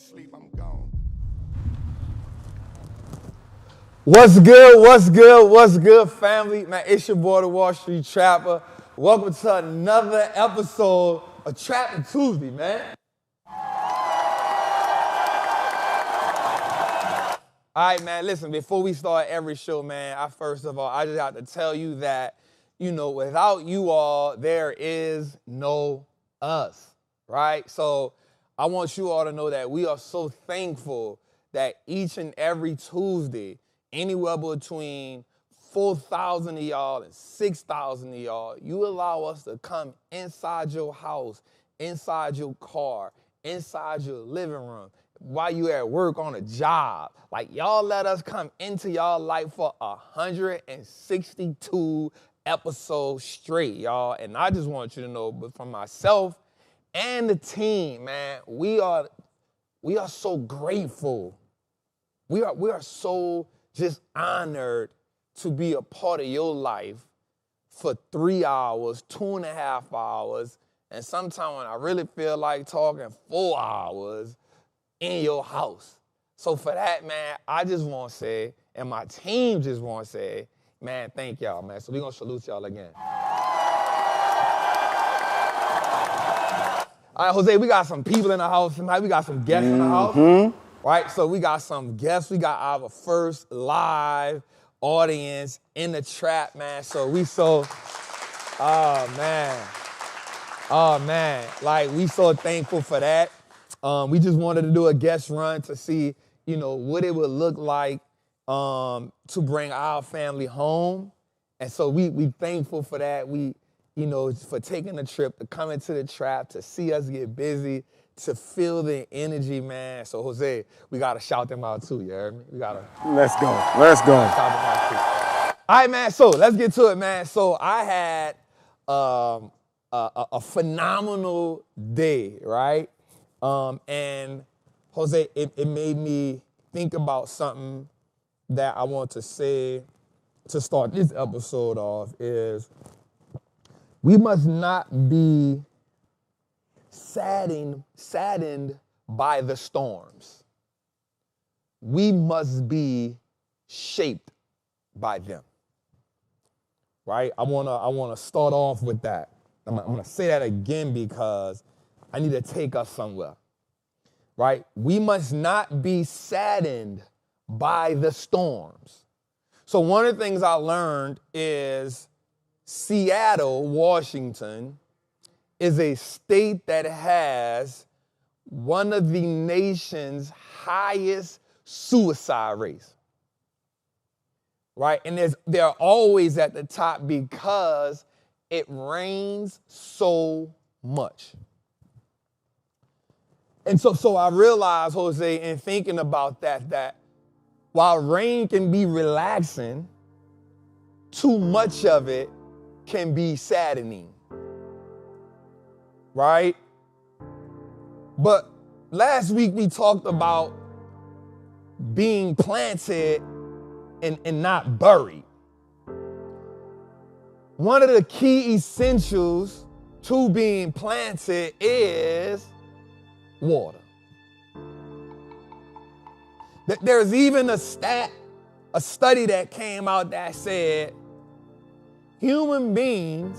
sleep, I'm gone. What's good, what's good, what's good, family? Man, it's your boy, the Wall Street Trapper. Welcome to another episode of Trappin Tuesday, man. All right, man, listen, before we start every show, man, I just have to tell you that, without you all, there is no us, right? So I want you all to know that we are so thankful that each and every Tuesday, anywhere between 4,000 of y'all and 6,000 of y'all, you allow us to come inside your house, inside your car, inside your living room, while you at work on a job. Like, y'all let us come into y'all life for 162 episodes straight, y'all. And I just want you to know, but for myself and the team, man, we are so grateful. We are so just honored to be a part of your life for 3 hours, 2.5 hours, and sometimes when I really feel like talking, 4 hours in your house. So for that, man, I just want to say, and my team just want to say, man, thank y'all, man. So we're going to salute y'all again. All right, Jose, we got some people in the house tonight. We got some guests in the house. Right, so we got some guests. We got our first live audience in the trap, man. So oh man, like we so thankful for that. We just wanted to do a guest run to see, what it would look like to bring our family home. And so we thankful for that. We, for taking the trip to come into the trap, to see us get busy, to feel the energy, man. So, Jose, we got to shout them out, too, you heard me? Let's go. Shout them out, too. All right, man, so let's get to it, man. So I had a phenomenal day, right? And, Jose, it made me think about something that I want to say to start this episode off is we must not be saddened by the storms. We must be shaped by them. Right? I wanna start off with that. I'm gonna say that again because I need to take us somewhere. Right? We must not be saddened by the storms. So one of the things I learned is Seattle, Washington, is a state that has one of the nation's highest suicide rates. Right? And they're always at the top because it rains so much. And so I realized, Jose, in thinking about that while rain can be relaxing, too much of it can be saddening. Right? But last week we talked about being planted and not buried. One of the key essentials to being planted is water. There's even a study that came out that said human beings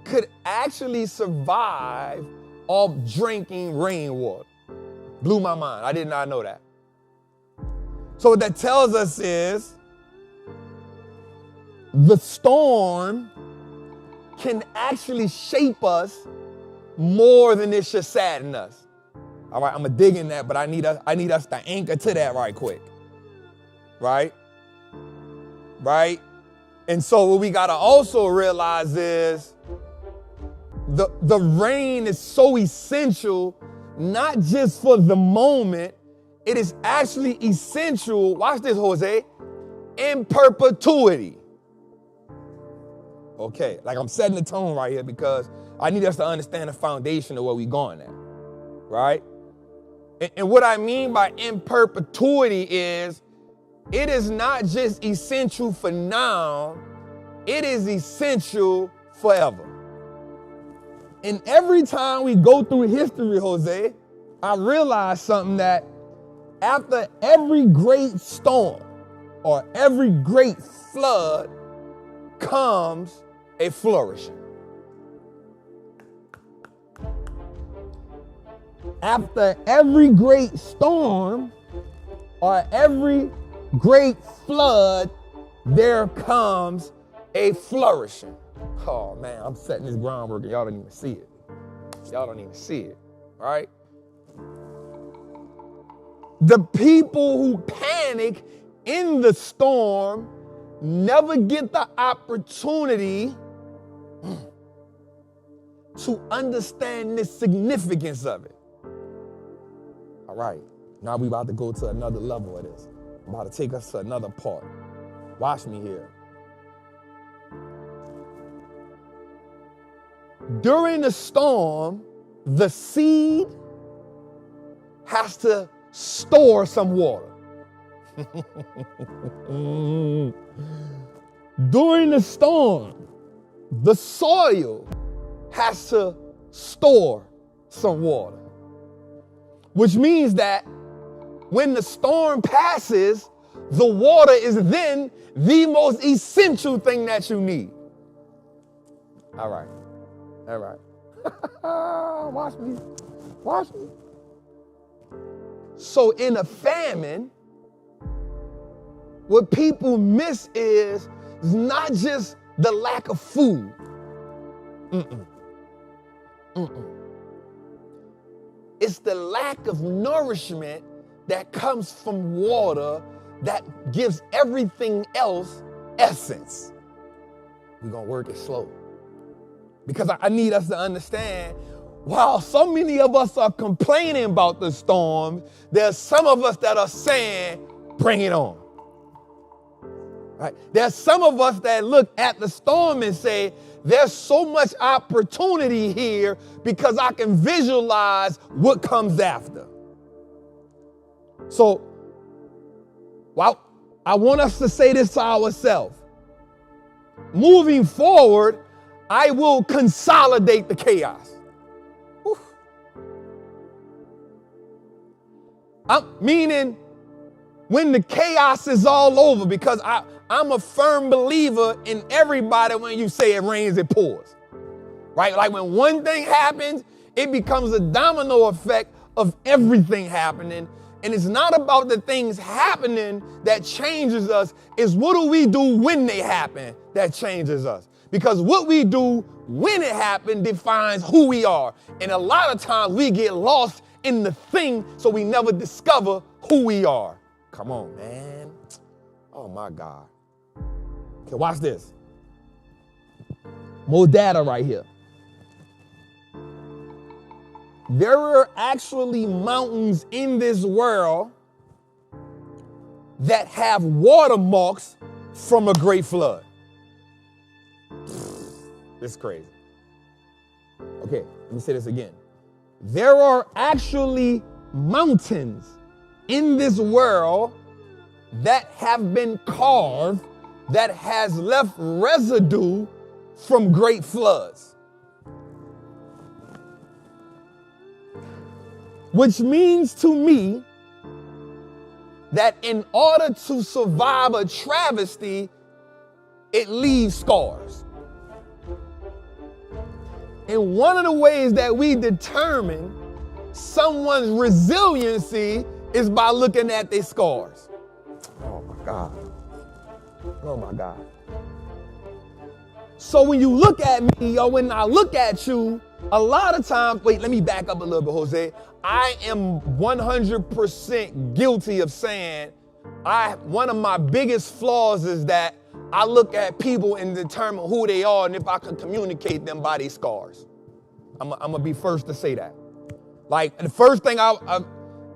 could actually survive off drinking rainwater. Blew my mind. I did not know that. So what that tells us is the storm can actually shape us more than it should sadden us. All right, I'm gonna dig in that, but I need us to anchor to that right quick. Right? And so what we gotta also realize is the rain is so essential, not just for the moment, it is actually essential, watch this, Jose, in perpetuity. Okay, like I'm setting the tone right here because I need us to understand the foundation of where we're going at, right? And what I mean by in perpetuity is it is not just essential for now, it is essential forever. And every time we go through history, Jose, I realized something, that after every great storm or every great flood comes a flourishing. After every great storm or every great flood, there comes a flourishing. Oh man, I'm setting this groundwork and y'all don't even see it. Y'all don't even see it, right? The people who panic in the storm never get the opportunity to understand the significance of it. All right, now we about to go to another level of this. I'm about to take us to another part. Watch me here. During the storm, the seed has to store some water. During the storm, the soil has to store some water, which means that when the storm passes, the water is then the most essential thing that you need. All right. Watch me. So in a famine, what people miss is not just the lack of food. It's the lack of nourishment that comes from water that gives everything else essence. We're gonna work it slow. Because I need us to understand, while so many of us are complaining about the storm, there's some of us that are saying, bring it on. Right? There's some of us that look at the storm and say, there's so much opportunity here because I can visualize what comes after. So, I want us to say this to ourselves. Moving forward, I will consolidate the chaos. Meaning, when the chaos is all over, because I'm a firm believer in everybody, when you say it rains, it pours. Right? Like when one thing happens, it becomes a domino effect of everything happening. And it's not about the things happening that changes us. It's what do we do when they happen that changes us. Because what we do when it happens defines who we are. And a lot of times we get lost in the thing, so we never discover who we are. Come on, man. Oh my God. Okay, watch this. More data right here. There are actually mountains in this world that have watermarks from a great flood. It's crazy. Okay, let me say this again. There are actually mountains in this world that have been carved that has left residue from great floods. Which means to me that in order to survive a travesty, it leaves scars. And one of the ways that we determine someone's resiliency is by looking at their scars. Oh my God. Oh my God. So when you look at me, or when I look at you, a lot of times, wait, let me back up a little bit, Jose. I am 100% guilty of saying one of my biggest flaws is that I look at people and determine who they are and if I can communicate them by their scars. I'm gonna be first to say that. Like, the first thing I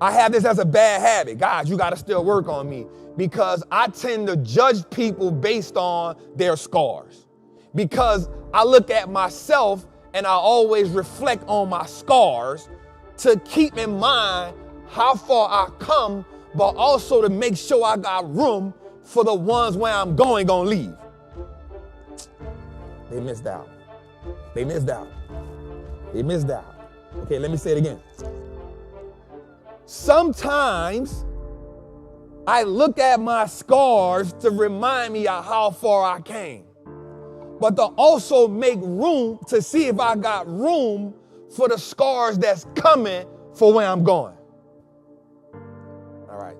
have this as a bad habit. Guys, you gotta still work on me, because I tend to judge people based on their scars. Because I look at myself and I always reflect on my scars to keep in mind how far I come, but also to make sure I got room for the ones where I'm gonna leave. They missed out. Okay, let me say it again. Sometimes I look at my scars to remind me of how far I came, but to also make room to see if I got room for the scars that's coming for where I'm going. All right.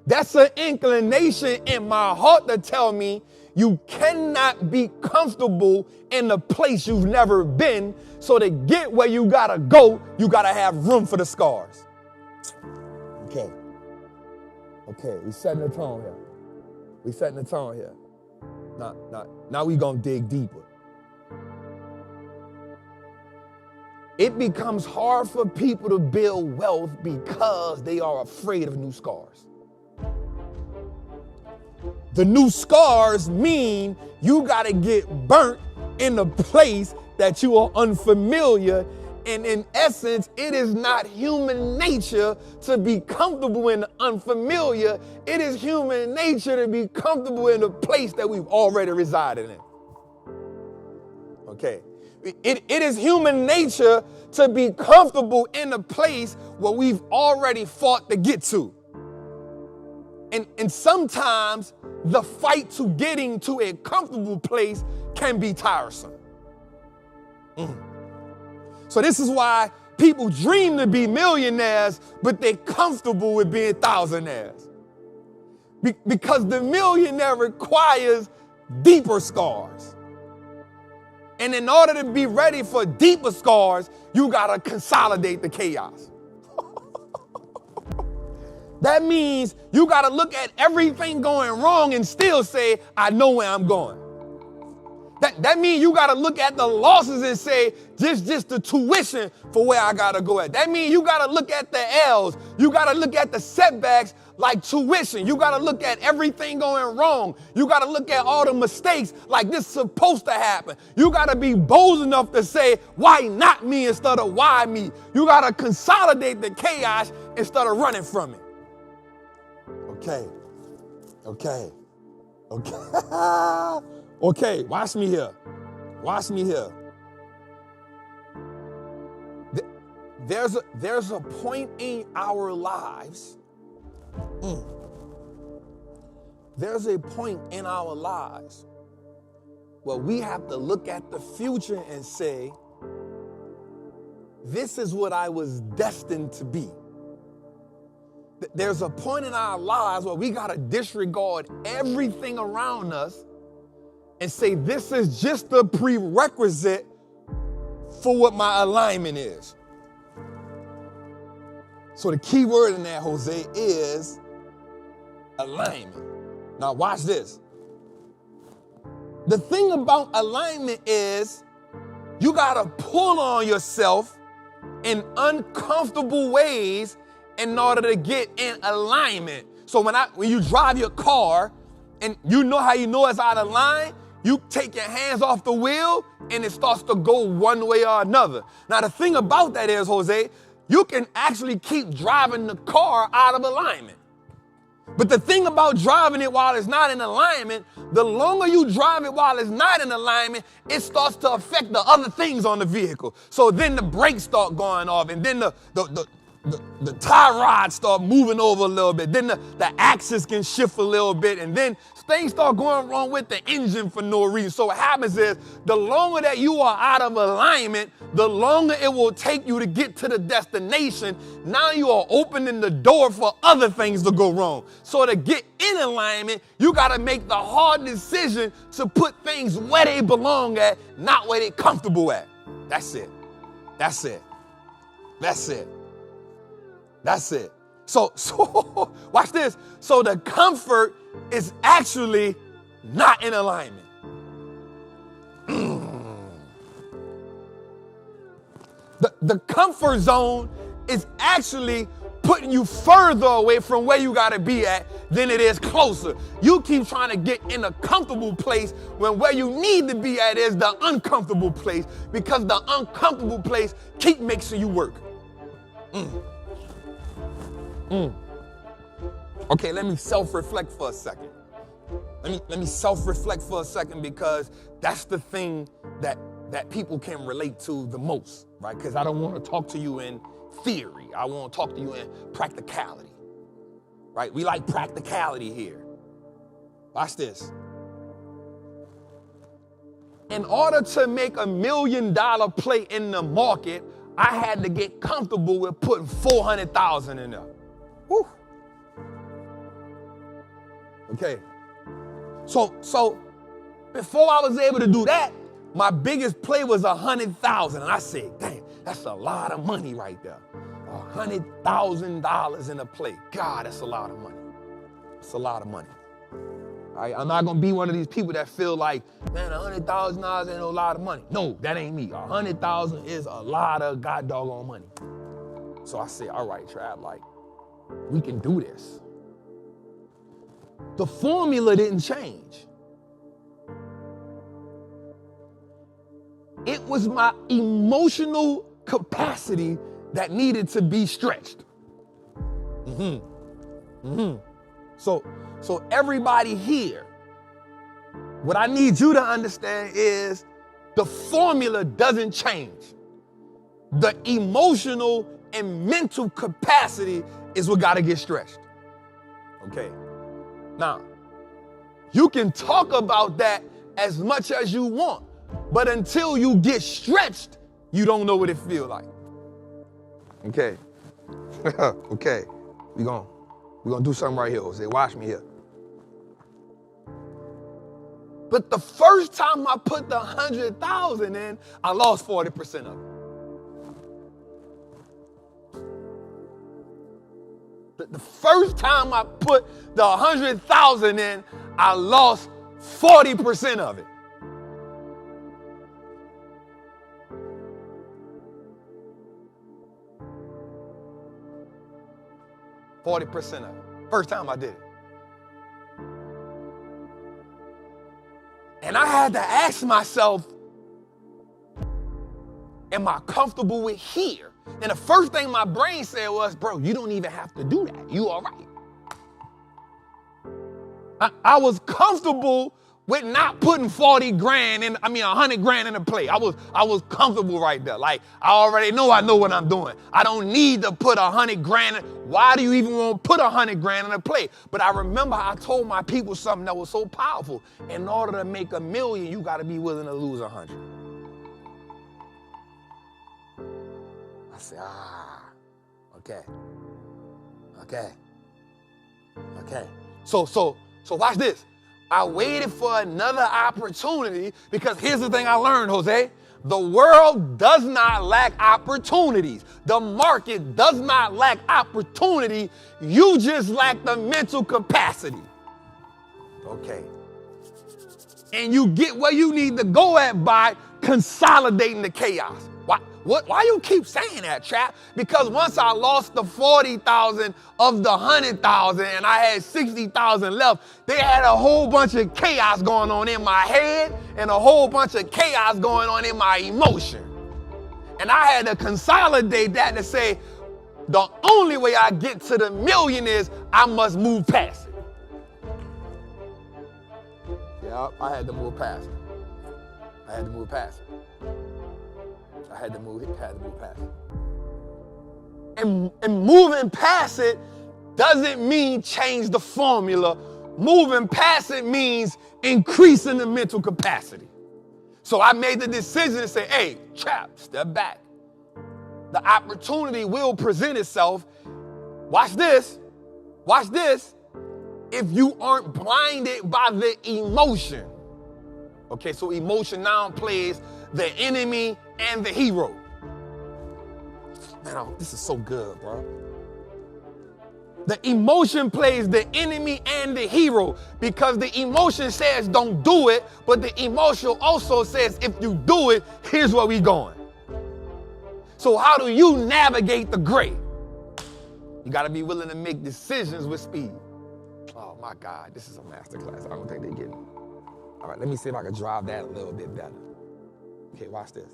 That's an inclination in my heart to tell me you cannot be comfortable in a place you've never been. So to get where you gotta go, you gotta have room for the scars. Okay, we setting the tone here. Now we gonna dig deeper. It becomes hard for people to build wealth because they are afraid of new scars. The new scars mean you got to get burnt in a place that you are unfamiliar. And in essence, it is not human nature to be comfortable in the unfamiliar. It is human nature to be comfortable in a place that we've already resided in. Okay. It is human nature to be comfortable in a place where we've already fought to get to. And sometimes the fight to getting to a comfortable place can be tiresome. So this is why people dream to be millionaires, but they're comfortable with being thousandaires. Because the millionaire requires deeper scars. And in order to be ready for deeper scars, you gotta consolidate the chaos. That means you got to look at everything going wrong and still say, I know where I'm going. That means you got to look at the losses and say, just the tuition for where I got to go at. That means you got to look at the L's. You got to look at the setbacks like tuition. You got to look at everything going wrong. You got to look at all the mistakes like this is supposed to happen. You got to be bold enough to say, why not me instead of why me? You got to consolidate the chaos instead of running from it. Okay, watch me here. There's a point in our lives. There's a point in our lives where we have to look at the future and say, this is what I was destined to be. There's a point in our lives where we got to disregard everything around us and say, this is just the prerequisite for what my alignment is. So the key word in that, Jose, is alignment. Now watch this. The thing about alignment is you got to pull on yourself in uncomfortable ways in order to get in alignment. So when you drive your car and you know how you know it's out of line, you take your hands off the wheel and it starts to go one way or another. Now the thing about that is, Jose, you can actually keep driving the car out of alignment. But the thing about driving it while it's not in alignment, the longer you drive it while it's not in alignment, it starts to affect the other things on the vehicle. So then the brakes start going off, and then the tie rods start moving over a little bit. Then the axis can shift a little bit, and then things start going wrong with the engine for no reason. So what happens is, the longer that you are out of alignment, the longer it will take you to get to the destination. Now you are opening the door for other things to go wrong. So to get in alignment, you got to make the hard decision to put things where they belong at, not where they're comfortable at. That's it. So watch this. So the comfort is actually not in alignment. The comfort zone is actually putting you further away from where you got to be at than it is closer. You keep trying to get in a comfortable place when where you need to be at is the uncomfortable place, because the uncomfortable place keep making you work. Okay, let me self-reflect for a second. Let me self-reflect for a second, because that's the thing that people can relate to the most, right? Because I don't want to talk to you in theory. I want to talk to you in practicality, right? We like practicality here. Watch this. In order to make $1 million play in the market, I had to get comfortable with putting 400,000 in there. Woo. Okay. So before I was able to do that, my biggest play was 100,000. And I said, dang, that's a lot of money right there. $100,000 in a play. God, that's a lot of money. It's a lot of money. All right? I'm not going to be one of these people that feel like, man, $100,000 ain't a lot of money. No, that ain't me. 100,000 is a lot of god doggone money. So I said, all right, Trav, like, we can do this. The formula didn't change. It was my emotional capacity that needed to be stretched. So everybody here, what I need you to understand is the formula doesn't change. The emotional and mental capacity is what got to get stretched. Okay. Now, you can talk about that as much as you want, but until you get stretched, you don't know what it feels like. Okay. Okay. We're gonna do something right here, Jose. Watch me here. But the first time I put the 100,000 in, I lost 40% of it. The first time I put the 100,000 in, I lost 40% of it. $40% of it. First time I did it. And I had to ask myself, am I comfortable with here? And the first thing my brain said was, bro, you don't even have to do that. You all right. I was comfortable with not putting 100 grand in a play. I was comfortable right there. Like, I already know what I'm doing. I don't need to put 100 grand in. Why do you even want to put 100 grand in a play? But I remember I told my people something that was so powerful. In order to make $1 million, you got to be willing to lose 100. I said, okay. So watch this. I waited for another opportunity because here's the thing I learned, Jose. The world does not lack opportunities. The market does not lack opportunity. You just lack the mental capacity. Okay. And you get where you need to go at by consolidating the chaos. Why you keep saying that, Trap? Because once I lost the 40,000 of the 100,000 and I had 60,000 left, they had a whole bunch of chaos going on in my head and a whole bunch of chaos going on in my emotion. And I had to consolidate that to say, the only way I get to the million is I must move past it. Yeah, I had to move past it. I had to move past it. And moving past it doesn't mean change the formula. Moving past it means increasing the mental capacity. So I made the decision to say, hey, Trap, step back. The opportunity will present itself. Watch this. If you aren't blinded by the emotion. Okay, so emotion now plays the enemy and the hero. Man, this is so good, bro. The emotion plays the enemy and the hero because the emotion says don't do it, but the emotion also says if you do it, here's where we going. So how do you navigate the gray? You got to be willing to make decisions with speed. Oh my God, this is a masterclass. I don't think they get it. All right, let me see if I can drive that a little bit better. Okay, watch this.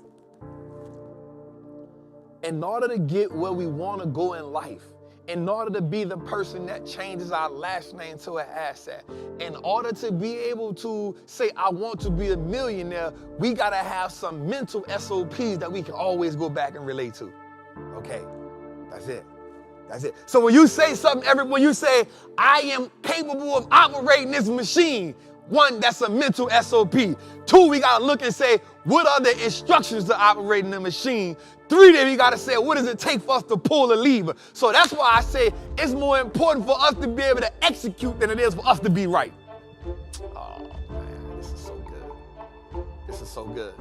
In order to get where we want to go in life, in order to be the person that changes our last name to an asset, in order to be able to say, I want to be a millionaire, we got to have some mental SOPs that we can always go back and relate to. Okay, that's it. That's it. So when you say something, when you say, I am capable of operating this machine, one, that's a mental SOP. Two, we got to look and say, what are the instructions to operating the machine? Three, then we got to say, what does it take for us to pull the lever? So that's why I say it's more important for us to be able to execute than it is for us to be right. Oh, man, this is so good. This is so good.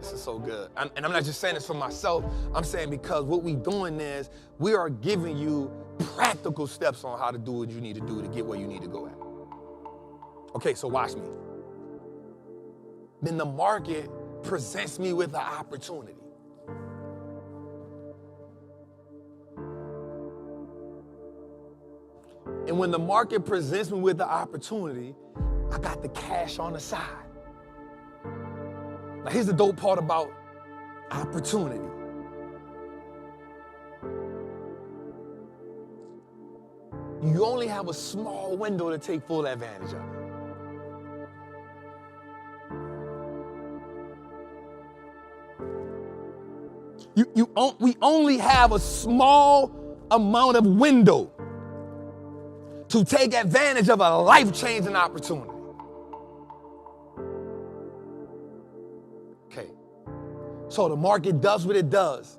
This is so good. And I'm not just saying this for myself. I'm saying because what we're doing is we are giving you practical steps on how to do what you need to do to get where you need to go at. Okay, so watch me. Then the market presents me with an opportunity. And when the market presents me with the opportunity, I got the cash on the side. Now here's the dope part about opportunity. You only have a small window to take full advantage of. We only have a small amount of window to take advantage of a life-changing opportunity. Okay, so the market does what it does.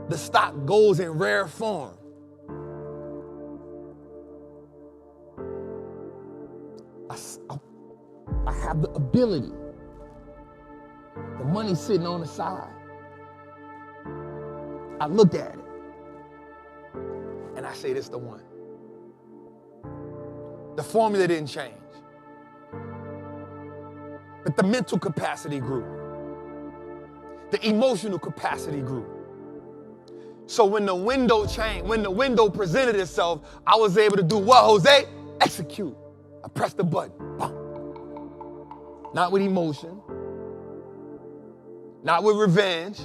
The stock goes in rare form. I have the ability. The money's sitting on the side. I look at it and I say, this is the one. The formula didn't change, but the mental capacity grew. The emotional capacity grew. So when the window changed, when the window presented itself, I was able to do what, Jose? Execute. I pressed the button. Boom. Not with emotion, not with revenge,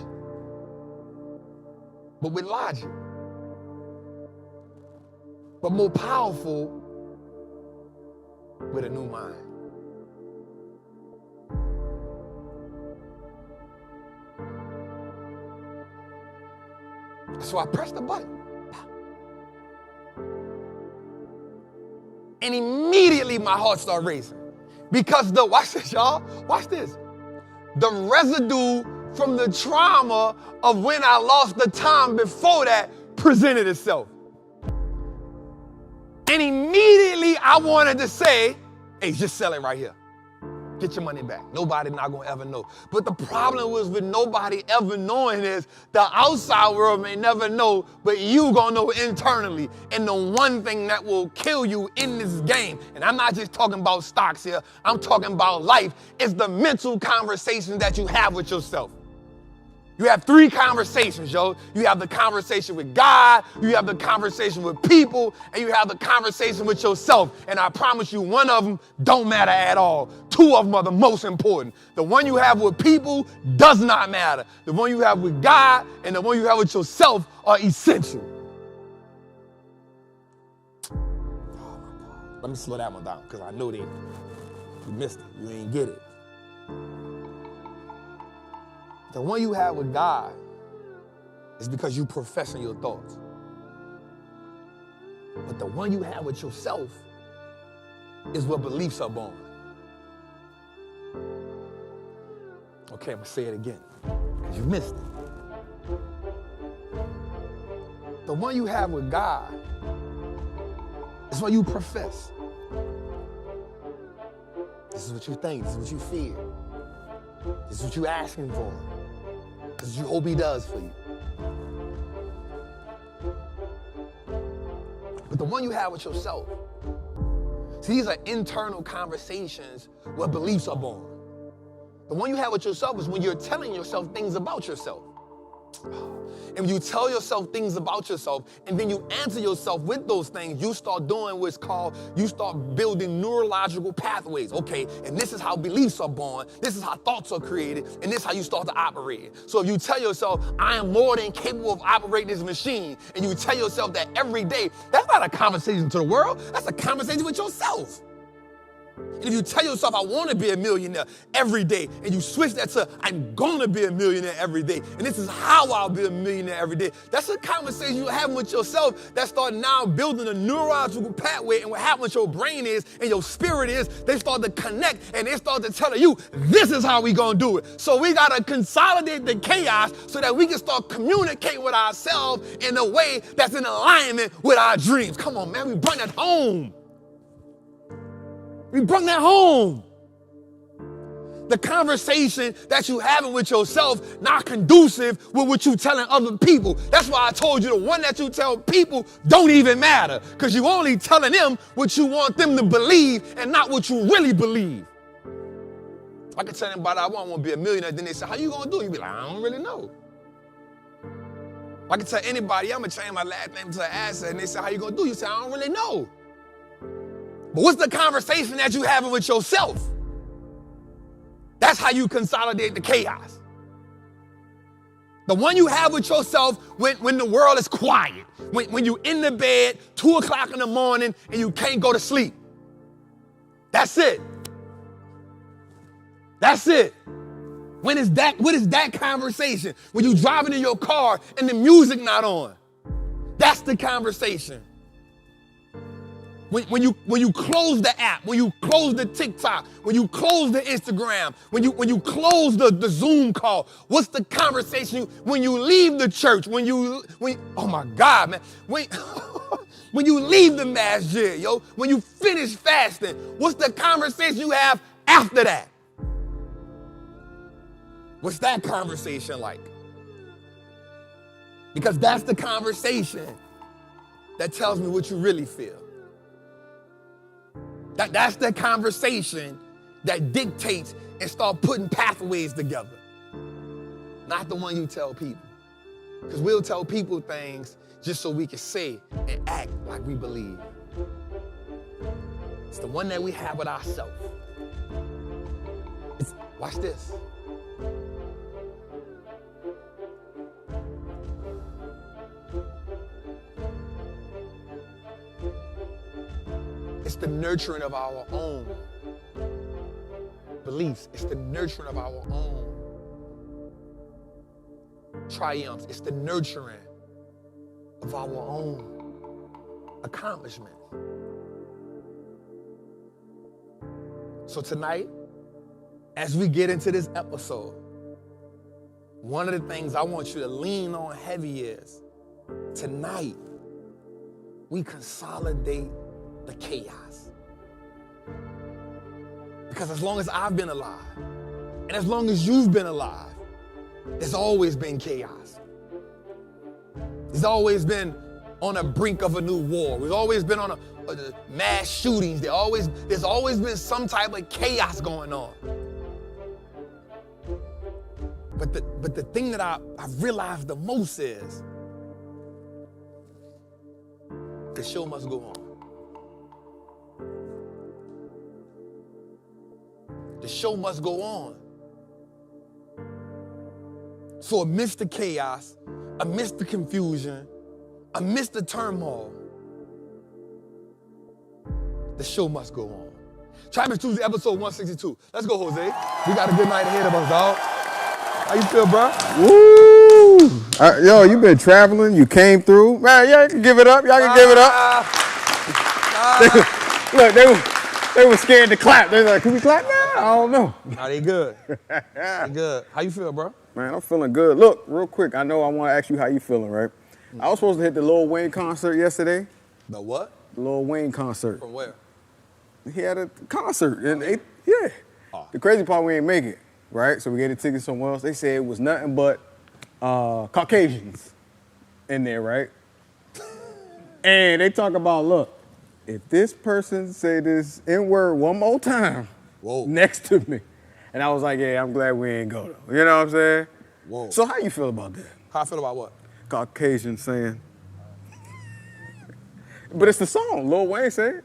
but with logic. But more powerful, with a new mind. So I pressed the button. And immediately my heart started racing. Because watch this, y'all. Watch this. The residue from the trauma of when I lost the time before that presented itself. And immediately I wanted to say, hey, just sell it right here. Get your money back. Nobody not going to ever know. But the problem was with nobody ever knowing is the outside world may never know, but you going to know internally. And the one thing that will kill you in this game, and I'm not just talking about stocks here, I'm talking about life, is the mental conversation that you have with yourself. You have three conversations, yo. You have the conversation with God, you have the conversation with people, and you have the conversation with yourself. And I promise you, one of them don't matter at all. Two of them are the most important. The one you have with people does not matter. The one you have with God and the one you have with yourself are essential. Oh my God. Let me slow that one down, because I know that you missed it. You ain't get it. The one you have with God is because you professing your thoughts. But the one you have with yourself is what beliefs are born. Okay, I'm going to say it again, because you missed it. The one you have with God is what you profess. This is what you think. This is what you fear. This is what you're asking for. This is what you hope he does for you. But the one you have with yourself, see, these are internal conversations where beliefs are born. The one you have with yourself is when you're telling yourself things about yourself. And when you tell yourself things about yourself, and then you answer yourself with those things, you start doing what's called, you start building neurological pathways. Okay, and this is how beliefs are born, this is how thoughts are created, and this is how you start to operate. So if you tell yourself, I am more than capable of operating this machine, and you tell yourself that every day, that's not a conversation to the world, that's a conversation with yourself. And if you tell yourself, I want to be a millionaire every day, and you switch that to, I'm going to be a millionaire every day, and this is how I'll be a millionaire every day, that's a conversation you're having with yourself that start now building a neurological pathway, and what happens with your brain is, and your spirit is, they start to connect, and they start to tell you, this is how we going to do it. So we got to consolidate the chaos so that we can start communicating with ourselves in a way that's in alignment with our dreams. Come on, man, we bring that home. We bring that home. The conversation that you having with yourself not conducive with what you telling other people. That's why I told you the one that you tell people don't even matter, because you only telling them what you want them to believe and not what you really believe. I can tell anybody I want to be a millionaire, then they say, how you going to do it? You be like, I don't really know. I can tell anybody, I'm going to change my last name to an asset, and they say, how you going to do it? You say, I don't really know. But what's the conversation that you having with yourself? That's how you consolidate the chaos. The one you have with yourself when the world is quiet, when you in the bed, 2 o'clock in the morning, and you can't go to sleep. That's it. That's it. What is that conversation? When you driving in your car and the music not on. That's the conversation. When you close the app, when you close the TikTok, when you close the Instagram, when you close the Zoom call, what's the conversation when you leave the church, when oh my God, man, when you leave the masjid, when you finish fasting, what's the conversation you have after that? What's that conversation like? Because that's the conversation that tells me what you really feel. That's the conversation that dictates and start putting pathways together. Not the one you tell people. Because we'll tell people things just so we can say and act like we believe. It's the one that we have with ourselves. Watch this. It's the nurturing of our own beliefs. It's the nurturing of our own triumphs. It's the nurturing of our own accomplishments. So tonight, as we get into this episode, one of the things I want you to lean on heavy is, tonight, we consolidate the chaos. Because as long as I've been alive, and as long as you've been alive, there's always been chaos. There's always been on the brink of a new war. We've always been on a mass shootings. There's always been some type of chaos going on. But the thing that I've realized the most is the show must go on. The show must go on. So amidst the chaos, amidst the confusion, amidst the turmoil, the show must go on. Trappin Tuesday, episode 162. Let's go, Jose. We got a good night ahead of us, dog. How you feel, bro? Woo! Yo, you been traveling. You came through. Man, y'all can give it up. Y'all can give it up. Look, they were scared to clap. They were like, can we clap now? I don't know. Nah, they good. They good. How you feel, bro? Man, I'm feeling good. Look, real quick, I know I want to ask you how you feeling, right? I was supposed to hit the Lil Wayne concert yesterday. The what? The Lil Wayne concert. From where? He had a concert. And The crazy part, we ain't make it, right? So we gave the tickets somewhere else. They said it was nothing but Caucasians in there, right? And they talk about, look, if this person say this N-word one more time next to me. And I was like, yeah, I'm glad we ain't go though. You know what I'm saying? Whoa. So how you feel about that? How I feel about what? Caucasian saying. But it's the song. Lil Wayne said.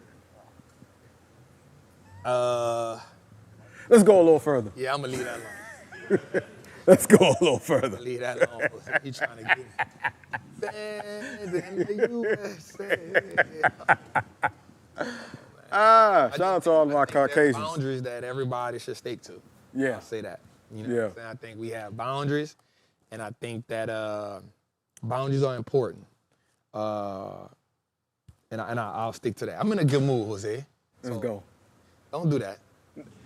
Let's go a little further. Yeah, I'm gonna leave that alone. Let's go a little further. Leave that alone. He trying to get me. Bad in the USA. Shout out to all of my Caucasians. Boundaries that everybody should stick to. Yeah. I'll say that. You know what I'm saying? I think we have boundaries, and I think that boundaries are important. And I'll stick to that. I'm in a good mood, Jose. Let's go. Don't do that.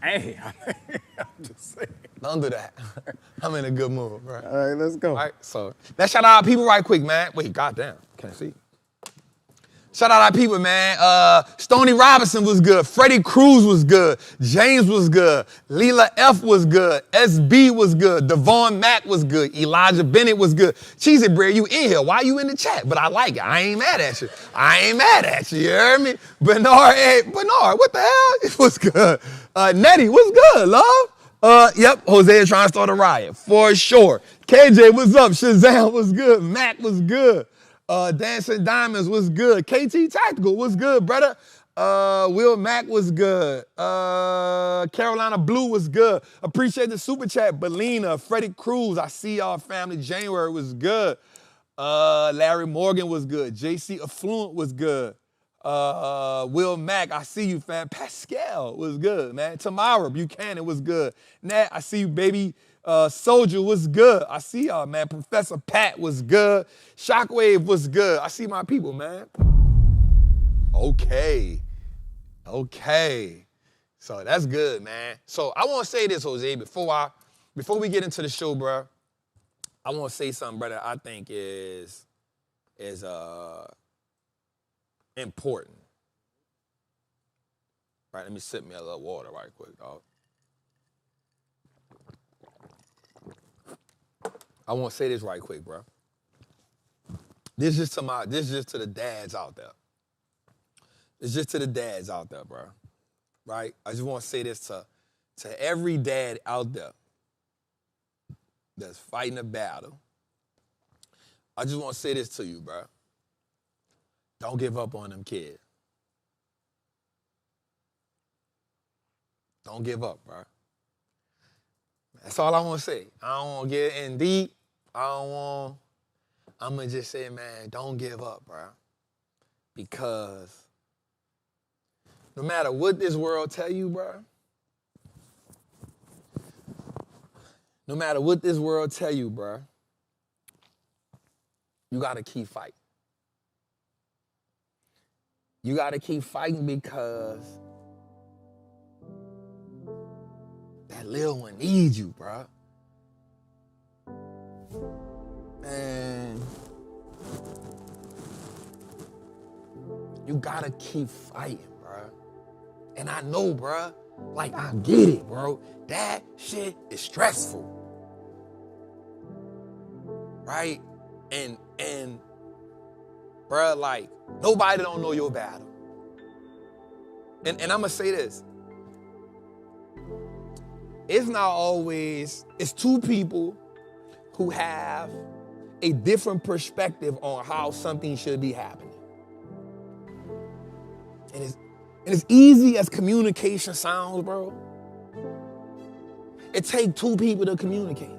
Hey, I'm just saying. Don't do that. I'm in a good mood, right? All right, let's go. All right, so let's shout out our people right quick, man. Wait, goddamn, can't see. Shout out our people, man. Stoney Robinson was good. Freddie Cruz was good. James was good. Leela F was good. SB was good. Devon Mack was good. Elijah Bennett was good. Cheesy Bread, you in here. Why you in the chat? But I like it. I ain't mad at you. You heard me? Bernard, what the hell? It was good. Nettie, what's good, love? Yep, Jose is trying to start a riot, for sure. KJ, what's up? Shazam was good. Mac was good. Dancing Diamonds was good. KT Tactical was good, brother. Will Mack was good. Carolina Blue was good. Appreciate the super chat. Belina, Freddie Cruz, I see y'all family. January was good. Larry Morgan was good. JC Affluent was good. Will Mack, I see you, fam. Pascal was good, man. Tamara Buchanan was good. Nat, I see you, baby. Soldier was good. I see y'all, man. Professor Pat was good. Shockwave was good. I see my people, man. Okay. So that's good, man. So I want to say this, Jose, before we get into the show, bro. I want to say something, brother, I think is important. Right, let me sip me a little water right quick, dog. I want to say this right quick, bro. This is just to the dads out there. It's just to the dads out there, bro. Right? I just want to say this to every dad out there that's fighting a battle. I just want to say this to you, bro. Don't give up on them kids. Don't give up, bro. That's all I want to say. I don't want to get in deep. I'm going to just say, man, don't give up, bro. Because no matter what this world tell you, bro, you got to keep fighting. You got to keep fighting because that little one needs you, bro. And you got to keep fighting, bro. And I know, bro, like I get it, bro. That shit is stressful. Right? And bro, like, nobody don't know your battle. And I'm going to say this. It's two people who have a different perspective on how something should be happening. And as easy as communication sounds, bro, it takes two people to communicate.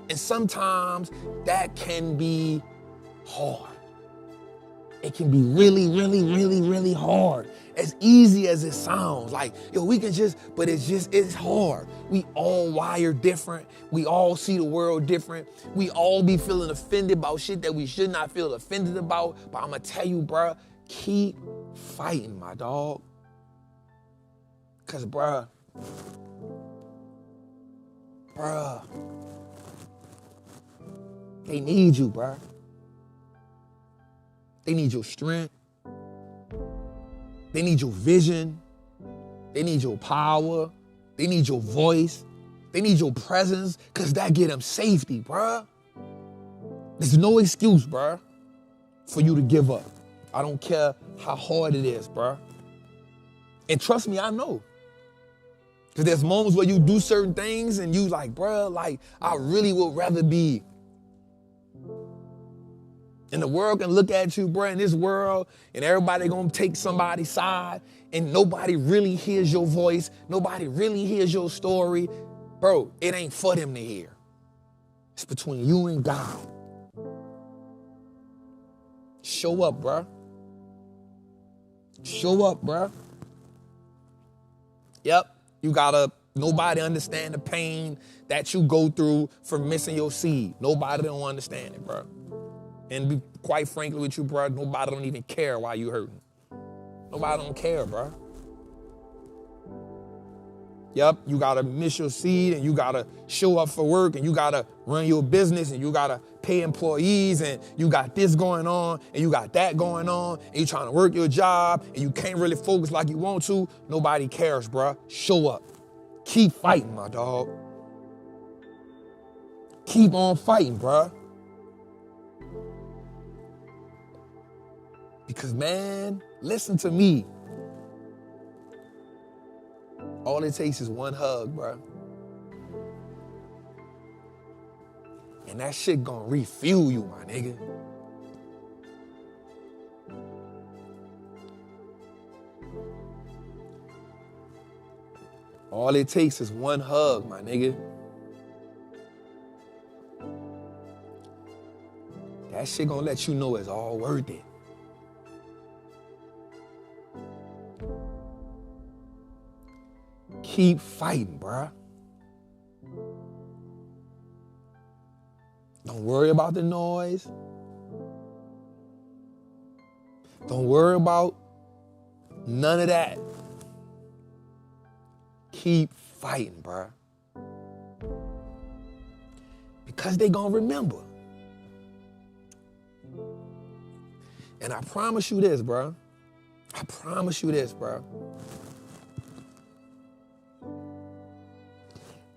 And sometimes that can be hard. It can be really, really, really, really hard. As easy as it sounds, like, we can but it's hard. We all wire different. We all see the world different. We all be feeling offended about shit that we should not feel offended about. But I'm going to tell you, bruh, keep fighting, my dog. Because, bruh, they need you, bruh. They need your strength. They need your vision. They need your power. They need your voice. They need your presence, because that get them safety, bruh. There's no excuse, bruh, for you to give up. I don't care how hard it is, bruh. And trust me, I know. Because there's moments where you do certain things and you like, bruh, like, I really would rather be And the world can look at you, bro, in this world, and everybody gonna take somebody's side, and nobody really hears your voice. Nobody really hears your story. Bro, it ain't for them to hear. It's between you and God. Show up, bro. Show up, bro. Yep, you gotta, nobody understand the pain that you go through for missing your seed. Nobody don't understand it, bro. And be quite frankly with you, bro, nobody don't even care why you hurting. Nobody don't care, bro. Yep, you gotta miss your seed, and you gotta show up for work, and you gotta run your business, and you gotta pay employees, and you got this going on, and you got that going on, and you trying to work your job, and you can't really focus like you want to. Nobody cares, bro. Show up. Keep fighting, my dog. Keep on fighting, bro. Because, man, listen to me. All it takes is one hug, bro. And that shit gonna refuel you, my nigga. All it takes is one hug, my nigga. That shit gonna let you know it's all worth it. Keep fighting, bruh. Don't worry about the noise. Don't worry about none of that. Keep fighting, bruh. Because they gonna remember. And I promise you this, bruh. I promise you this, bruh.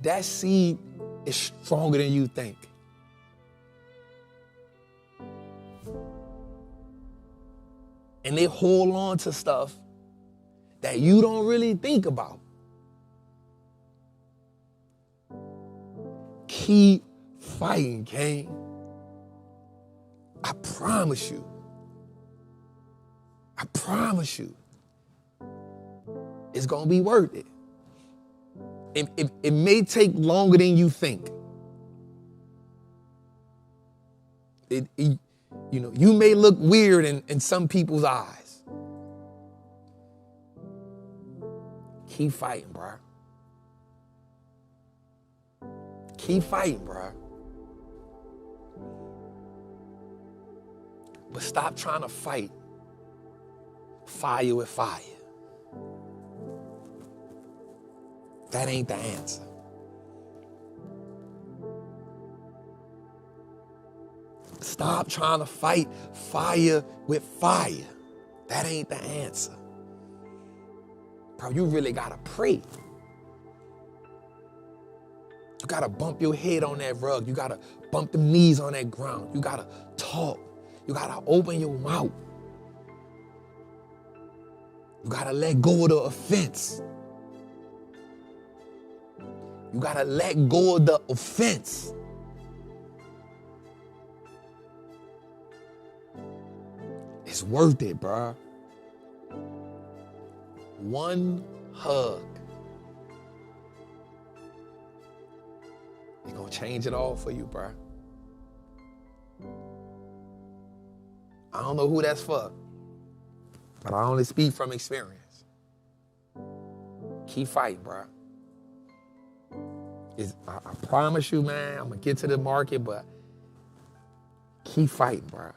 That seed is stronger than you think. And they hold on to stuff that you don't really think about. Keep fighting, King. I promise you. I promise you. It's gonna be worth it. It may take longer than you think. You may look weird in some people's eyes. Keep fighting, bro. Keep fighting, bro. But stop trying to fight fire with fire. That ain't the answer. Stop trying to fight fire with fire. That ain't the answer. Bro, you really gotta pray. You gotta bump your head on that rug. You gotta bump them knees on that ground. You gotta talk. You gotta open your mouth. You gotta let go of the offense. You gotta let go of the offense. It's worth it, bro. One hug. It's gonna change it all for you, bro. I don't know who that's for, but I only speak from experience. Keep fighting, bro. I promise you, man, I'm gonna get to the market, but keep fighting, bro.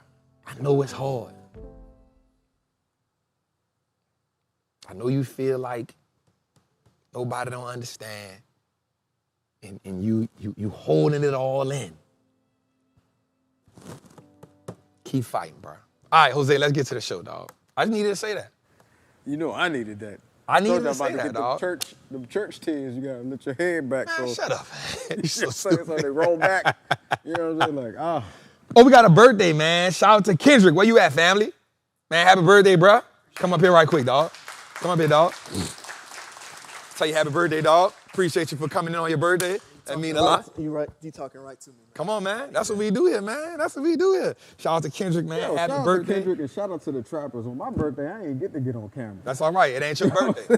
I know it's hard. I know you feel like nobody don't understand, and you holding it all in. Keep fighting, bro. All right, Jose, let's get to the show, dog. I just needed to say that. You know I needed that. I needed to say that, dog. The church tears, you gotta lift your head back. Man, so shut up, man. You so stupid. So they roll back. You know what I'm saying? Like, ah. Oh, we got a birthday, man. Shout out to Kendrick. Where you at, family? Man, happy birthday, bro. Come up here right quick, dog. Come up here, dog. Tell you happy birthday, dog. Appreciate you for coming in on your birthday. That mean a lot. You right? You talking right to me, man. Come on, man. That's what we do here, man. That's what we do here. Shout out to Kendrick, man. Yo, Happy shout birthday. out to Kendrick and shout out to the Trappers. On my birthday, I ain't get on camera. That's all right. It ain't your birthday.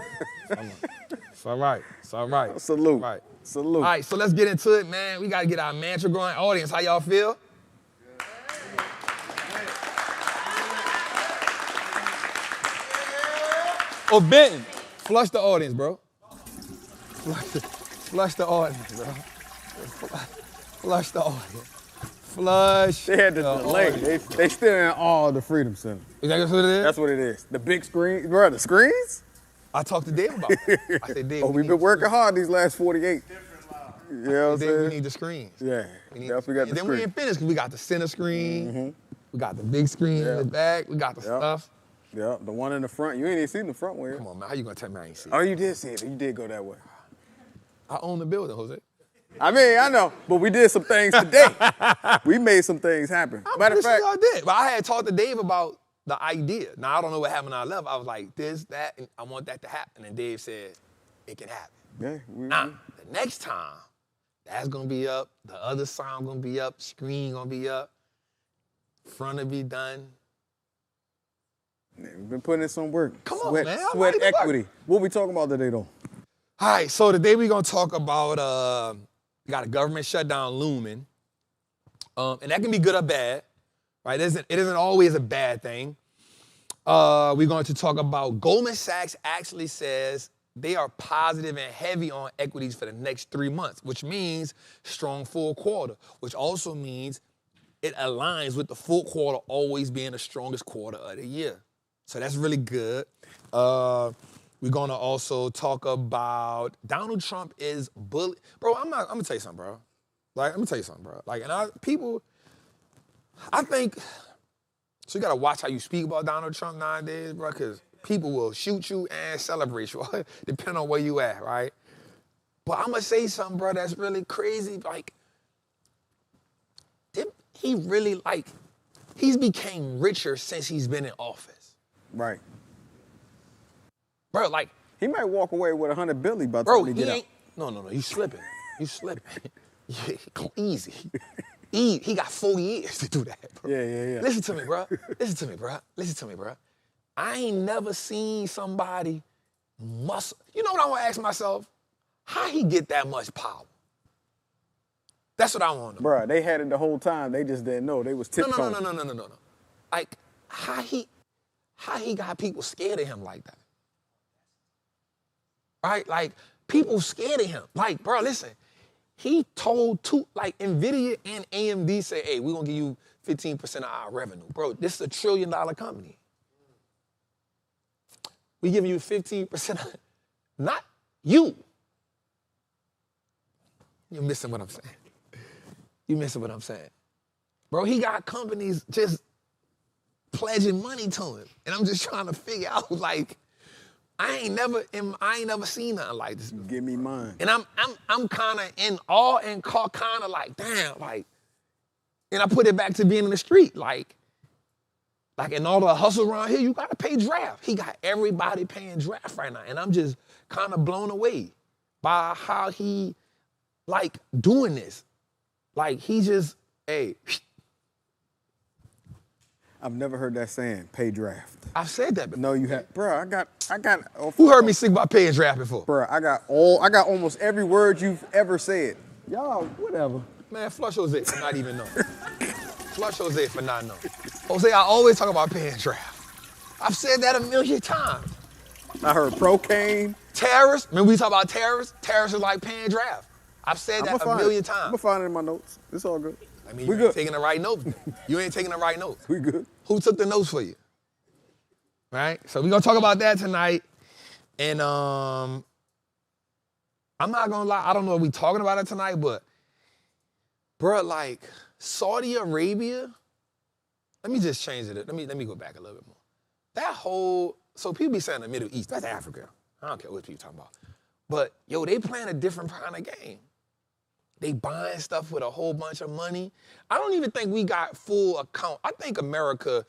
It's all right. It's all right. Salute. All right. Salute. All right, so let's get into it, man. We got to get our mantra going. Audience, how y'all feel? Oh, Benton, flush the audience, bro. Flush the audience, bro. Flush the audience. Flush. They had the delay. They still in all the Freedom Center. Is that what it is? That's what it is. The big screen, bro. The screens. I talked to Dave about it. I said, Dave, We've been working hard these last 48. You know what I'm Dave, saying? we need the screens. Yeah. We Definitely got the and then we screen. ain't finished because we got the center screen. We got the big screen in the back. We got the stuff. Yeah, the one in the front. You ain't even seen the front one. Come on, man. How you going to tell me I ain't see it? Oh, you did see it. You did go that way. I own the building, Jose. I mean, I know, but we did some things today. We made some things happen. Matter of fact, I did. But I had talked to Dave about the idea. Now, I don't know what happened on I left. I was like, this, that, and I want that to happen. And Dave said, it can happen. yeah, Now, the next time, that's going to be up. The other sound going to be up. Screen going to be up. Front will be done. we've been putting in some work. Come on, man. I'm Sweat ready to work. equity. What we talking about today, though? All right, so today we're going to talk about, we got a government shutdown looming. And that can be good or bad, right? It isn't always a bad thing. We're going to talk about Goldman Sachs actually says they are positive and heavy on equities for the next 3 months, which means strong full quarter, which also means it aligns with the full quarter always being the strongest quarter of the year. So that's really good. We're going to also talk about Donald Trump is bully. Bro, I'm going to tell you something, bro. Like, let me tell you something, bro. Like, and I think, so you got to watch how you speak about Donald Trump nowadays, bro, because people will shoot you and celebrate you, depending on where you at, right? But I'm going to say something, bro, that's really crazy. Like, he really, like, he's became richer since he's been in office. Right. Bro, like. He might walk away with $100 billion by the Bro, time he get out. No, you slipping. You slipping. Easy. He got 4 years to do that, bro. Yeah. Listen to me, bro. Listen to me, bro. I ain't never seen somebody muscle. You know what I want to ask myself? How he get that much power? That's what I want to know. Bro, they had it the whole time. They just didn't know. They was tiptoeing. No. Like, how he got people scared of him like that? Right? Like, people scared of him. Like, bro, listen. He told NVIDIA and AMD say, hey, we're going to give you 15% of our revenue. Bro, this is $1 trillion company. We giving you 15%, not you. You're missing what I'm saying. You're missing what I'm saying. Bro, he got companies just pledging money to him. And I'm just trying to figure out, like, I ain't never seen nothing like this. Give me mine. And I'm kind of in awe and kind of like, damn, like, and I put it back to being in the street, like in all the hustle around here, you gotta pay draft. He got everybody paying draft right now, and I'm just kind of blown away by how he like doing this. Like he just, hey. I've never heard that saying, pay draft. I've said that before. No, you have. Bro, I got. Who heard me speak about paying draft before? Bro, I got almost every word you've ever said. Y'all, whatever. Man, flush Jose for not even knowing. Flush Jose for not knowing. Jose, I always talk about paying draft. I've said that 1,000,000 times. I heard procaine. Terrorists, remember we talk about terrorists? Terrorists are like paying draft. I've said that 1,000,000 I'm times. gonna find it in my notes. It's all good. I mean, we you ain't good. taking the right notes. You ain't taking the right notes. We good. Who took the notes for you? Right? So we're gonna talk about that tonight. And I'm not gonna lie, I don't know if we talking about it tonight, but bro, like Saudi Arabia, let me just change it. Let me go back a little bit more. That whole, so people be saying the Middle East, that's Africa. I don't care what people talking about. But yo, they playing a different kind of game. They buying stuff with a whole bunch of money. I don't even think we got full account. I think America,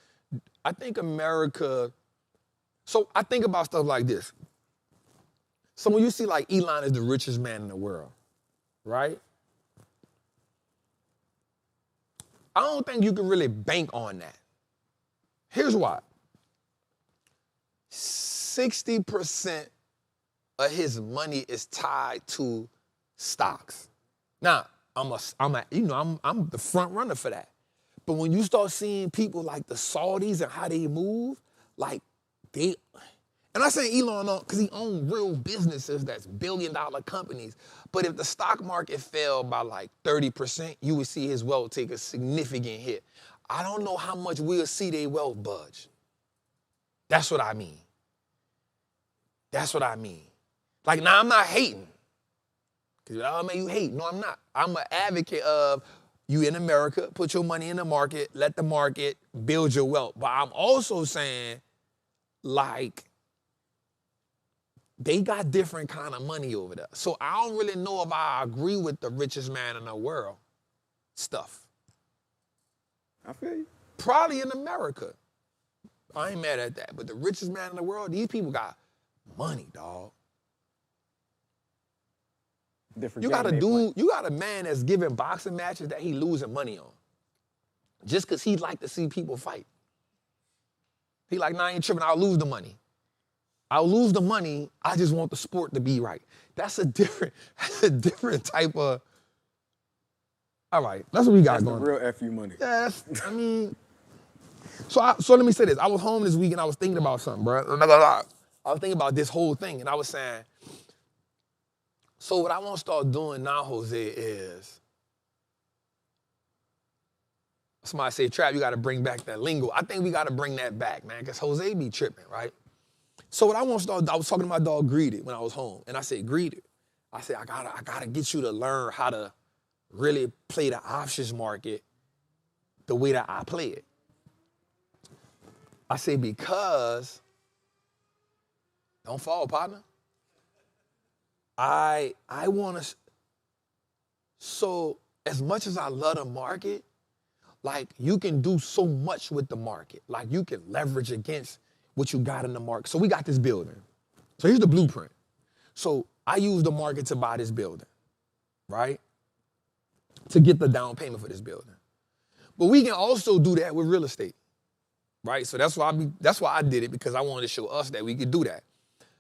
so I think about stuff like this. So when you see like Elon is the richest man in the world, right? I don't think you can really bank on that. Here's why. 60% of his money is tied to stocks. Now, I'm the front runner for that. But when you start seeing people like the Saudis and how they move, like and I say Elon because he owns real businesses that's billion-dollar companies. But if the stock market fell by like 30%, you would see his wealth take a significant hit. I don't know how much we'll see their wealth budge. That's what I mean. That's what I mean. Like, now I'm not hating. Because, oh, man, you hate. No, I'm not. I'm an advocate of you in America, put your money in the market, let the market build your wealth. But I'm also saying, like, they got different kind of money over there. So I don't really know if I agree with the richest man in the world stuff. I feel you. Probably in America. I ain't mad at that. But the richest man in the world, these people got money, dog. You got a man that's giving boxing matches that he losing money on. Just because he like to see people fight. He like, nah, I ain't tripping, I'll lose the money. I'll lose the money, I just want the sport to be right. That's a different type of, all right, that's what we got going. That's the real FU money. Yeah, so let me say this. I was home this week and I was thinking about something, bro. I'm not gonna lie. I was thinking about this whole thing and I was saying, so what I want to start doing now, Jose, is somebody say, Trap, you got to bring back that lingo. I think we got to bring that back, man, because Jose be tripping, right? So what I want to start, I was talking to my dog Greedy when I was home, and I said, Greedy, I said, I gotta get you to learn how to really play the options market the way that I play it. I say, because, don't fall, partner. I want to, so as much as I love the market, like you can do so much with the market. Like you can leverage against what you got in the market. So we got this building. So here's the blueprint. So I use the market to buy this building, right? To get the down payment for this building. But we can also do that with real estate, right? So that's why I did it, because I wanted to show us that we could do that.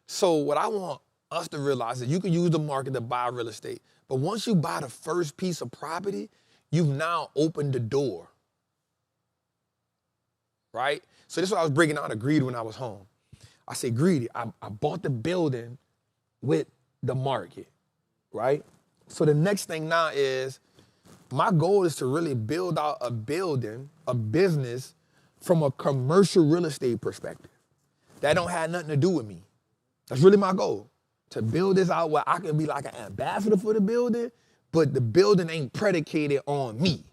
So what I want us to realize is you can use the market to buy real estate. But once you buy the first piece of property, you've now opened the door, right? So this is what I was breaking down to Greedy when I was home. I said, Greedy, I bought the building with the market, right? So the next thing now is, my goal is to really build out a building, a business from a commercial real estate perspective. That don't have nothing to do with me. That's really my goal. To build this out where I can be like an ambassador for the building, but the building ain't predicated on me.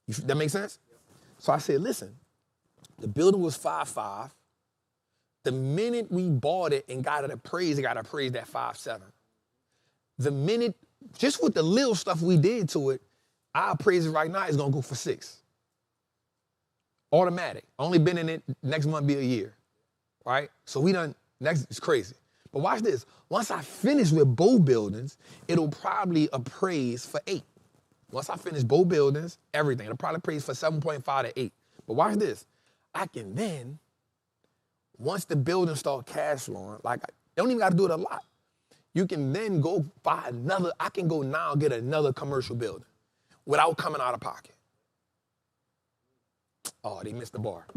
That make sense? So I said, listen, the building was 5.5. The minute we bought it and got it appraised at 5.7. The minute, just with the little stuff we did to it, our appraisal right now is gonna go for 6. Automatic. Only been in it, next month be a year, right? So we done, next, it's crazy. But watch this. Once I finish with both buildings, it'll probably appraise for 8. Once I finish both buildings, everything, it'll probably appraise for 7.5 to 8. But watch this. I can then, once the building start cash flowing, like, I don't even got to do it a lot. You can then go buy another, I can go now get another commercial building without coming out of pocket. Oh, they missed the bar.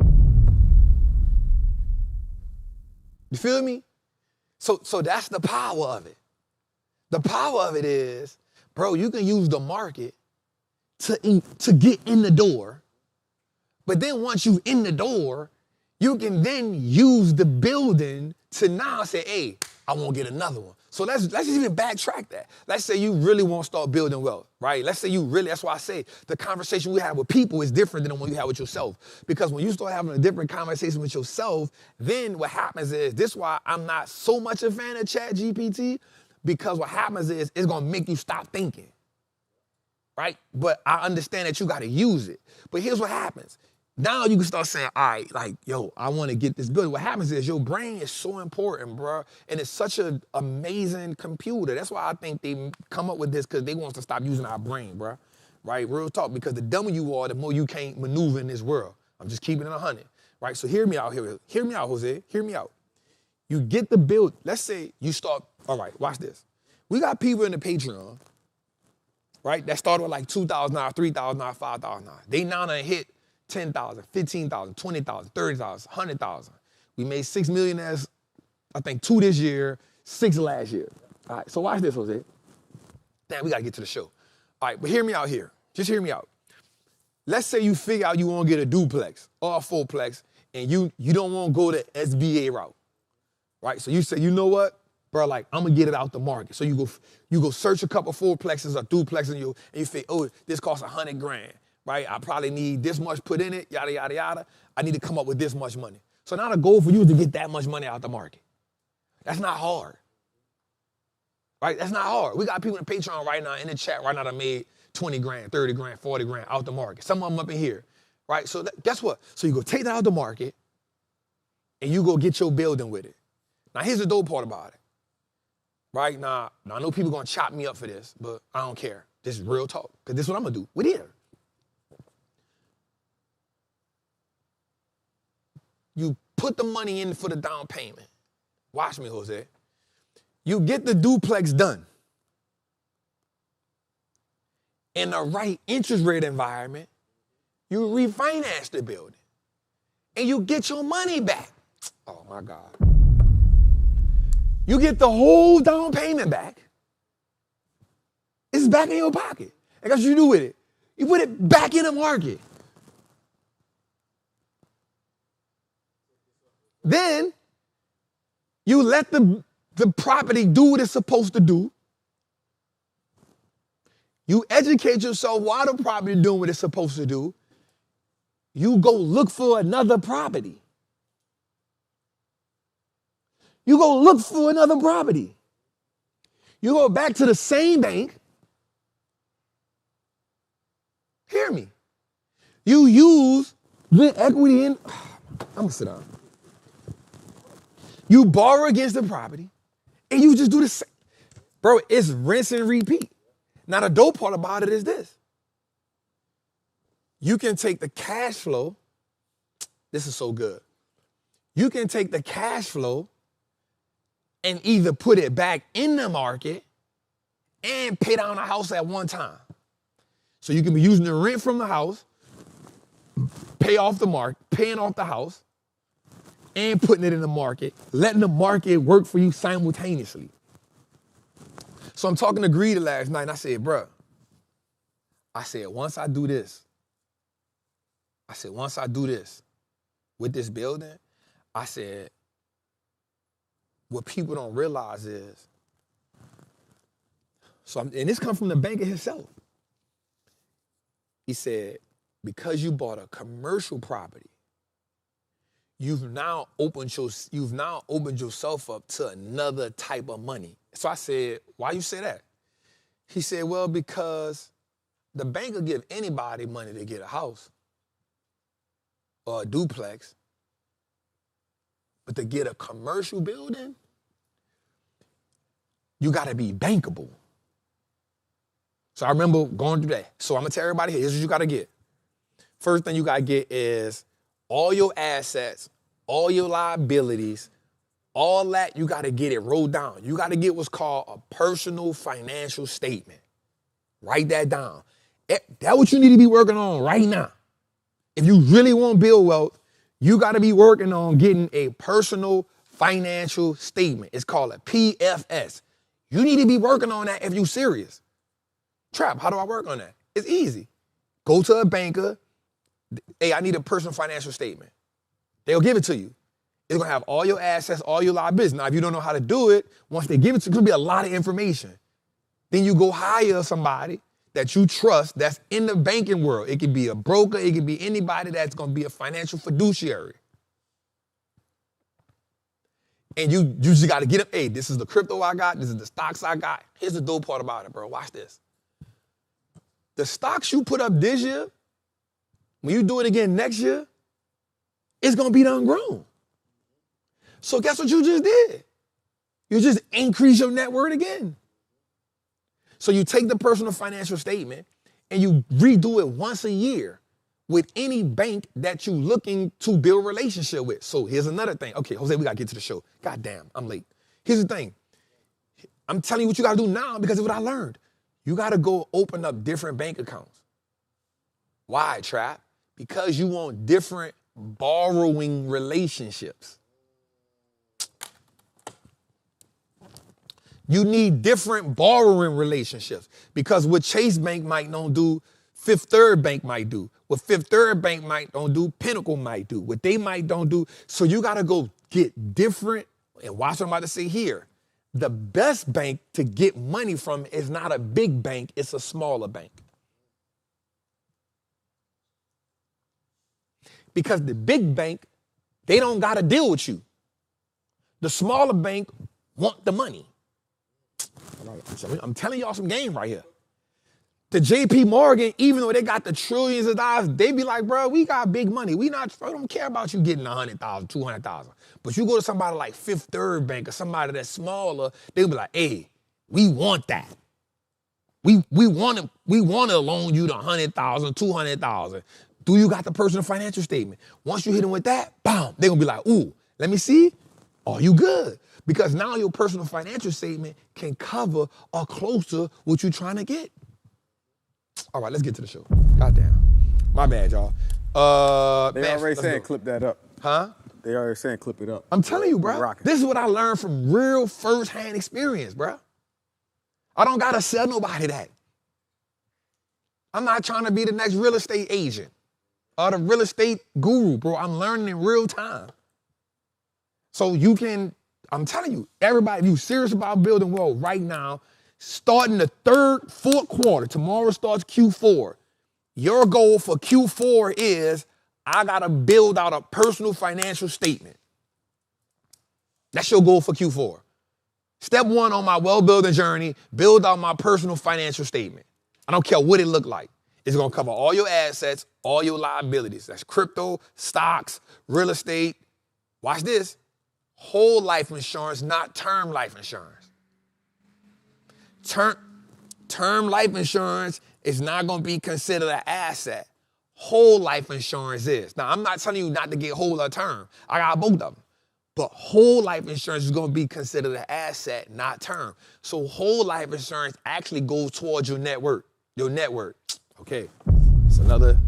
You feel me? So that's the power of it. The power of it is, bro, you can use the market to get in the door. But then once you're in the door, you can then use the building to now say, hey, I want to get another one. So let's even backtrack that. Let's say you really want to start building wealth, right? Let's say you really, that's why I say the conversation we have with people is different than the one you have with yourself. Because when you start having a different conversation with yourself, then what happens is, this is why I'm not so much a fan of ChatGPT, because what happens is it's going to make you stop thinking, right? But I understand that you got to use it. But here's what happens. Now you can start saying, all right, like, yo, I want to get this building. What happens is your brain is so important, bro. And it's such an amazing computer. That's why I think they come up with this, because they want us to stop using our brain, bro. right? Real talk, because the dumber you are, the more you can't maneuver in this world. I'm just keeping it 100, right? So hear me out here. Hear me out, Jose. Hear me out. You get the build. Let's say you start, all right, watch this. We got people in the Patreon, right, that started with like $2,000, $3,000, $5,000. They now done hit 10,000, 15,000, 20,000, 30,000, 100,000. We made 6 millionaires, I think 2 this year, 6 last year. All right, so watch this, Jose. Damn, we gotta get to the show. All right, but hear me out here. Just hear me out. Let's say you figure out you wanna get a duplex or a fourplex, and you don't wanna go the SBA route, right? So you say, you know what, bro, like, I'm gonna get it out the market. So you go search a couple fourplexes or duplexes, and you think, oh, this costs $100,000, right? I probably need this much put in it, yada, yada, yada. I need to come up with this much money. So now the goal for you is to get that much money out the market. That's not hard, right? That's not hard. We got people in Patreon right now, in the chat right now that made $20,000, $30,000, $40,000 out the market. Some of them up in here, right? So guess what? So you go take that out the market, and you go get your building with it. Now here's the dope part about it, right? Now I know people gonna chop me up for this, but I don't care. This is real talk, because this is what I'm gonna do with it. You put the money in for the down payment. Watch me, Jose. You get the duplex done. In the right interest rate environment, you refinance the building. And you get your money back. Oh my God. You get the whole down payment back. It's back in your pocket. And guess what you do with it? You put it back in the market. Then you let the property do what it's supposed to do. You educate yourself while the property doing what it's supposed to do. You go look for another property. You go look for another property. You go back to the same bank. Hear me. You use the equity in. I'm going to sit down. You borrow against the property, and you just do the same. Bro, it's rinse and repeat. Now, the dope part about it is this. You can take the cash flow. This is so good. You can take the cash flow and either put it back in the market and pay down the house at one time. So you can be using the rent from the house, pay off the market, paying off the house, and putting it in the market, letting the market work for you simultaneously. So I'm talking to Greedy last night, and I said, bruh, once I do this with this building, I said, what people don't realize is, and this comes from the banker himself. He said, because you bought a commercial property, you've now opened yourself up to another type of money. So I said, why you say that? He said, well, because the bank will give anybody money to get a house or a duplex, but to get a commercial building, you got to be bankable. So I remember going through that. So I'm going to tell everybody here, here's what you got to get. First thing you got to get is all your assets, all your liabilities, all that, you got to get it rolled down. You got to get what's called a personal financial statement. Write that down. That's what you need to be working on right now. If you really want to build wealth, you got to be working on getting a personal financial statement. It's called a PFS. You need to be working on that if you're serious. Trap, how do I work on that? It's easy. Go to a banker. Hey, I need a personal financial statement. They'll give it to you. It's going to have all your assets, all your liabilities. Now, if you don't know how to do it, once they give it to you, it's going to be a lot of information. Then you go hire somebody that you trust that's in the banking world. It could be a broker. It could be anybody that's going to be a financial fiduciary. And you just got to get them. Hey, this is the crypto I got. This is the stocks I got. Here's the dope part about it, bro. Watch this. The stocks you put up this year, when you do it again next year, it's going to be done grown. So guess what you just did? You just increase your net worth again. So you take the personal financial statement and you redo it once a year with any bank that you looking to build a relationship with. So here's another thing. Okay, Jose, we got to get to the show. God damn, I'm late. Here's the thing. I'm telling you what you got to do now because of what I learned. You got to go open up different bank accounts. Why, Trap? Because you want different borrowing relationships. You need different borrowing relationships because what Chase Bank might not do, Fifth Third Bank might do. What Fifth Third Bank might don't do, Pinnacle might do. What they might don't do. So you got to go get different. And watch what I'm about to say here. The best bank to get money from is not a big bank. It's a smaller bank. Because the big bank, they don't got to deal with you. The smaller bank want the money. I'm telling y'all some game right here. The JP Morgan, even though they got the trillions of dollars, they be like, bro, we got big money. We don't care about you getting 100,000, 200,000. But you go to somebody like Fifth Third Bank or somebody that's smaller, they'll be like, hey, we want that. We want to loan you the 100,000, 200,000. Do you got the personal financial statement? Once you hit them with that, bam, they're going to be like, ooh, let me see. Are you good? Because now your personal financial statement can cover or close to what you're trying to get. All right, let's get to the show. Goddamn. My bad, y'all. They already saying clip that up. Huh? They already saying clip it up. I'm telling you, bro. This is what I learned from real first-hand experience, bro. I don't got to sell nobody that. I'm not trying to be the next real estate agent or the real estate guru, bro. I'm learning in real time. So you can, I'm telling you, everybody, if you're serious about building wealth right now, starting the fourth quarter, tomorrow starts Q4. Your goal for Q4 is, I got to build out a personal financial statement. That's your goal for Q4. Step one on my wealth-building journey, build out my personal financial statement. I don't care what it look like. It's going to cover all your assets, all your liabilities. That's crypto, stocks, real estate. Watch this. Whole life insurance, not term life insurance. Term life insurance is not going to be considered an asset. Whole life insurance is. Now, I'm not telling you not to get whole or term. I got both of them. But whole life insurance is going to be considered an asset, not term. So whole life insurance actually goes towards your net worth. Your net worth. Okay. It's another.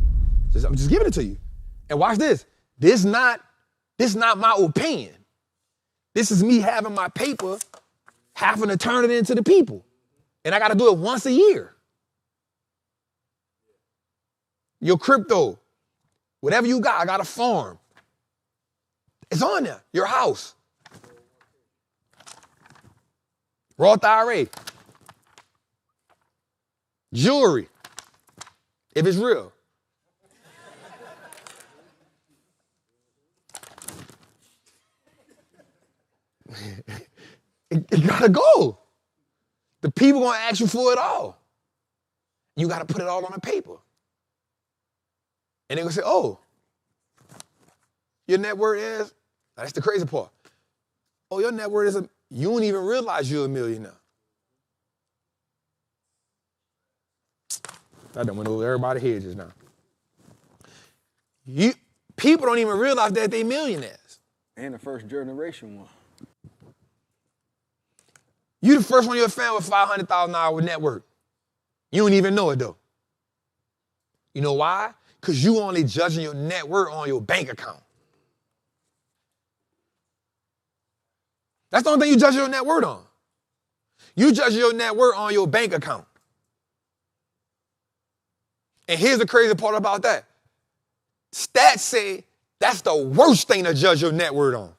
I'm just giving it to you. And watch this. This not my opinion. This is me having my paper, having to turn it into the people. And I got to do it once a year. Your crypto, whatever you got, I got a farm. It's on there. Your house. Roth IRA. Jewelry. If it's real. It gotta go. The people gonna ask you for it all. You gotta put it all on the paper. And they're gonna say, oh, your net worth is, that's the crazy part. Oh, your net worth is, you don't even realize you're a millionaire. That done went over everybody's head just now. People don't even realize that they millionaires. And the first generation one. You the first one in your family with $500,000 with net worth. You don't even know it though. You know why? Because you only judging your net worth on your bank account. That's the only thing you judge your net worth on. You judge your net worth on your bank account. And here's the crazy part about that. Stats say that's the worst thing to judge your net worth on.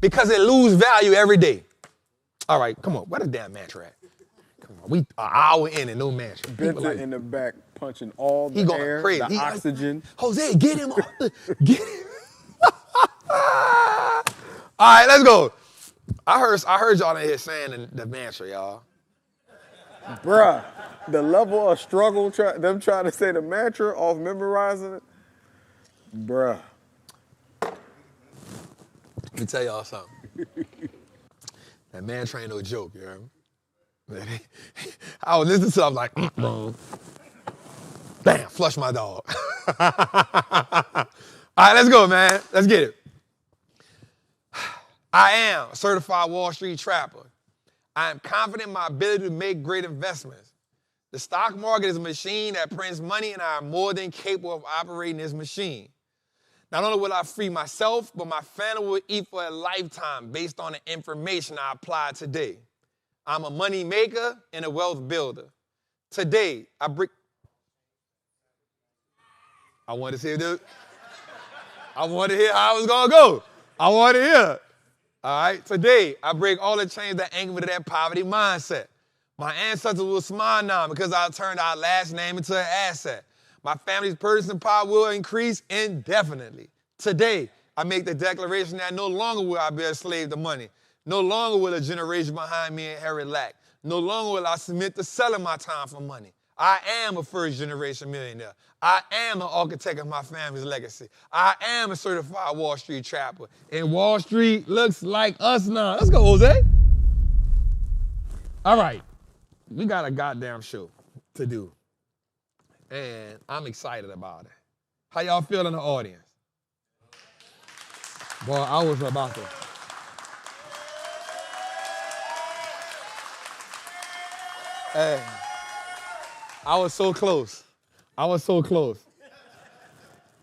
Because it loses value every day. All right, come on. Where the damn mantra at? Come on, we an hour in and no mantra. Benton in the back punching all the air, crazy. the oxygen. Jose, get him off get him. All right, let's go. I heard y'all in here saying the mantra, y'all. Bruh, the level of struggle, them trying to say the mantra off memorizing it. Bruh. Let me tell y'all something. That mantra ain't no joke, you heard me? I was listening to it, I was like, wrong. Bam, flush my dog. All right, let's go, man. Let's get it. I am a certified Wall Street trapper. I am confident in my ability to make great investments. The stock market is a machine that prints money, and I am more than capable of operating this machine. Not only will I free myself, but my family will eat for a lifetime based on the information I apply today. I'm a money maker and a wealth builder. Today, I wanted to see this. I wanted to hear how I was going to go. I wanted to hear. All right, today, I break all the chains that anchor me to that poverty mindset. My ancestors will smile now because I turned our last name into an asset. My family's purchasing power will increase indefinitely. Today, I make the declaration that no longer will I be a slave to money. No longer will a generation behind me inherit lack. No longer will I submit to selling my time for money. I am a first-generation millionaire. I am an architect of my family's legacy. I am a certified Wall Street trapper. And Wall Street looks like us now. Let's go, Jose. All right. We got a goddamn show to do. And I'm excited about it. How y'all feel in the audience? Boy, I was about to. Hey, I was so close. I was so close.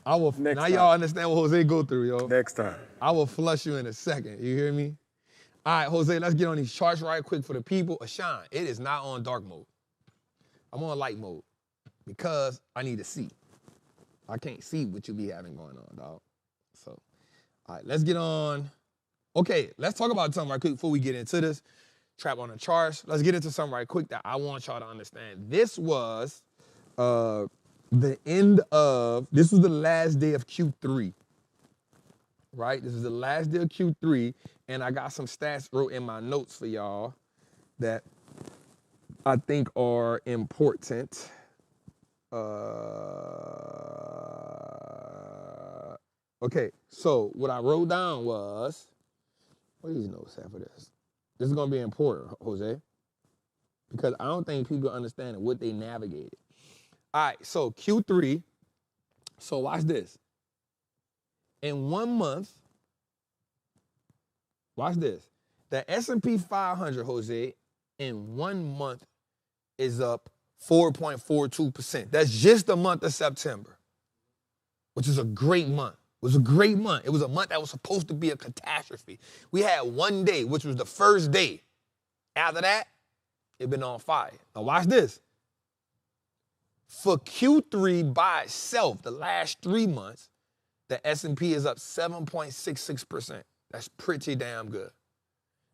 Now y'all understand what Jose go through, yo. Next time. I will flush you in a second. You hear me? All right, Jose, let's get on these charts right quick for the people. Ashan, it is not on dark mode. I'm on light mode because I need to see. I can't see what you be having going on, dog. So, all right, let's get on. Okay, let's talk about something right quick before we get into this. Trap on the charts. Let's get into something right quick that I want y'all to understand. This was the last day of Q3, right? This is the last day of Q3, and I got some stats wrote in my notes for y'all that I think are important. Okay, so what I wrote down was, what are these notes have for this? This is gonna be important, Jose, because I don't think people understand what they navigated. All right, so Q3, so watch this. In 1 month, watch this. The S&P 500, Jose, in 1 month is up 4.42%. That's just the month of September, which is a great month. It was a great month. It was a month that was supposed to be a catastrophe. We had 1 day, which was the first day. After that, it been on fire. Now watch this. For Q3 by itself, the last 3 months, the S&P is up 7.66%. That's pretty damn good.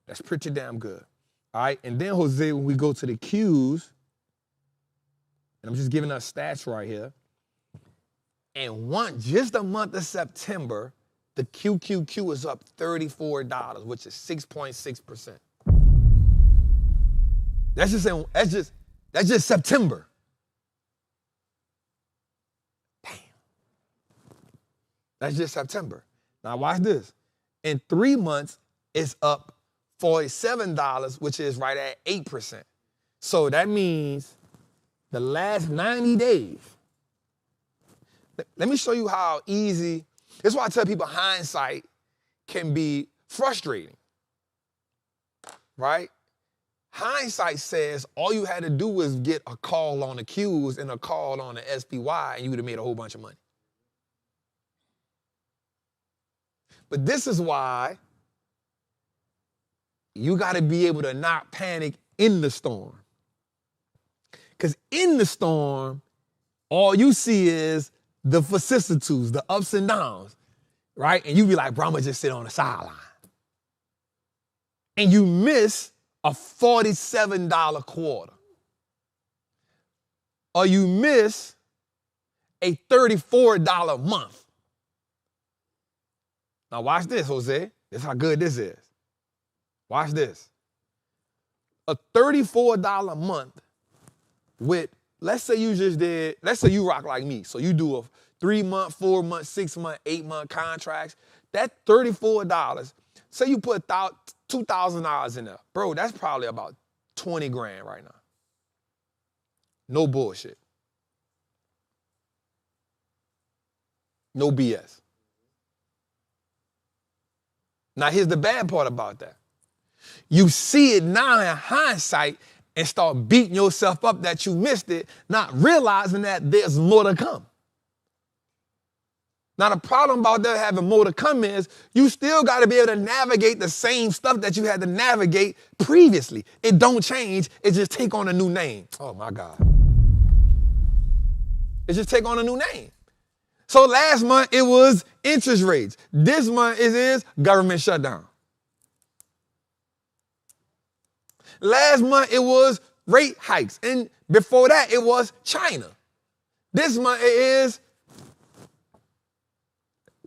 That's pretty damn good. All right, and then, Jose, when we go to the Qs, and I'm just giving us stats right here, and just the month of September, the QQQ is up $34, which is 6.6%. That's just September. Damn. That's just September. Now watch this. In 3 months, it's up $47, which is right at 8%. So that means the last 90 days. Let me show you how easy. This is why I tell people hindsight can be frustrating, right? Hindsight says all you had to do was get a call on the Qs and a call on the SPY, and you would have made a whole bunch of money. But this is why you got to be able to not panic in the storm. Because in the storm, all you see is the vicissitudes, the ups and downs, right? And you be like, bro, I'm going to just sit on the sideline. And you miss a $47 quarter. Or you miss a $34 month. Now watch this, Jose. This is how good this is. Watch this. A $34 month with, let's say you rock like me. So you do a 3 month, 4 month, 6 month, 8 month contracts. That $34, say you put $2,000 in there. Bro, that's probably about 20 grand right now. No bullshit. No BS. Now, here's the bad part about that. You see it now in hindsight and start beating yourself up that you missed it, not realizing that there's more to come. Now, the problem about there having more to come is you still got to be able to navigate the same stuff that you had to navigate previously. It don't change. It just take on a new name. Oh, my God. It just take on a new name. So last month, it was interest rates. This month, it is government shutdown. Last month, it was rate hikes. And before that, it was China. This month, it is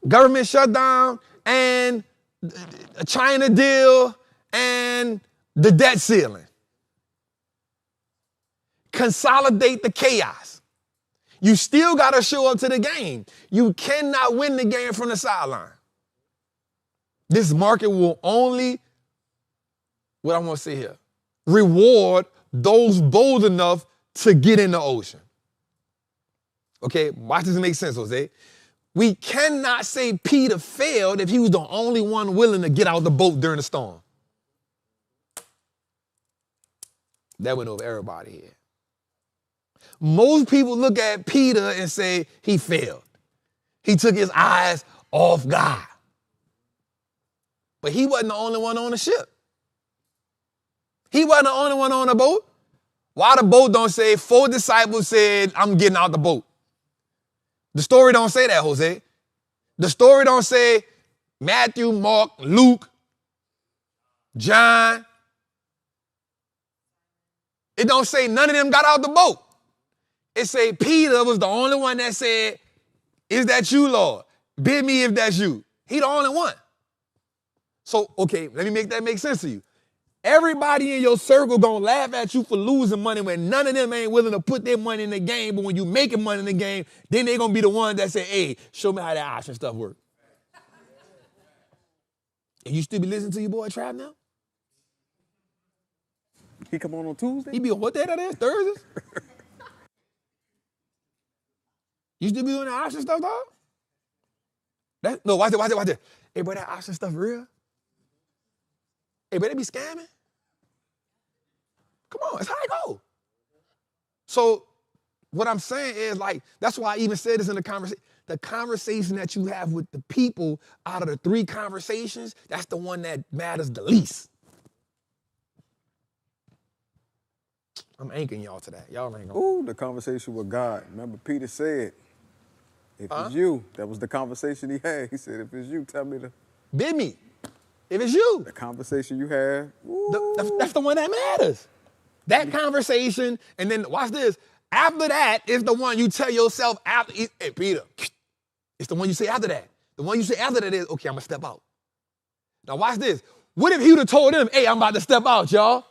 government shutdown and a China deal and the debt ceiling. Consolidate the chaos. You still got to show up to the game. You cannot win the game from the sideline. This market will only, what I want to say here, reward those bold enough to get in the ocean. Okay, watch this make sense, Jose. We cannot say Peter failed if he was the only one willing to get out the boat during the storm. That went over everybody here. Most people look at Peter and say he failed. He took his eyes off God. But he wasn't the only one on the ship. He wasn't the only one on the boat. Why the boat don't say 4 disciples said, I'm getting out the boat? The story don't say that, Jose. The story don't say Matthew, Mark, Luke, John. It don't say none of them got out the boat. It say Peter was the only one that said, is that you, Lord? Bid me if that's you. He the only one. So, okay, let me make that make sense to you. Everybody in your circle gonna laugh at you for losing money when none of them ain't willing to put their money in the game, but when you making money in the game, then they gonna be the ones that say, hey, show me how that option stuff work. And you still be listening to your boy Trappin now? He come on Tuesday? He be on what day that is? Thursdays? You still be doing that option stuff, dog? No, watch it. Hey, boy, that option stuff real? Hey, but they be scamming? Come on, it's how it go. So what I'm saying is, like, that's why I even said this in the conversation. The conversation that you have with the people out of the 3 conversations, that's the one that matters the least. I'm anchoring y'all to that. Y'all ain't gonna. Ooh, the conversation with God. Remember Peter said, if it's you, that was the conversation he had. He said, if it's you, tell me to. Bid me. If it's you. The conversation you had. That's the one that matters. That conversation, and then watch this. After that is the one you tell yourself after, hey, Peter, it's the one you say after that. The one you say after that is, okay, I'm going to step out. Now watch this. What if he would have told them, hey, I'm about to step out, y'all?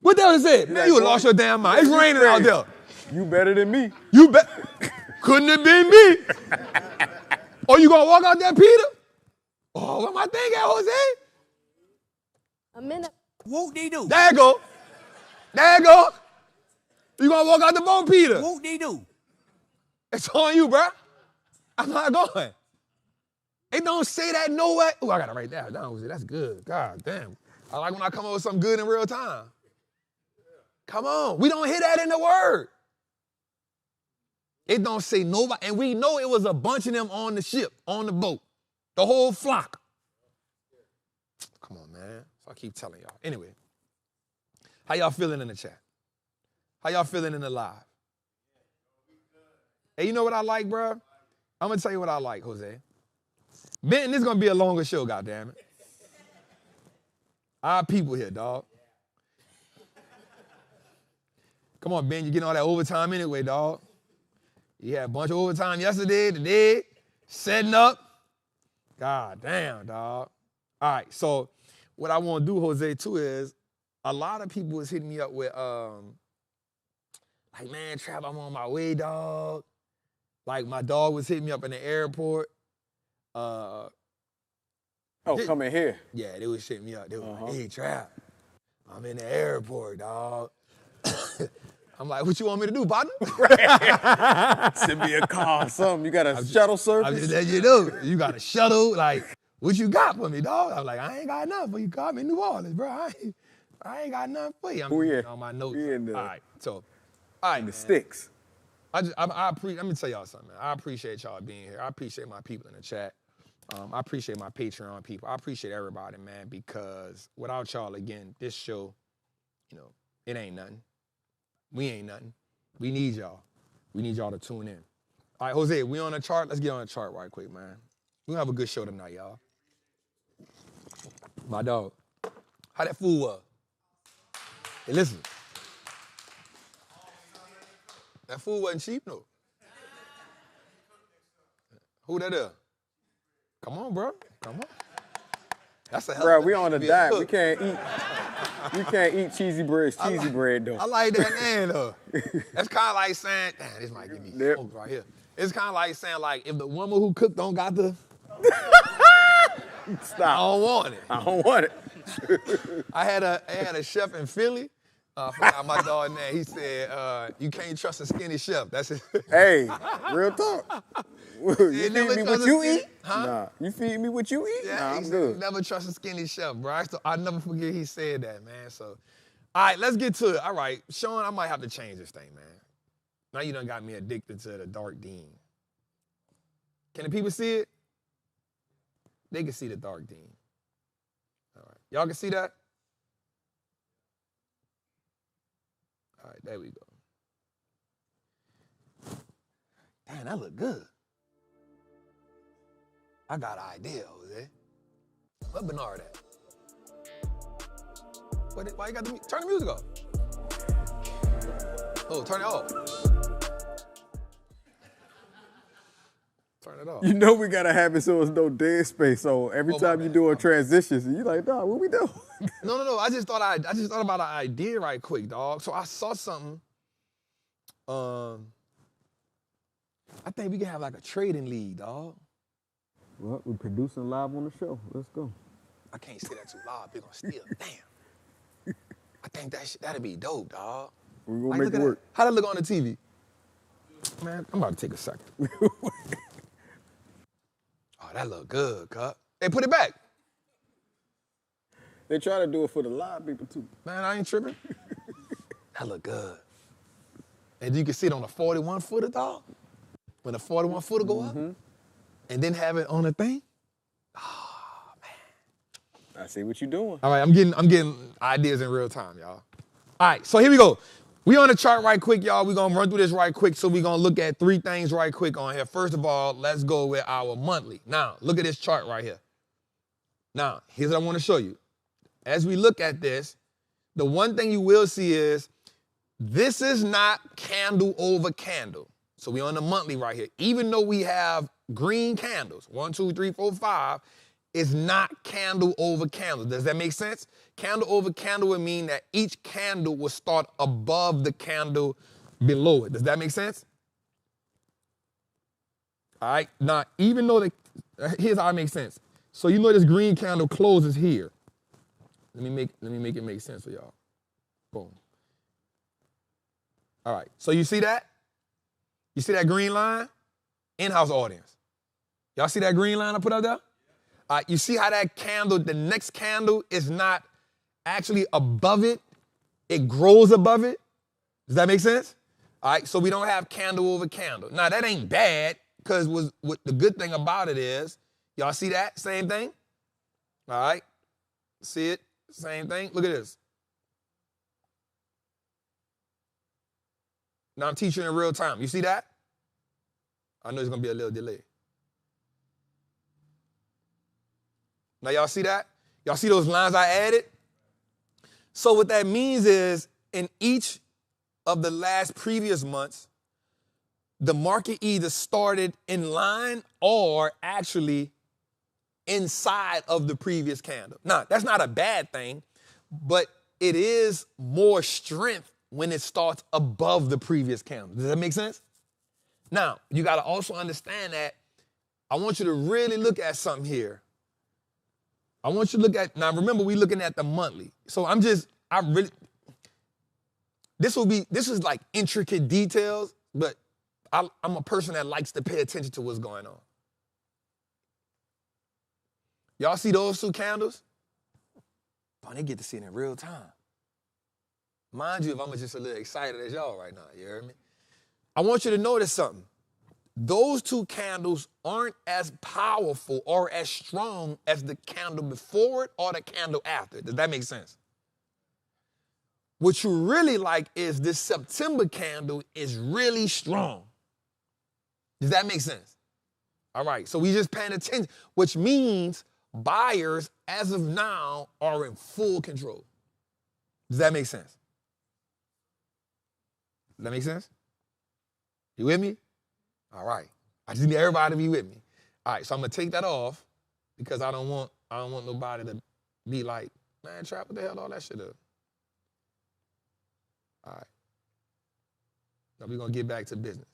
What the hell is it? Man, you would have lost your damn mind. It's raining out there. You better than me. You bet. Couldn't have been me. Oh, you gonna walk out there, Peter? Oh, what am I thinking, Jose? A minute. Whoop de do. There you go. There you go. You gonna walk out the boat, Peter? Whoop de do. It's on you, bro. I'm not going. It don't say that nowhere. Oh, I gotta write that down, Jose. That's good. God damn. I like when I come up with something good in real time. Come on. We don't hear that in the word. It don't say nobody. And we know it was a bunch of them on the ship, on the boat. The whole flock. Come on, man. So I keep telling y'all. Anyway, how y'all feeling in the chat? How y'all feeling in the live? Hey, you know what I like, bro? I'm going to tell you what I like, Jose. Ben, this is going to be a longer show, goddammit. Our people here, dog. Come on, Ben, you getting all that overtime anyway, dog. You had a bunch of overtime yesterday, today, setting up. God damn, dog. All right, so what I want to do, Jose, too, is a lot of people is hitting me up with, like, man, Trav, I'm on my way, dog. Like, my dog was hitting me up in the airport. Coming here. Yeah, they was hitting me up. They was like, hey, Trav, I'm in the airport, dog. I'm like, what you want me to do, partner? Send me a car or something. You got a shuttle service? I'm just letting you know. You got a shuttle? Like, what you got for me, dog? I'm like, I ain't got nothing for you. Call me in New Orleans, bro. I ain't got nothing for you. I'm just on my notes. All right, so, all right, in the sticks. let me tell y'all something, man. I appreciate y'all being here. I appreciate my people in the chat. I appreciate my Patreon people. I appreciate everybody, man, because without y'all, again, this show, you know, it ain't nothing. We ain't nothing. We need y'all. We need y'all to tune in. All right, Jose, we on the chart? Let's get on the chart right quick, man. We're gonna have a good show tonight, y'all. My dog. How that food was? Hey, listen. That food wasn't cheap, no. Who that is? Come on, bro. Come on. That's a hell Bro, of a we on a be diet. cook. We can't eat cheesy bread. It's cheesy bread, though. I like that name, though. That's kind of like saying, damn, this might give me smoked right here. It's kind of like saying, like, if the woman who cooked don't got the... Stop. I don't want it. I don't want it. I had a chef in Philly. My dog name, he said, you can't trust a skinny chef. That's it. Hey, real talk. You feed me what you eat? Huh? Nah. You feed me what you eat? Yeah, nah, he I'm said, good. never trust a skinny chef, bro. I'll never forget he said that, man. So, all right, let's get to it. All right, Sean, I might have to change this thing, man. Now you done got me addicted to the dark dean. Can the people see it? They can see the dark dean. All right, y'all can see that? All right, there we go. Damn, that look good. I got an idea, Jose. What Bernard at? Why you got the turn the music off? Oh, turn it off. Turn it off. You know we gotta have it so there's no dead space. So every time you do a transition, you like, dog, what we do? No. I just thought about an idea right quick, dog. So I saw something. I think we can have like a trading league, dog. Well, we're producing live on the show. Let's go. I can't say that too loud. People gonna steal. Damn. I think that'd be dope, dog. We're gonna Like, make it work. How'd it look on the TV? Man, I'm about to take a second. Oh, that look good, cut. Hey, put it back. They try to do it for the live people too. Man, I ain't tripping. That look good. And you can see it on a 41-footer, dog. When the 41-footer go up, and then have it on the thing. Oh, man. I see what you're doing. All right, I'm getting ideas in real time, y'all. All right, so here we go. We on the chart right quick, y'all. We're gonna run through this right quick. So we're gonna look at 3 things right quick on here. First of all, let's go with our monthly. Now, look at this chart right here. Now, here's what I want to show you. As we look at this, the one thing you will see is this is not candle over candle. So we on the monthly right here. Even though we have green candles, 1, 2, 3, 4, 5, it's not candle over candle. Does that make sense? Candle over candle would mean that each candle will start above the candle below it. Does that make sense? All right. Now, even though here's how it makes sense. So you know this green candle closes here. Let me make it make sense for y'all. Boom. All right. So you see that? You see that green line? In-house audience. Y'all see that green line I put up there? All right, you see how that candle, the next candle is not actually above it. It grows above it. Does that make sense? All right, so we don't have candle over candle. Now, that ain't bad because what the good thing about it is, y'all see that? Same thing? All right, see it? Same thing. Look at this. Now I'm teaching in real time. You see that? I know there's going to be a little delay. Now, y'all see that? Y'all see those lines I added? So what that means is in each of the last previous months, the market either started in line or actually inside of the previous candle. Now, that's not a bad thing, but it is more strength when it starts above the previous candle. Does that make sense? Now, you got to also understand that I want you to really look at something here. I want you to look at, now remember, we're looking at the monthly. So I this is like intricate details, but I'm a person that likes to pay attention to what's going on. Y'all see those two candles? Boy, they get to see it in real time. Mind you, if I'm just a little excited as y'all right now, you hear me? I want you to notice something. Those two candles aren't as powerful or as strong as the candle before it or the candle after. Does that make sense? What you really like is this September candle is really strong. Does that make sense? All right, so we just paying attention, which means buyers, as of now, are in full control. Does that make sense? Does that make sense? You with me? All right. I just need everybody to be with me. All right, so I'm gonna take that off because I don't want nobody to be like, man, Trap, what the hell all that shit up? All right. Now we're gonna get back to business.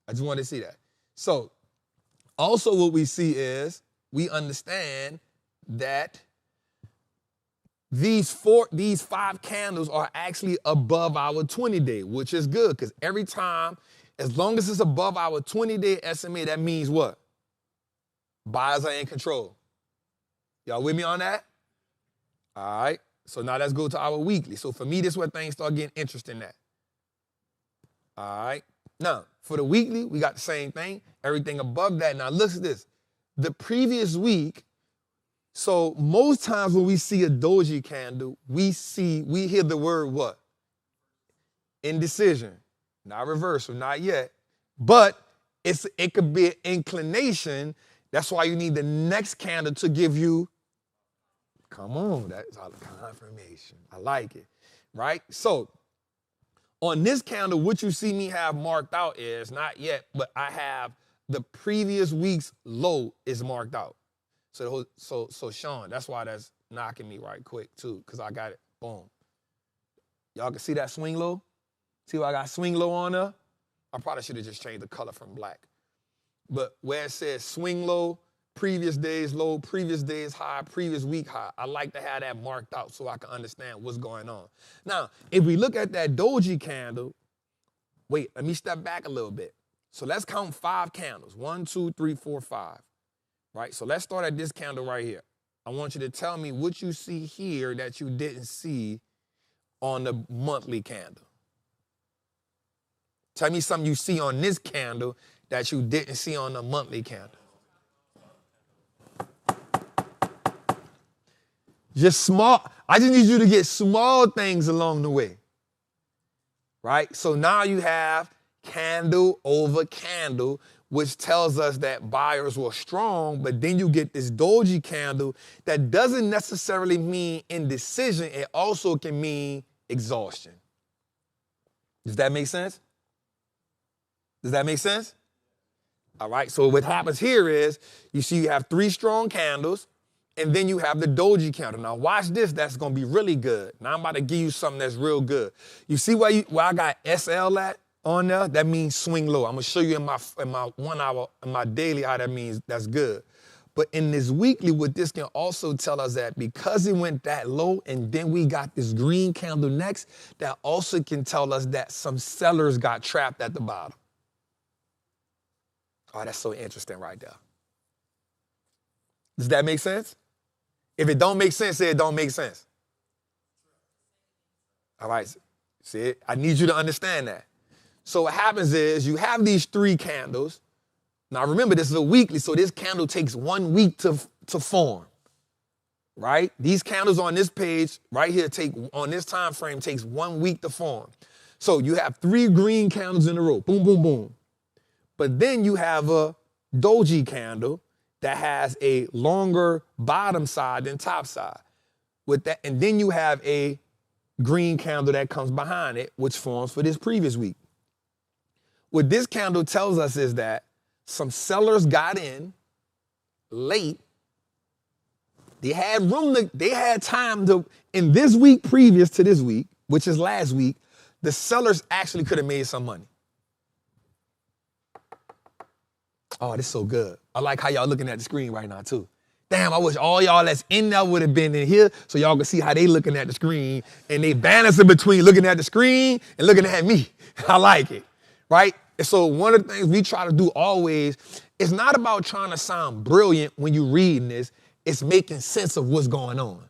I just wanted to see that. So also what we see is we understand that these 5 candles are actually above our 20-day, which is good because every time, as long as it's above our 20-day SMA, that means what? Buyers are in control. Y'all with me on that? All right. So now let's go to our weekly. So for me, this is where things start getting interesting at. All right. Now, for the weekly, we got the same thing. Everything above that. Now, look at this. The previous week, so most times when we see a doji candle, we hear the word what? Indecision. Not reversal, not yet. But it could be an inclination. That's why you need the next candle to give you, come on, that's all the confirmation. I like it, right? So on this candle, what you see me have marked out is, not yet, but I have the previous week's low is marked out. So Sean, that's why that's knocking me right quick too, because I got it, boom. Y'all can see that swing low? See what I got swing low on there? I probably should have just changed the color from black. But where it says swing low, previous day's low, previous day's high, previous week high, I like to have that marked out so I can understand what's going on. Now, if we look at that doji candle, wait, let me step back a little bit. So let's count 5 candles. 1, 2, 3, 4, 5. Right? So let's start at this candle right here. I want you to tell me what you see here that you didn't see on the monthly candle. Tell me something you see on this candle that you didn't see on the monthly candle. Just small. I just need you to get small things along the way. Right? So now you have candle over candle, which tells us that buyers were strong, but then you get this doji candle that doesn't necessarily mean indecision. It also can mean exhaustion. Does that make sense? Does that make sense? All right, so what happens here is you see you have 3 strong candles, and then you have the doji candle. Now watch this, that's gonna be really good. Now I'm about to give you something that's real good. You see where I got SL at on there? That means swing low. I'm gonna show you in my 1 hour, in my daily, how that means that's good. But in this weekly, what this can also tell us that because it went that low and then we got this green candle next, that also can tell us that some sellers got trapped at the bottom. Oh, that's so interesting right there. Does that make sense? If it don't make sense, say it don't make sense. All right, see, I need you to understand that. So what happens is you have these 3 candles. Now remember, this is a weekly, so this candle takes 1 week to form, right? These candles on this page right here on this time frame takes 1 week to form. So you have 3 green candles in a row, boom, boom, boom. But then you have a doji candle that has a longer bottom side than top side. With that, and then you have a green candle that comes behind it, which forms for this previous week. What this candle tells us is that some sellers got in late. They had time to, in this week previous to this week, which is last week, the sellers actually could have made some money. Oh, this is so good. I like how y'all looking at the screen right now too. Damn, I wish all y'all that's in there would have been in here so y'all can see how they looking at the screen and they balancing between looking at the screen and looking at me. I like it, right? And so one of the things we try to do always is not about trying to sound brilliant when you're reading this. It's making sense of what's going on.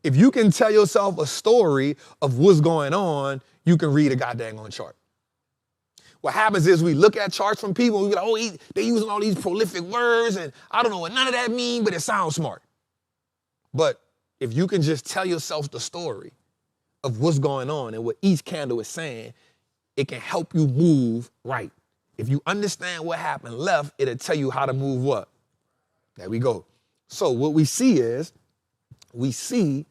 If you can tell yourself a story of what's going on, you can read a goddamn on chart. What happens is we look at charts from people and we be like, oh, they're using all these prolific words and I don't know what none of that means, but it sounds smart. But if you can just tell yourself the story of what's going on and what each candle is saying, it can help you move right. If you understand what happened left, it'll tell you how to move what? There we go. So what we see is, we see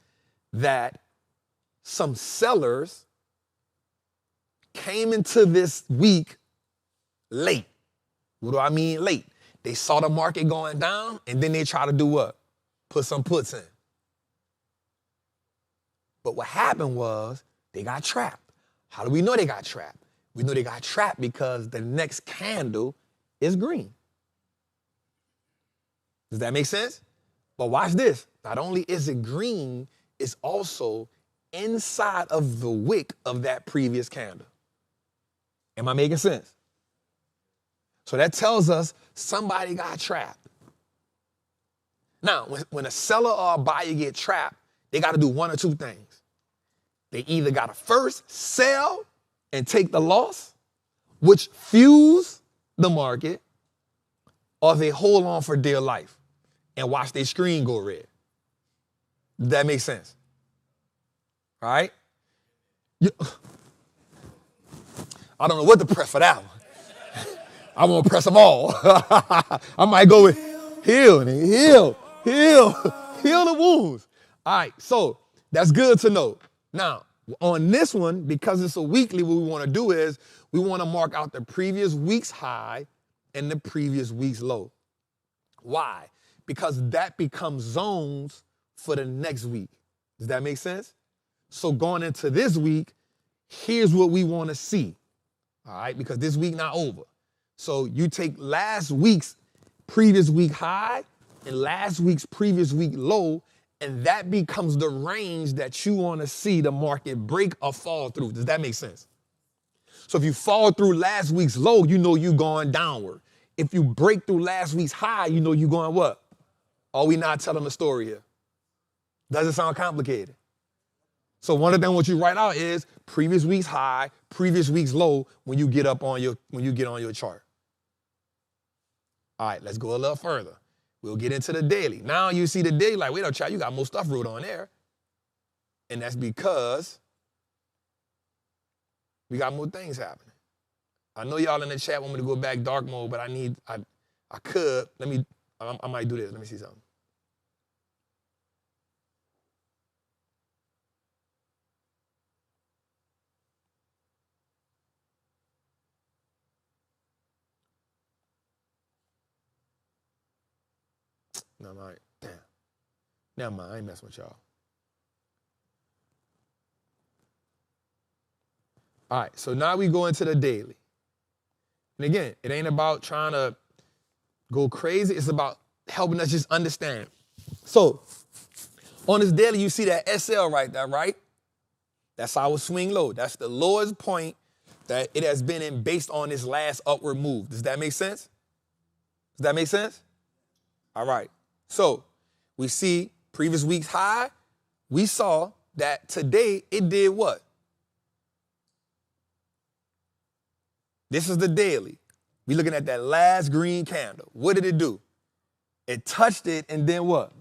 that some sellers came into this week late. What do I mean late? They saw the market going down and then they try to do what? Put some puts in. But what happened was they got trapped. How do we know they got trapped? We know they got trapped because the next candle is green. Does that make sense? But watch this. Not only is it green, it's also inside of the wick of that previous candle. Am I making sense? So that tells us somebody got trapped. Now, when a seller or a buyer get trapped, they got to do one or two things. They either got to first sell and take the loss, which fuels the market, or they hold on for dear life and watch their screen go red. Does that make sense? All right? I don't know what to press for that one. I won't press them all. I might go with heal the wounds. All right, so that's good to know. Now, on this one, because it's a weekly, what we want to do is we want to mark out the previous week's high and the previous week's low. Why? Because that becomes zones for the next week. Does that make sense? So going into this week, here's what we want to see. All right, because this week not over. So you take last week's previous week high and last week's previous week low, and that becomes the range that you want to see the market break or fall through. Does that make sense? So if you fall through last week's low, you know you're going downward. If you break through last week's high, you know you're going what? Are we not telling the story here? Does it sound complicated? So one of them what you write out is previous week's high, previous week's low when you get on your chart. All right, let's go a little further. We'll get into the daily. Now you see the daily, like, wait up, child, you got more stuff wrote on there. And that's because we got more things happening. I know y'all in the chat want me to go back dark mode, but I might do this. Let me see something. No, all right. Damn. Never mind. I ain't messing with y'all. All right. So now we go into the daily. And again, it ain't about trying to go crazy. It's about helping us just understand. So on this daily, you see that SL right there, right? That's our swing low. That's the lowest point that it has been in based on this last upward move. Does that make sense? Does that make sense? All right. So we see previous week's high. We saw that today it did what? This is the daily. We're looking at that last green candle. What did it do? It touched it and then what?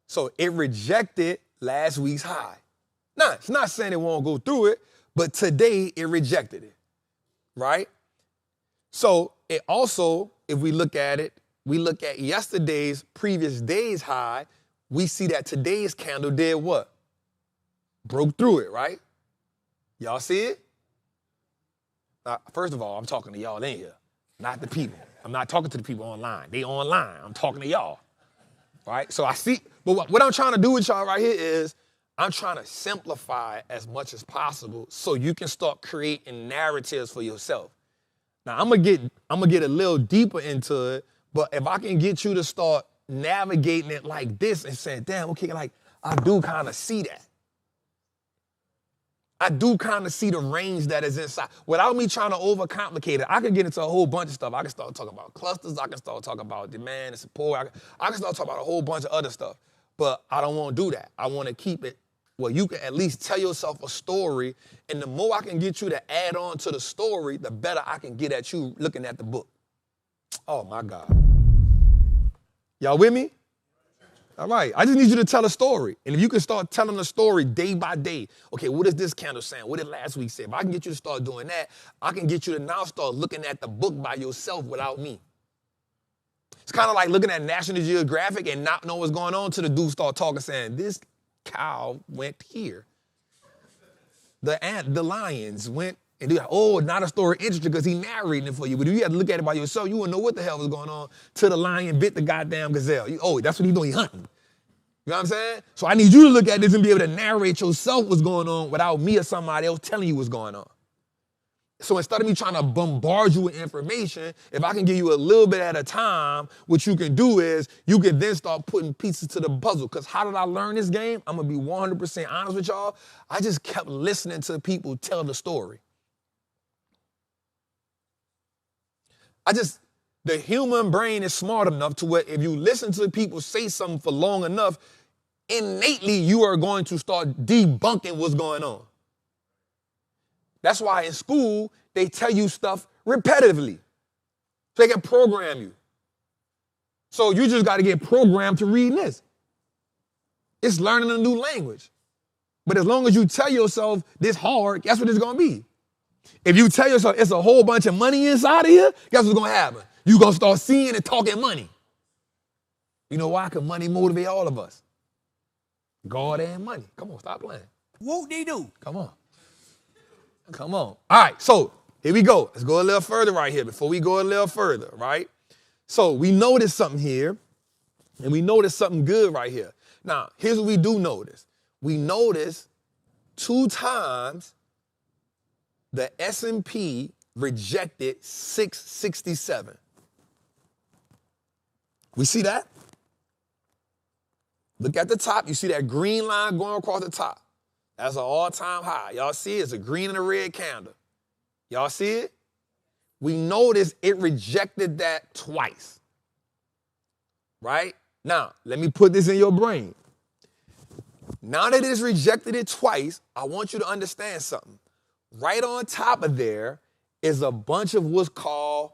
So it rejected last week's high. Now, it's not saying it won't go through it, but today it rejected it, right? So it also, if we look at it, we look at yesterday's previous day's high, we see that today's candle did what? Broke through it, right? Y'all see it? First of all, I'm talking to y'all in here, not the people. I'm not talking to the people online. They online. I'm talking to y'all, right? So I see, but what I'm trying to do with y'all right here is I'm trying to simplify as much as possible so you can start creating narratives for yourself. Now, I'm gonna get a little deeper into it, but if I can get you to start navigating it like this and saying, damn, okay, like, I do kind of see that. I do kind of see the range that is inside. Without me trying to overcomplicate it, I can get into a whole bunch of stuff. I can start talking about clusters. I can start talking about demand and support. I can start talking about a whole bunch of other stuff. But I don't want to do that. I want to keep it where you can at least tell yourself a story. And the more I can get you to add on to the story, the better I can get at you looking at the book. Oh, my God. Y'all with me? All right, I just need you to tell a story. And if you can start telling a story day by day, okay, what is this candle saying? What did last week say? If I can get you to start doing that, I can get you to now start looking at the book by yourself without me. It's kind of like looking at National Geographic and not know what's going on till the dude start talking, saying, this cow went here. The lions went, and they're like, oh, not a story interesting because he narrating it for you. But if you had to look at it by yourself, you wouldn't know what the hell was going on till the lion bit the goddamn gazelle. Oh, that's what he's doing, he's hunting. You know what I'm saying? So I need you to look at this and be able to narrate yourself what's going on without me or somebody else telling you what's going on. So instead of me trying to bombard you with information, if I can give you a little bit at a time, what you can do is you can then start putting pieces to the puzzle. Because how did I learn this game? I'm going to be 100% honest with y'all. I just kept listening to people tell the story. The human brain is smart enough to where if you listen to people say something for long enough, innately you are going to start debunking what's going on. That's why in school, they tell you stuff repetitively. So they can program you. So you just got to get programmed to read this. It's learning a new language. But as long as you tell yourself this hard, guess what it's going to be? If you tell yourself it's a whole bunch of money inside of here, guess what's going to happen? You're going to start seeing and talking money. You know why? Because money motivate all of us. God and money. Come on, stop playing. Won't they do? Come on. Come on. All right, so here we go. Let's go a little further right here before we go a little further, right? So we noticed something here, and we noticed something good right here. Now, here's what we do notice. We notice 2 times the S&P rejected 667. We see that? Look at the top. You see that green line going across the top. That's an all-time high. Y'all see it? It's a green and a red candle. Y'all see it? We notice it rejected that twice. Right? Now, let me put this in your brain. Now that it's rejected it twice, I want you to understand something. Right on top of there is a bunch of what's called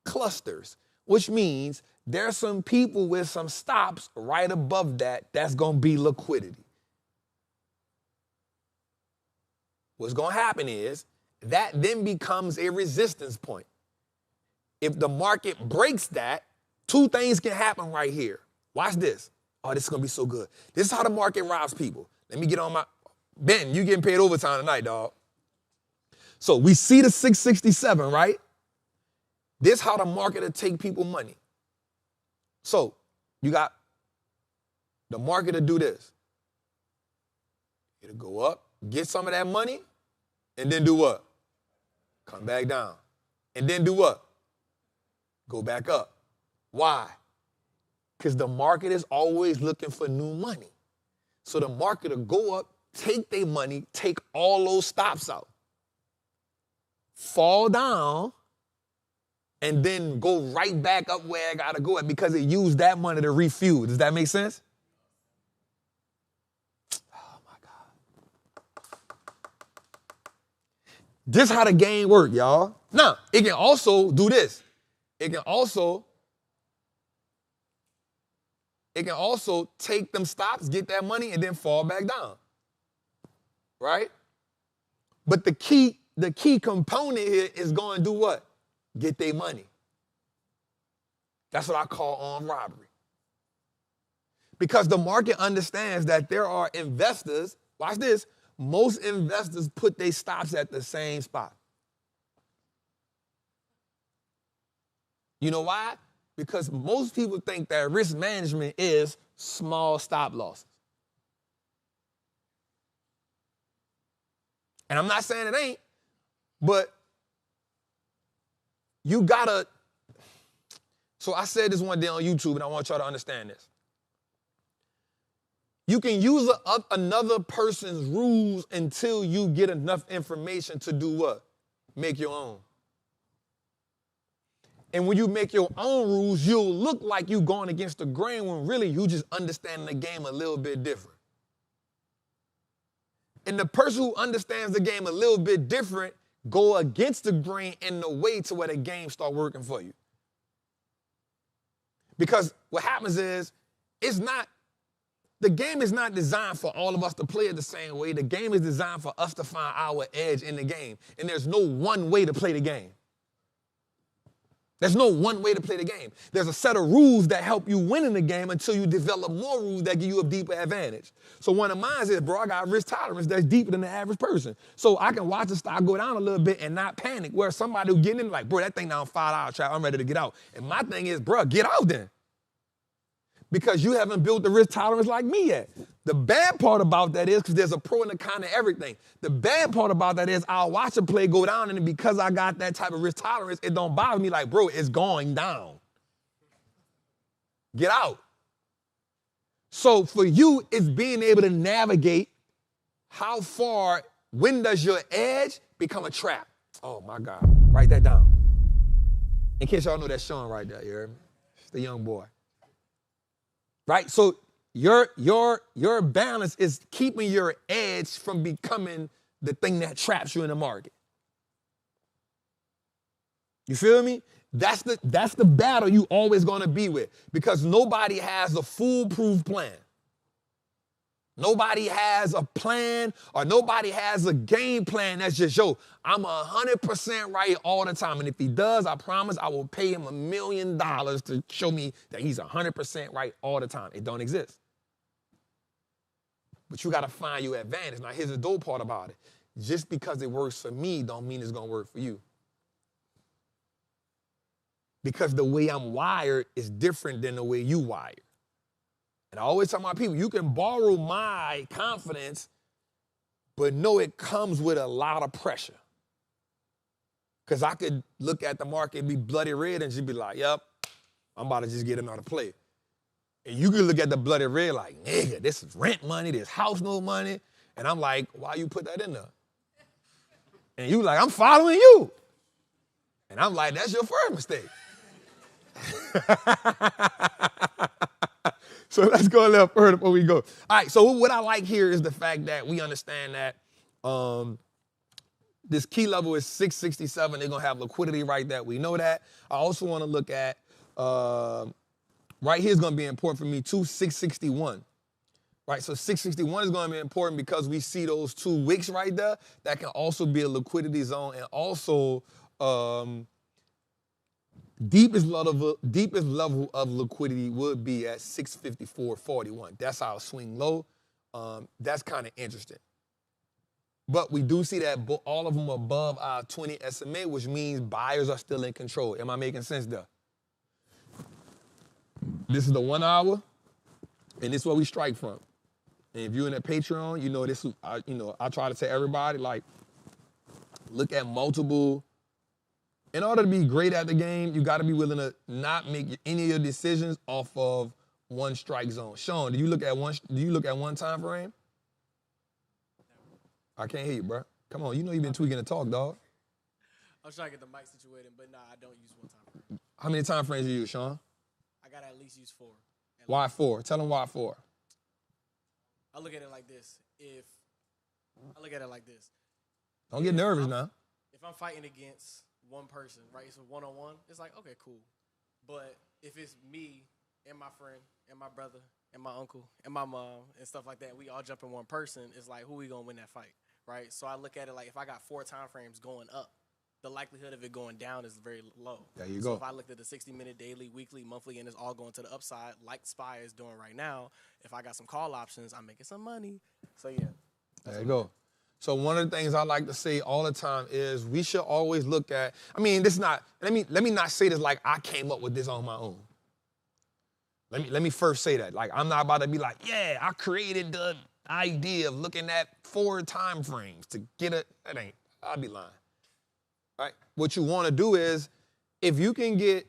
clusters, which means there's some people with some stops right above that that's going to be liquidity. What's going to happen is that then becomes a resistance point. If the market breaks that, 2 things can happen right here. Watch this. Oh, this is going to be so good. This is how the market robs people. Let me get on my... Ben, you getting paid overtime tonight, dog. So we see the 667, right? This is how the market will take people money. So you got the market to do this. It'll go up, get some of that money, and then do what? Come back down. And then do what? Go back up. Why? Because the market is always looking for new money. So the market will go up, take their money, take all those stops out, fall down, and then go right back up where I got to go at because it used that money to refuel. Does that make sense? Oh, my God. This is how the game works, y'all. Now, it can also do this. It can also take them stops, get that money, and then fall back down. Right? But the key component here is going to do what? Get their money. That's what I call armed robbery. Because the market understands that there are investors, watch this, most investors put their stops at the same spot. You know why? Because most people think that risk management is small stop losses. And I'm not saying it ain't, but you gotta So I said this one day on YouTube, and I want y'all to understand this. You can use another person's rules until you get enough information to do what? Make your own. And when you make your own rules, you'll look like you going against the grain when really you just understanding the game a little bit different. And the person who understands the game a little bit different go against the grain in the way to where the game start working for you. Because what happens is, the game is not designed for all of us to play it the same way. The game is designed for us to find our edge in the game. And there's no one way to play the game. There's no one way to play the game. There's a set of rules that help you win in the game until you develop more rules that give you a deeper advantage. So one of mine is, bro, I got risk tolerance that's deeper than the average person. So I can watch the stock go down a little bit and not panic, where somebody who getting in like, bro, that thing down $5 trap, I'm ready to get out. And my thing is, bro, get out then. Because you haven't built the risk tolerance like me yet. The bad part about that is, because there's a pro and a con to everything. The bad part about that is I'll watch a play go down, and because I got that type of risk tolerance, it don't bother me like, bro, it's going down. Get out. So for you, it's being able to navigate how far, when does your edge become a trap? Oh my God, write that down. In case y'all know that's Sean right there, you heard me? It's the young boy. Right, so your balance is keeping your edge from becoming the thing that traps you in the market. You feel me? That's the battle you always gonna be with, because nobody has a foolproof plan. Nobody has a plan, or nobody has a game plan that's just, yo, I'm 100% right all the time. And if he does, I promise I will pay him $1 million to show me that he's 100% right all the time. It don't exist. But you got to find your advantage. Now, here's the dope part about it. Just because it works for me don't mean it's going to work for you. Because the way I'm wired is different than the way you wired. And I always tell my people, you can borrow my confidence, but know it comes with a lot of pressure. Because I could look at the market and be bloody red and just be like, yep, I'm about to just get him out of play. And you can look at the bloody red like, nigga, this is rent money, this house note money. And I'm like, why you put that in there? And you like, I'm following you. And I'm like, that's your first mistake. So let's go a little further before we go. All right, so what I like here is the fact that we understand that this key level is 667. They're going to have liquidity right there. We know that. I also want to look at, right here is going to be important for me too, 661. Right, so 661 is going to be important because we see those two wicks right there. That can also be a liquidity zone, and also deepest level of liquidity would be at 654.41. That's our swing low. That's kind of interesting. But we do see that all of them above our 20 SMA, which means buyers are still in control. Am I making sense there? This is the 1 hour, and this is where we strike from. And if you're in a Patreon, you know this. I try to tell everybody, like, look at multiple. In order to be great at the game, you got to be willing to not make any of your decisions off of one strike zone. Sean, do you look at one time frame? I can't hear you, bro. Come on, you know you've been tweaking the talk, dog. I was trying to get the mic situated, but nah, I don't use one time frame. How many time frames do you use, Sean? I got to at least use 4. Why 4? Tell them why 4. I look at it like this. Don't get nervous now. If I'm fighting against one person, right, it's a one-on-one, it's like, okay, cool. But if it's me and my friend and my brother and my uncle and my mom and stuff like that, we all jump in one person, it's like, who we going to win that fight, right? So I look at it like, if I got 4 time frames going up, the likelihood of it going down is very low. There you so go. If I looked at the 60-minute, daily, weekly, monthly, and it's all going to the upside, like SPY is doing right now, if I got some call options, I'm making some money. So, yeah. There you go. So one of the things I like to say all the time is we should always look at, let me not say this like I came up with this on my own. Let me first say that. Like, I'm not about to be like, yeah, I created the idea of looking at 4 time frames to get it. I'd be lying. Right? What you want to do is, if you can get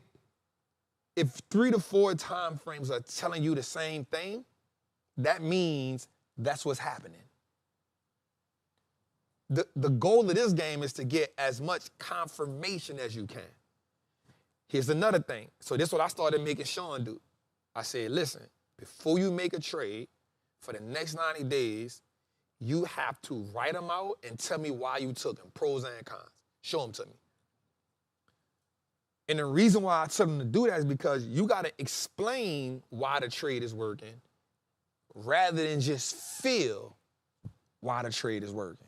if 3 to 4 time frames are telling you the same thing, that means that's what's happening. The goal of this game is to get as much confirmation as you can. Here's another thing. So this is what I started making Sean do. I said, listen, before you make a trade for the next 90 days, you have to write them out and tell me why you took them, pros and cons. Show them to me. And the reason why I told them to do that is because you got to explain why the trade is working rather than just feel why the trade is working.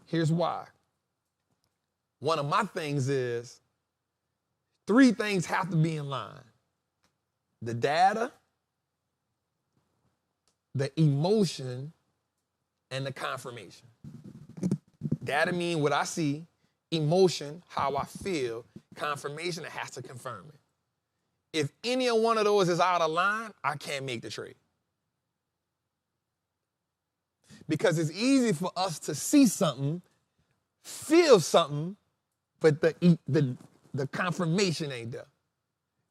Here's why. One of my things is 3 things have to be in line. The data, the emotion, and the confirmation. Data mean what I see, emotion, how I feel, confirmation, it has to confirm it. If any one of those is out of line, I can't make the trade. Because it's easy for us to see something, feel something, but the confirmation ain't there.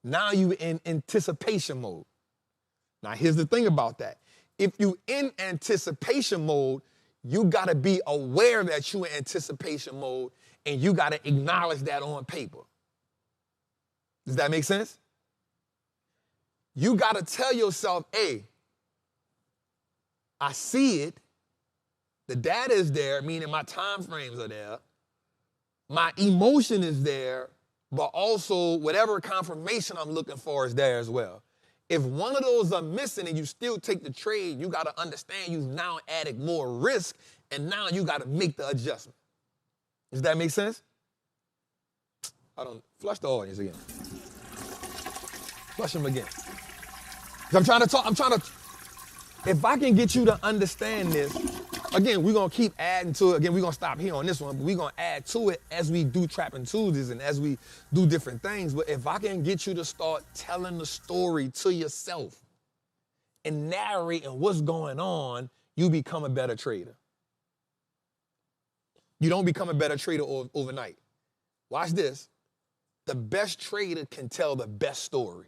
Now you in anticipation mode. Now here's the thing about that. If you in anticipation mode, you gotta be aware that you in anticipation mode and you gotta acknowledge that on paper. Does that make sense? You gotta tell yourself, hey, I see it. The data is there, meaning my time frames are there. My emotion is there, but also whatever confirmation I'm looking for is there as well. If one of those are missing and you still take the trade, you got to understand you've now added more risk, and now you got to make the adjustment. Does that make sense? I don't flush the audience again. Flush them again. I'm trying to, if I can get you to understand this, again, we're going to keep adding to it. Again, we're going to stop here on this one, but we're going to add to it as we do Trappin Tuesdays and as we do different things. But if I can get you to start telling the story to yourself and narrating what's going on, you become a better trader. You don't become a better trader overnight. Watch this. The best trader can tell the best story.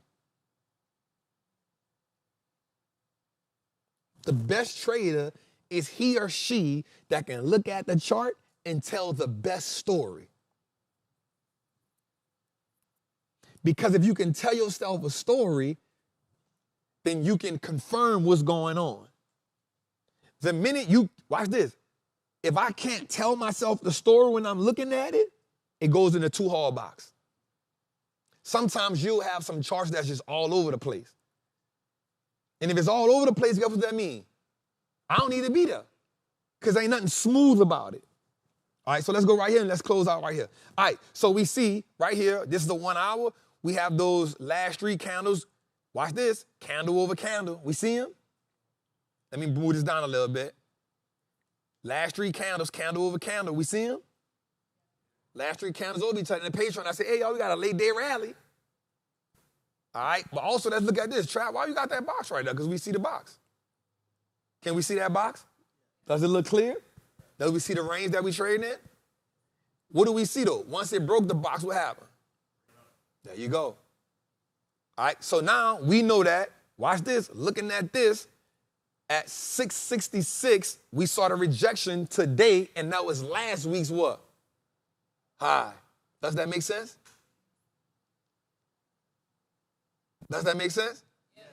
The best trader is he or she that can look at the chart and tell the best story. Because if you can tell yourself a story, then you can confirm what's going on. The minute you, watch this, if I can't tell myself the story when I'm looking at it, it goes in the 2-hall box. Sometimes you'll have some charts that's just all over the place. And if it's all over the place, guess what that means? I don't need to be there because ain't nothing smooth about it. All right, so let's go right here and let's close out right here. All right, so we see right here, this is the 1 hour. We have those last 3 candles. Watch this, candle over candle. We see them? Let me move this down a little bit. Last 3 candles, candle over candle. We see them? Last 3 candles over each other. In the Patreon, I say, hey, y'all, we got a late day rally. All right, but also let's look at this. Trap, why you got that box right there? Because we see the box. Can we see that box? Does it look clear? Does we see the range that we trading in? What do we see though? Once it broke the box, what happened? There you go. All right, so now we know that. Watch this. Looking at this, at 666, we saw the rejection today, and that was last week's what? High. Does that make sense? Does that make sense? Yes.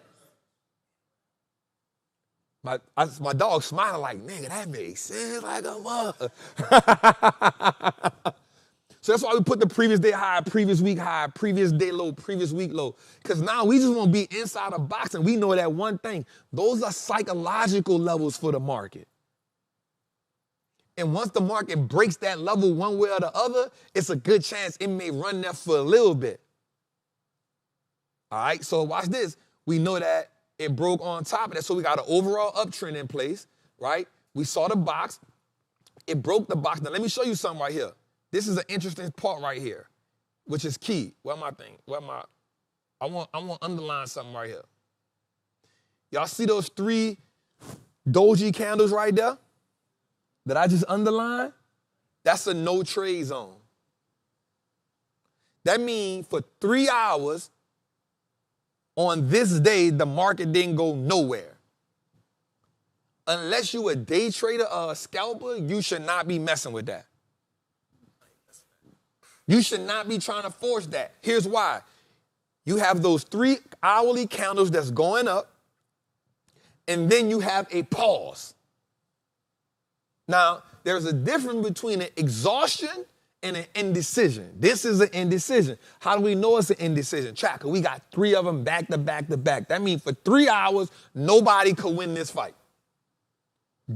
My dog smiling like, nigga, that makes sense like a mother. So that's why we put the previous day high, previous week high, previous day low, previous week low. Because now we just want to be inside a box, and we know that one thing. Those are psychological levels for the market. And once the market breaks that level one way or the other, it's a good chance it may run there for a little bit. All right, so watch this. We know that it broke on top of that, so we got an overall uptrend in place, right? We saw the box. It broke the box. Now, let me show you something right here. This is an interesting part right here, which is key. Where my thing? I want to underline something right here. Y'all see those 3 doji candles right there that I just underlined? That's a no trade zone. That means for 3 hours on this day, the market didn't go nowhere. Unless you a day trader or a scalper, you should not be messing with that. You should not be trying to force that. Here's why. You have those 3 hourly candles that's going up, and then you have a pause. Now, there's a difference between an exhaustion and an indecision. This is an indecision. How do we know it's an indecision? Tracker, we got 3 of them back to back to back. That means for 3 hours, nobody could win this fight.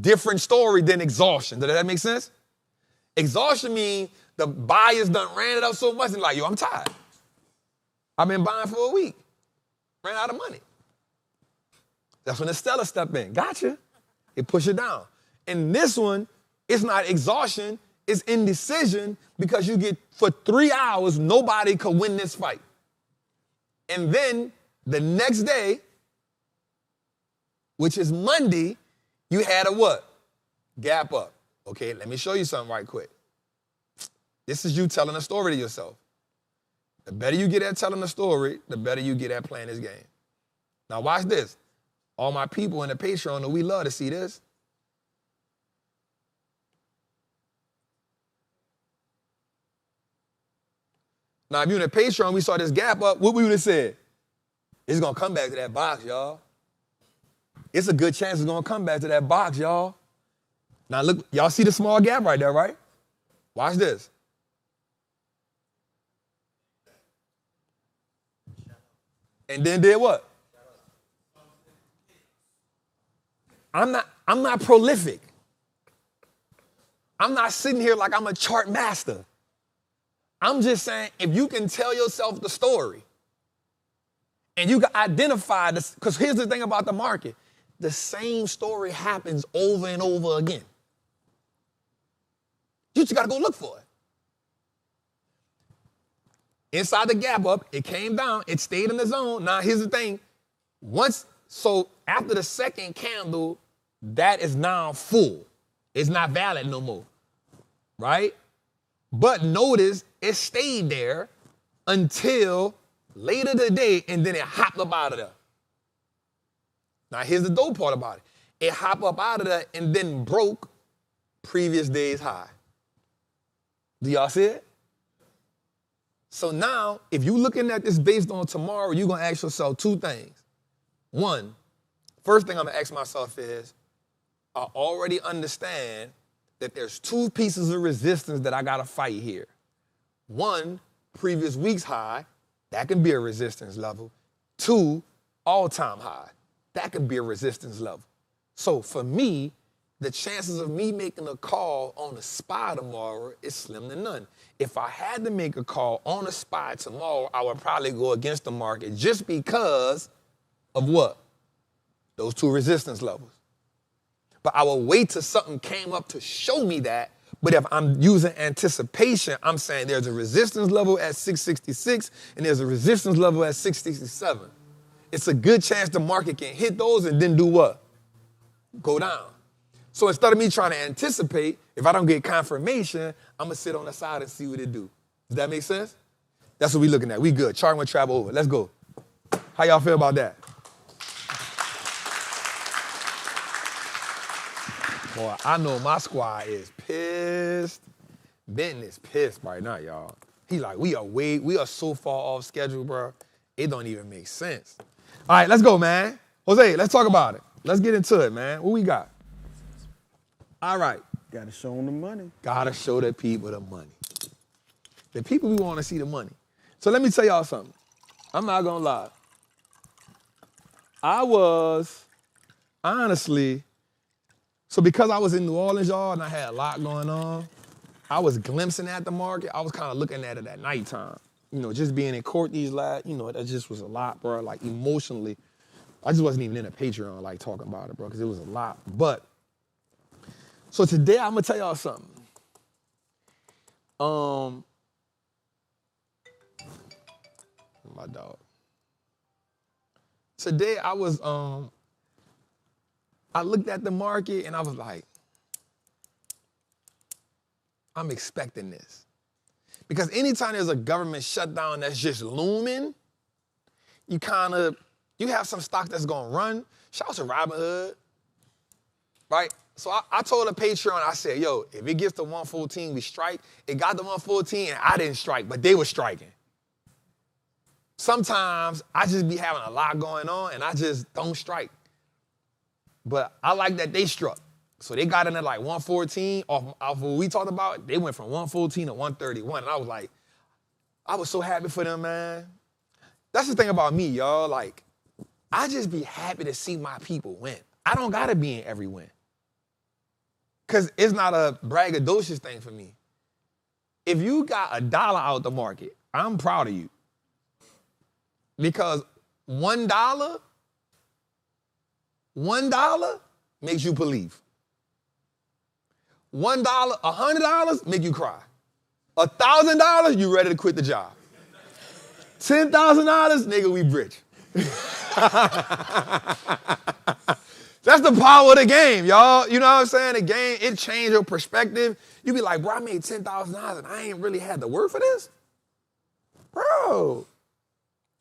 Different story than exhaustion. Does that make sense? Exhaustion means the buyers done ran it up so much and like, yo, I'm tired. I've been buying for a week. Ran out of money. That's when the seller step in. Gotcha. It push it down. And this one, it's not exhaustion, it's indecision because you get, for 3 hours, nobody could win this fight. And then the next day, which is Monday, you had a what? Gap up. Okay, let me show you something right quick. This is you telling a story to yourself. The better you get at telling a story, the better you get at playing this game. Now watch this. All my people in the Patreon, we love to see this. Now, if you're in the Patreon, we saw this gap up, what we would have said? It's going to come back to that box, y'all. It's a good chance it's going to come back to that box, y'all. Now, look, y'all see the small gap right there, right? Watch this. And then did what? I'm not prolific. I'm not sitting here like I'm a chart master. I'm just saying, if you can tell yourself the story and you can identify this, because here's the thing about the market. The same story happens over and over again. You just got to go look for it. Inside the gap up, it came down, it stayed in the zone. Now, here's the thing. So after the second candle, that is now full. It's not valid no more, right? But notice it stayed there until later today, and then it hopped up out of there. Now, here's the dope part about it. It hopped up out of there and then broke previous day's high. Do y'all see it? So now, if you're looking at this based on tomorrow, you're going to ask yourself 2 things. One, first thing I'm going to ask myself is, I already understand that there's 2 pieces of resistance that I got to fight here. One, previous week's high, that can be a resistance level. 2, all-time high, that can be a resistance level. So for me, the chances of me making a call on the SPY tomorrow is slim to none. If I had to make a call on the SPY tomorrow, I would probably go against the market just because of what? Those 2 resistance levels. But I will wait till something came up to show me that. But if I'm using anticipation, I'm saying there's a resistance level at 666 and there's a resistance level at 667. It's a good chance the market can hit those and then do what? Go down. So instead of me trying to anticipate, if I don't get confirmation, I'm going to sit on the side and see what it do. Does that make sense? That's what we're looking at. We good. Chart went travel over. Let's go. How y'all feel about that? Boy, I know my squad is pissed. Benton is pissed right now, y'all. He like, we are so far off schedule, bro. It don't even make sense. All right, let's go, man. Jose, let's talk about it. Let's get into it, man. What we got? All right. Got to show them the money. Got to show the people the money. The people we want to see the money. So let me tell y'all something. I'm not going to lie. I was, honestly, so because I was in New Orleans, y'all, and I had a lot going on, I was glimpsing at the market. I was kind of looking at it at nighttime. You know, just being in court these last, you know, that just was a lot, bro. Like, emotionally, I just wasn't even in a Patreon, like, talking about it, bro, because it was a lot. But, so today, I'm going to tell y'all something. My dog. Today, I was, I looked at the market, and I was like, I'm expecting this. Because anytime there's a government shutdown that's just looming, you have some stock that's gonna run. Shout out to Robinhood, right? So I told a Patreon, I said, yo, if it gets to 114, we strike. It got to 114 and I didn't strike, but they were striking. Sometimes I just be having a lot going on and I just don't strike. But I like that they struck. So they got in at like 114 off what we talked about. They went from 114 to 131. And I was like, I was so happy for them, man. That's the thing about me, y'all. Like, I just be happy to see my people win. I don't gotta be in every win. Cause it's not a braggadocious thing for me. If you got $1 out the market, I'm proud of you. Because $1 makes you believe. $1, $100 make you cry. $1,000, you ready to quit the job. $10,000, nigga, we rich. That's the power of the game, y'all. You know what I'm saying? The game, it changed your perspective. You be like, bro, I made $10,000 and I ain't really had to work for this? Bro.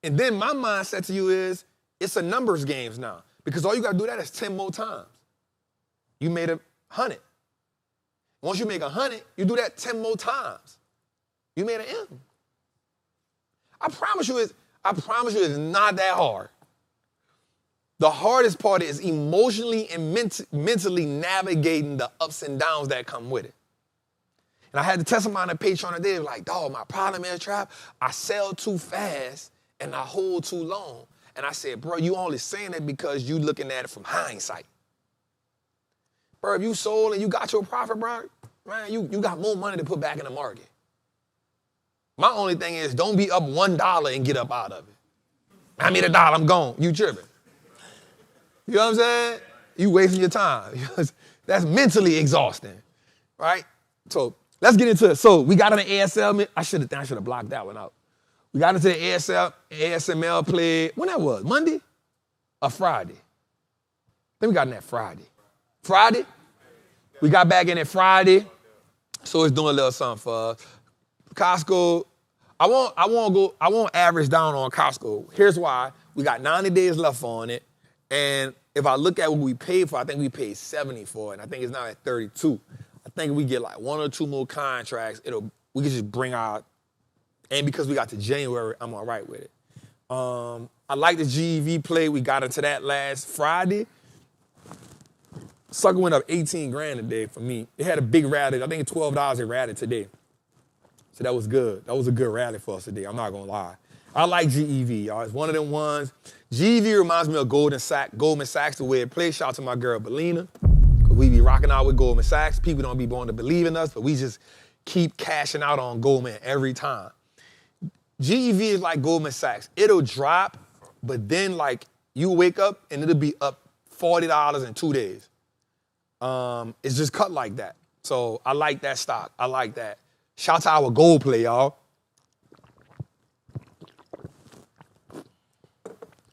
And then my mindset to you is, it's a numbers games now. Because all you gotta do that is 10 more times. You made 100. Once you make 100, you do that 10 more times. You made an M. I promise you it's not that hard. The hardest part is emotionally and mentally navigating the ups and downs that come with it. And I had to tell somebody on the Patreon today, they were like, dog, my problem is, Trap, I sell too fast and I hold too long. And I said, bro, you only saying that because you looking at it from hindsight. Bro, if you sold and you got your profit, bro, man, you got more money to put back in the market. My only thing is don't be up $1 and get up out of it. I made $1, I'm gone. You tripping. You know what I'm saying? You wasting your time. That's mentally exhausting, right? So let's get into it. So we got on the ASL. I should have blocked that one out. We got into the ASML play. When that was? Monday or Friday? Then we got in that Friday. Friday? We got back in it Friday. So it's doing a little something for us. Costco, I won't average down on Costco. Here's why. We got 90 days left on it. And if I look at what we paid for, I think we paid 70 for it. And I think it's now at 32. I think we get like 1 or 2 more contracts. We can just bring out, and because we got to January, I'm all right with it. I like the GEV play. We got into that last Friday. Sucker went up 18 grand today for me. It had a big rally. I think $12 it rallied today. So that was good. That was a good rally for us today. I'm not going to lie. I like GEV, y'all. It's one of them ones. GEV reminds me of Goldman Sachs, the way it plays. Shout out to my girl, Belina. Because we be rocking out with Goldman Sachs. People don't be wanting to believe in us, but we just keep cashing out on Goldman every time. GEV is like Goldman Sachs. It'll drop, but then like you wake up and it'll be up $40 in 2 days. It's just cut like that. So I like that stock. I like that. Shout out to our gold play, y'all.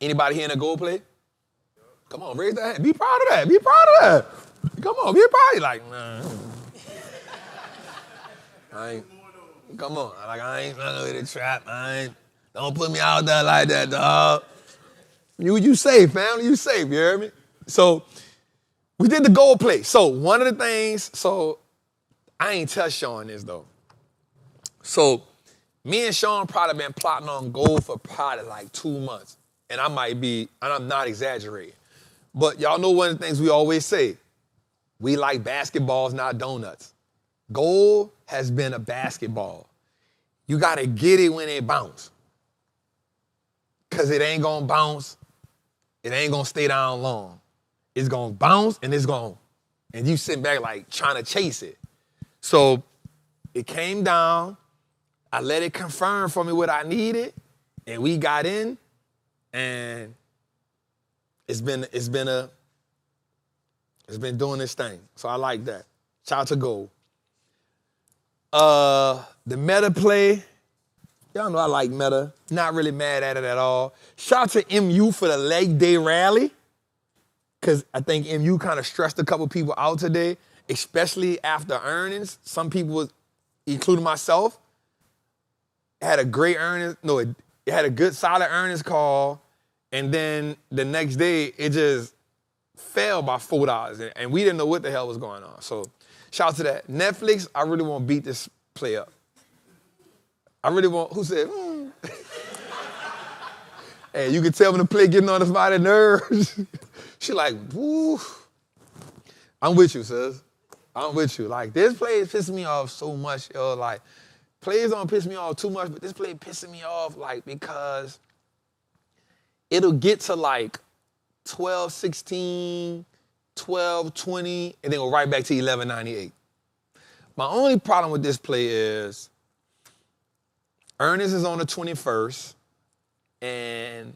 Anybody here in a gold play? Come on, raise that hand. Be proud of that. Be proud of that. Come on, be proud. You're like, nah. Come on. I ain't gonna with the trap. Don't put me out there like that, dog. You safe, family. You safe, you hear me? So we did the gold play. So one of the things, I ain't tell Sean this though. So me and Sean probably been plotting on gold for probably like 2 months. And I'm not exaggerating. But y'all know one of the things we always say, we like basketballs, not donuts. Gold has been a basketball. You gotta get it when it bounce. Cause it ain't gonna bounce. It ain't gonna stay down long. It's gonna bounce and and you sit back like trying to chase it. So it came down. I let it confirm for me what I needed. And we got in. And it's been doing this thing. So I like that. Shout out to gold. The meta play. Y'all know I like meta. Not really mad at it at all. Shout out to MU for the leg day rally. Because I think MU kind of stressed a couple people out today, especially after earnings. Some people, including myself, had a great earnings. No, it had a good, solid earnings call, and then the next day it just fell by $4, and we didn't know what the hell was going on. So, shout out to that. Netflix, I really want to beat this play up. I really want. Who said? Hey, you can tell when the play getting on somebody's nerves. She like, woo. I'm with you, sis. I'm with you. Like, this play is pissing me off so much, yo. Like, plays don't piss me off too much, but this play pissing me off, like, because it'll get to, like, 12.16, 12.20, and then go right back to 11.98. My only problem with this play is earnings is on the 21st, and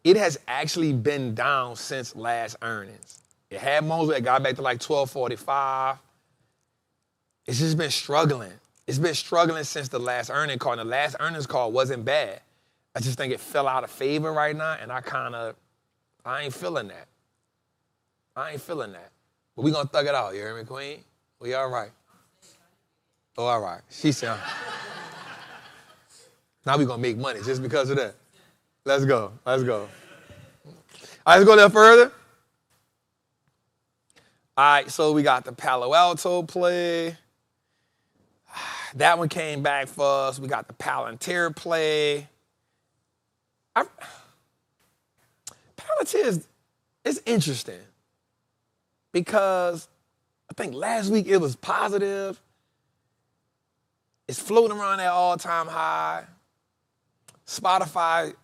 it has actually been down since last earnings. It had moments where it got back to like 12.45. It's just been struggling. It's been struggling since the last earnings call. And the last earnings call wasn't bad. I just think it fell out of favor right now, and I ain't feeling that. But we gonna thug it out, you hear me, Queen? We all right. Oh, all right. She said, now we gonna make money just because of that. Let's go. All right, let's go a little further. All right, so we got the Palo Alto play. That one came back for us. We got the Palantir play. Palantir is interesting because I think last week it was positive. It's floating around that all-time high. Spotify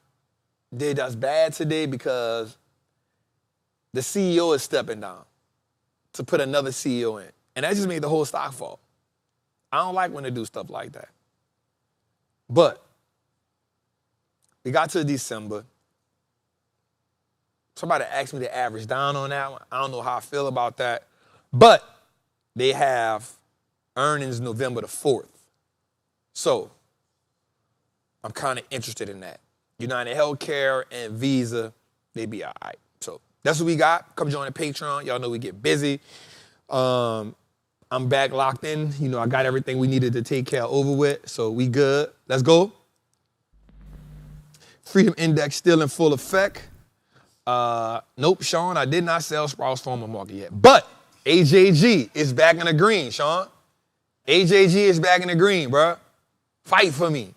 did us bad today because the CEO is stepping down to put another CEO in. And that just made the whole stock fall. I don't like when they do stuff like that. But we got to December. Somebody asked me to average down on that one. I don't know how I feel about that. But they have earnings November the 4th. So I'm kind of interested in that. United Healthcare and Visa, they be all right. So that's what we got. Come join the Patreon. Y'all know we get busy. I'm back locked in. You know, I got everything we needed to take care of over with, so we good. Let's go. Freedom Index still in full effect. Nope, Sean, I did not sell Sprouse Farmer Market yet. But AJG is back in the green, Sean. AJG is back in the green, bro. Fight for me.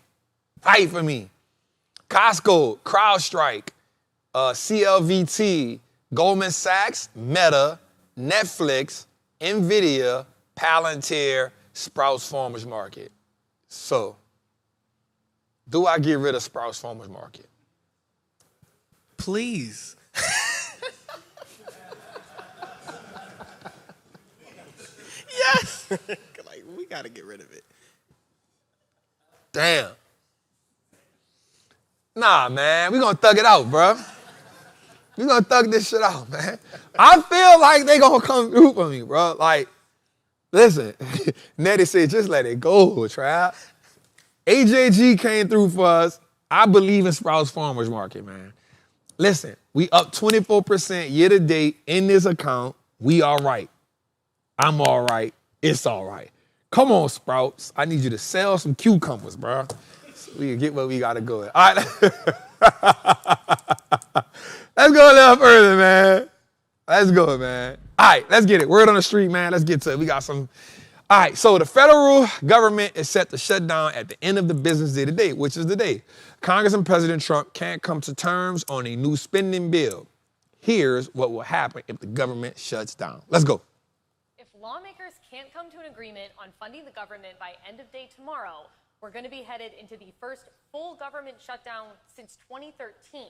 Costco, CrowdStrike, CLVT, Goldman Sachs, Meta, Netflix, NVIDIA, Palantir, Sprouts Farmers Market. So, do I get rid of Sprouts Farmers Market? Please. Yes. Like, we got to get rid of it. Damn. Nah, man, we gonna thug it out, bro. We gonna thug this shit out, man. I feel like they gonna come through for me, bro. Like, listen, Nettie said, just let it go, Trap. AJG came through for us. I believe in Sprouts Farmers Market, man. Listen, we up 24% year to date in this account. We all right. I'm all right. It's all right. Come on, Sprouts. I need you to sell some cucumbers, bro. So we can get where we gotta go. All right. Let's go a little further, man. Let's go, man. All right, let's get it. Word on the street, man. Let's get to it. We got some. All right, so the federal government is set to shut down at the end of the business day today, which is the day Congress and President Trump can't come to terms on a new spending bill. Here's what will happen if the government shuts down. Let's go. If lawmakers can't come to an agreement on funding the government by end of day tomorrow, we're going to be headed into the first full government shutdown since 2013.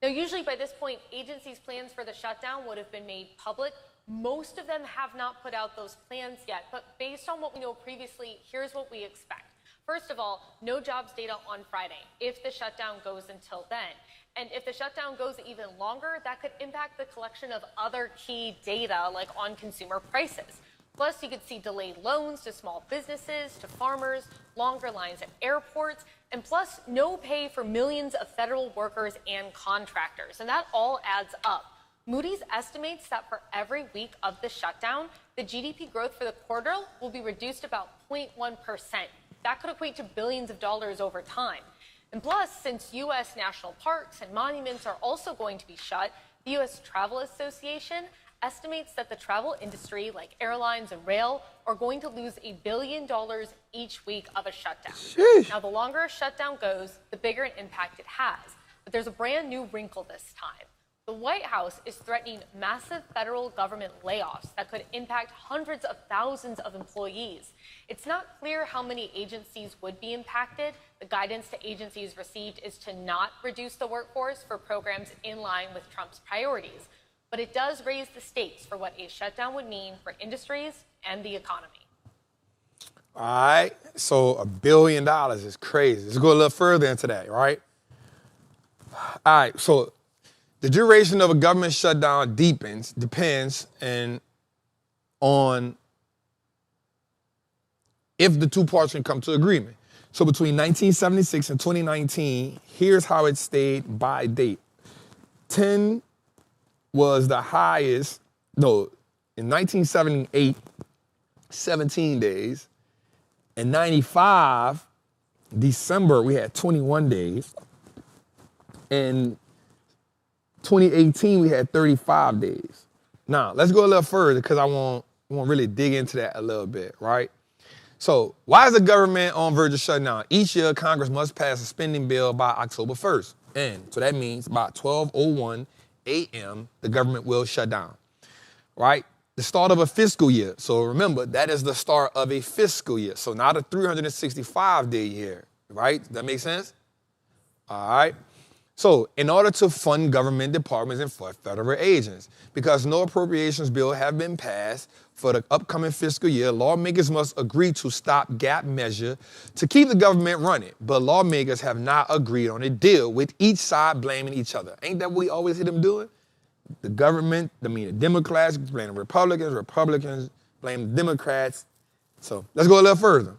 Now, usually by this point, agencies' plans for the shutdown would have been made public. Most of them have not put out those plans yet, but based on what we know previously, here's what we expect. First of all, no jobs data on Friday, if the shutdown goes until then. And if the shutdown goes even longer, that could impact the collection of other key data, like on consumer prices. Plus, you could see delayed loans to small businesses, to farmers, longer lines at airports, and plus no pay for millions of federal workers and contractors. And that all adds up. Moody's estimates that for every week of the shutdown, the GDP growth for the quarter will be reduced about 0.1%. that could equate to billions of dollars over time. And plus, since U.S. national parks and monuments are also going to be shut, the U.S. Travel Association estimates that the travel industry, like airlines and rail, are going to lose $1 billion each week of a shutdown. Sheesh. Now, the longer a shutdown goes, the bigger an impact it has. But there's a brand new wrinkle this time. The White House is threatening massive federal government layoffs that could impact hundreds of thousands of employees. It's not clear how many agencies would be impacted. The guidance to agencies received is to not reduce the workforce for programs in line with Trump's priorities. But it does raise the stakes for what a shutdown would mean for industries and the economy. All right, so $1 billion is crazy. Let's go a little further into that, right? All right, so the duration of a government shutdown depends on if the two parties can come to agreement. So between 1976 and 2019, here's how it stayed by date. 10 was the highest, no, in 1978, 17 days. In 95, December, we had 21 days. In 2018, we had 35 days. Now, let's go a little further because I want really dig into that a little bit, right? So, why is the government on verge of shutting down? Each year, Congress must pass a spending bill by October 1st. And so that means by 12:01 a.m., the government will shut down, right? The start of a fiscal year. So remember, that is the start of a fiscal year. So not a 365-day year, right? Does that make sense? All right. So in order to fund government departments and for federal agents, because no appropriations bill have been passed for the upcoming fiscal year, lawmakers must agree to stopgap measure to keep the government running. But lawmakers have not agreed on a deal, with each side blaming each other. Ain't that what we always hear them doing? The government, the Democrats blame the Republicans, Republicans blame the Democrats. So let's go a little further,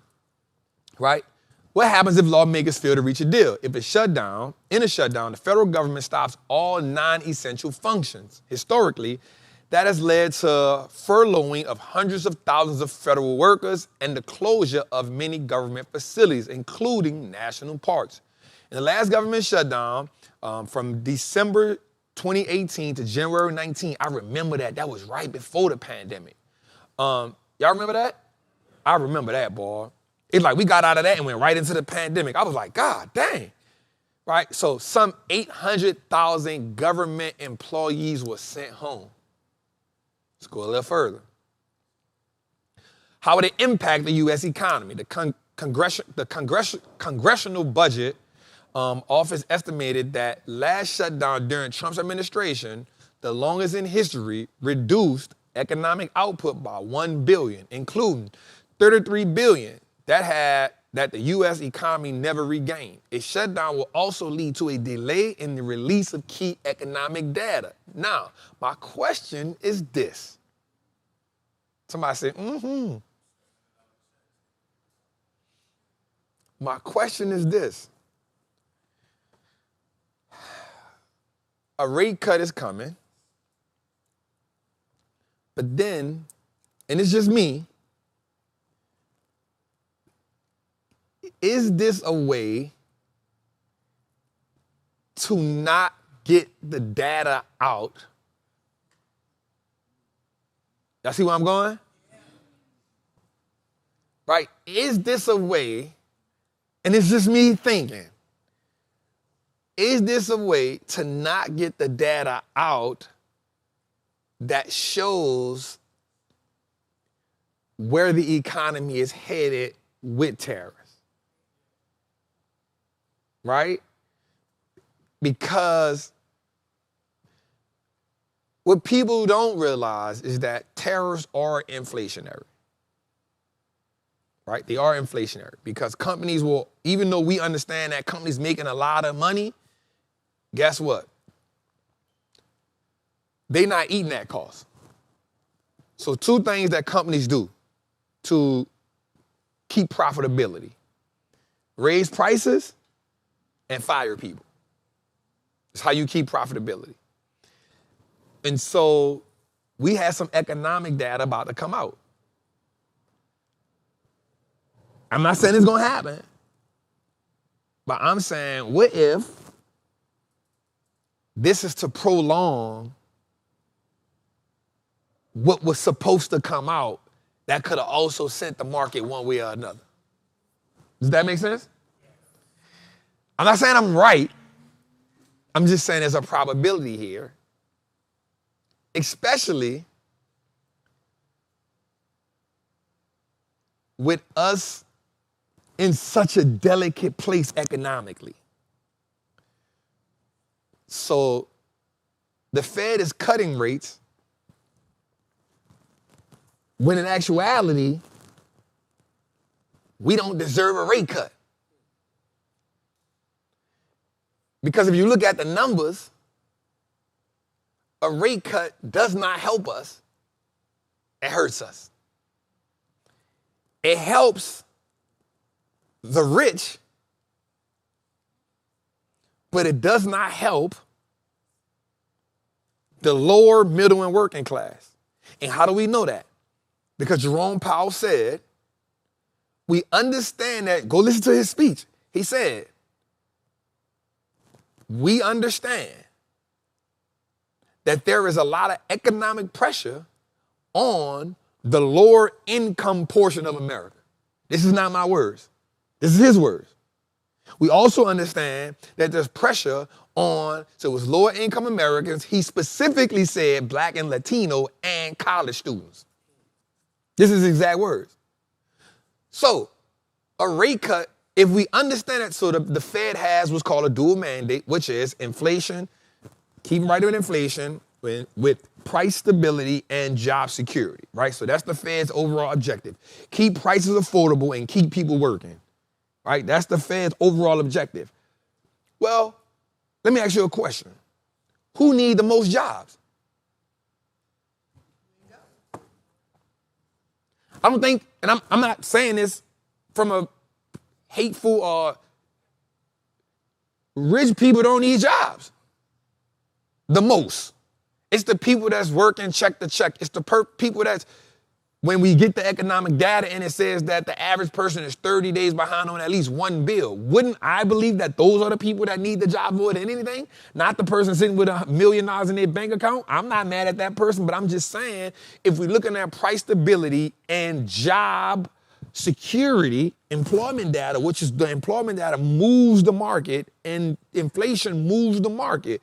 right? What happens if lawmakers fail to reach a deal? If in a shutdown, the federal government stops all non-essential functions. Historically, that has led to furloughing of hundreds of thousands of federal workers and the closure of many government facilities, including national parks. In the last government shutdown, from December 2018 to January 19, I remember that. That was right before the pandemic. Y'all remember that? I remember that, boy. It's like we got out of that and went right into the pandemic. I was like, God dang, right? So some 800,000 government employees were sent home. Let's go a little further. How would it impact the U.S. economy? The Congressional Budget Office estimated that last shutdown during Trump's administration, the longest in history, reduced economic output by $1 billion, including $33 billion that the U.S. economy never regained. A shutdown will also lead to a delay in the release of key economic data. Now, my question is this. Somebody said, My question is this. A rate cut is coming, but then, and it's just me, is this a way to not get the data out? Y'all see where I'm going? Right? Is this a way, and it's just me thinking, is this a way to not get the data out that shows where the economy is headed with tariffs? Right? Because what people don't realize is that tariffs are inflationary. Right? They are inflationary because companies will, even though we understand that companies making a lot of money, guess what? They're not eating that cost. So two things that companies do to keep profitability: raise prices and fire people. It's how you keep profitability. And so we had some economic data about to come out. I'm not saying it's gonna happen, but I'm saying, what if this is to prolong what was supposed to come out that could have also sent the market one way or another? Does that make sense? I'm not saying I'm right. I'm just saying there's a probability here, especially with us in such a delicate place economically. So the Fed is cutting rates when in actuality, we don't deserve a rate cut. Because if you look at the numbers, a rate cut does not help us. It hurts us. It helps the rich, but it does not help the lower, middle, and working class. And how do we know that? Because Jerome Powell said, we understand that, go listen to his speech. He said, we understand that there is a lot of economic pressure on the lower income portion of America. This is not my words. This is his words. We also understand that there's pressure on, so it was lower income Americans. He specifically said Black and Latino and college students. This is exact words. So a rate cut, if we understand it, so the Fed has what's called a dual mandate, which is inflation, keep right with inflation, with price stability and job security, right? So that's the Fed's overall objective. Keep prices affordable and keep people working, right? That's the Fed's overall objective. Well, let me ask you a question. Who needs the most jobs? I don't think, and I'm not saying this from a hateful or rich people don't need jobs. The most. It's the people that's working check to check. It's the people that's, when we get the economic data and it says that the average person is 30 days behind on at least one bill, wouldn't I believe that those are the people that need the job more than anything? Not the person sitting with $1 million in their bank account. I'm not mad at that person, but I'm just saying, if we're looking at price stability and job security, employment data, which is the employment data moves the market and inflation moves the market,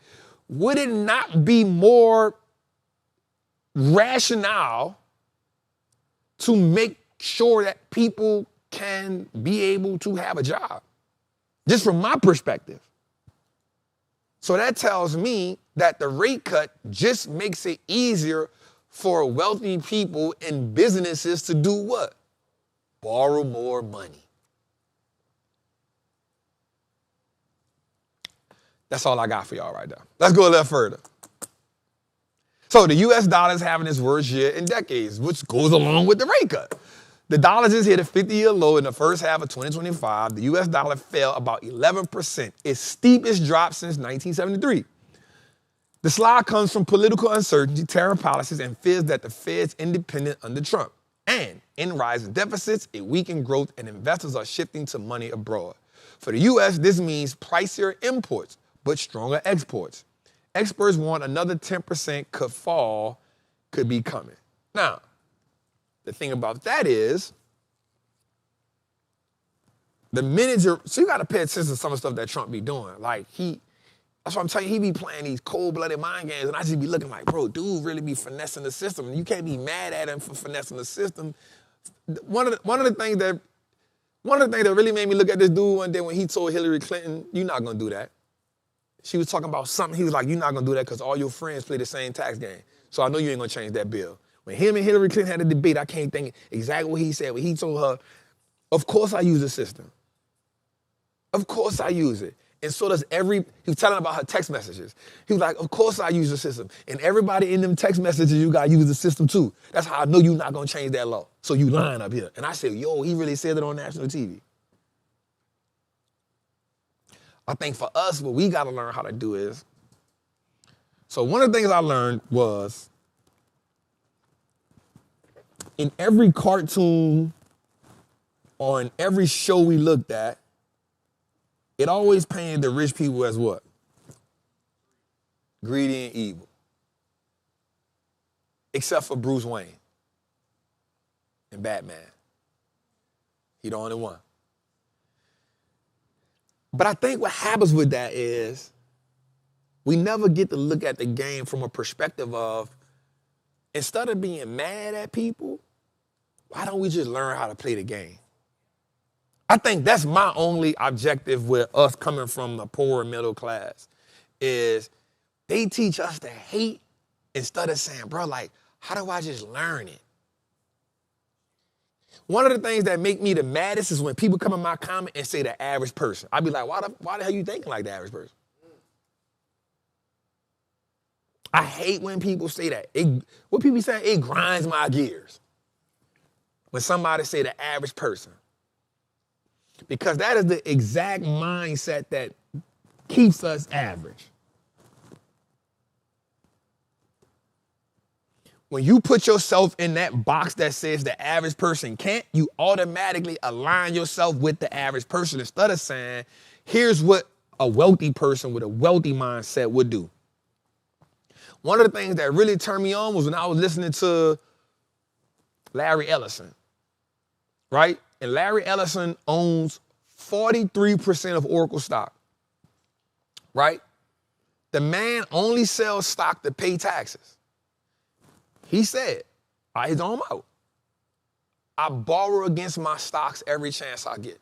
would it not be more rationale to make sure that people can be able to have a job? Just from my perspective. So that tells me that the rate cut just makes it easier for wealthy people and businesses to do what? Borrow more money. That's all I got for y'all right now. Let's go a little further. So the U.S. dollar is having its worst year in decades, which goes along with the rate cut. The dollar just hit a 50-year low in the first half of 2025. The U.S. dollar fell about 11%, its steepest drop since 1973. The slide comes from political uncertainty, tariff policies, and fears that the Fed's independent under Trump. And in rising deficits, it weakened growth, and investors are shifting to money abroad. For the U.S., this means pricier imports, but stronger exports. Experts warn another 10% could be coming. Now, the thing about that is, so you got to pay attention to some of the stuff that Trump be doing. Like that's what I'm telling you, he be playing these cold-blooded mind games, and I just be looking like, bro, dude really be finessing the system. You can't be mad at him for finessing the system. One of the things that really made me look at this dude one day when he told Hillary Clinton, "You're not gonna do that." She was talking about something. He was like, "You're not gonna do that because all your friends play the same tax game. So I know you ain't gonna change that bill." When him and Hillary Clinton had a debate, I can't think exactly what he said, but he told her, "Of course I use the system. Of course I use it." And so does he was telling about her text messages. He was like, "Of course I use the system. And everybody in them text messages, you gotta use the system too. That's how I know you're not gonna change that law. So you lying up here." And I said, yo, he really said it on national TV. I think for us, what we gotta learn how to do is, so one of the things I learned was, in every cartoon on every show we looked at, it always painted the rich people as what? Greedy and evil. Except for Bruce Wayne and Batman. He the only one. But I think what happens with that is we never get to look at the game from a perspective of, instead of being mad at people, why don't we just learn how to play the game? I think that's my only objective with us coming from the poor middle class, is they teach us to hate instead of saying, bro, like, how do I just learn it? One of the things that make me the maddest is when people come in my comment and say the average person. I'd be like, why the hell you thinking like the average person? I hate when people say that. What people say, it grinds my gears. When somebody say the average person. Because that is the exact mindset that keeps us average. When you put yourself in that box that says the average person can't, you automatically align yourself with the average person instead of saying, here's what a wealthy person with a wealthy mindset would do. One of the things that really turned me on was when I was listening to Larry Ellison, right? And Larry Ellison owns 43% of Oracle stock, right? The man only sells stock to pay taxes. He said, out his own mouth, I borrow against my stocks every chance I get.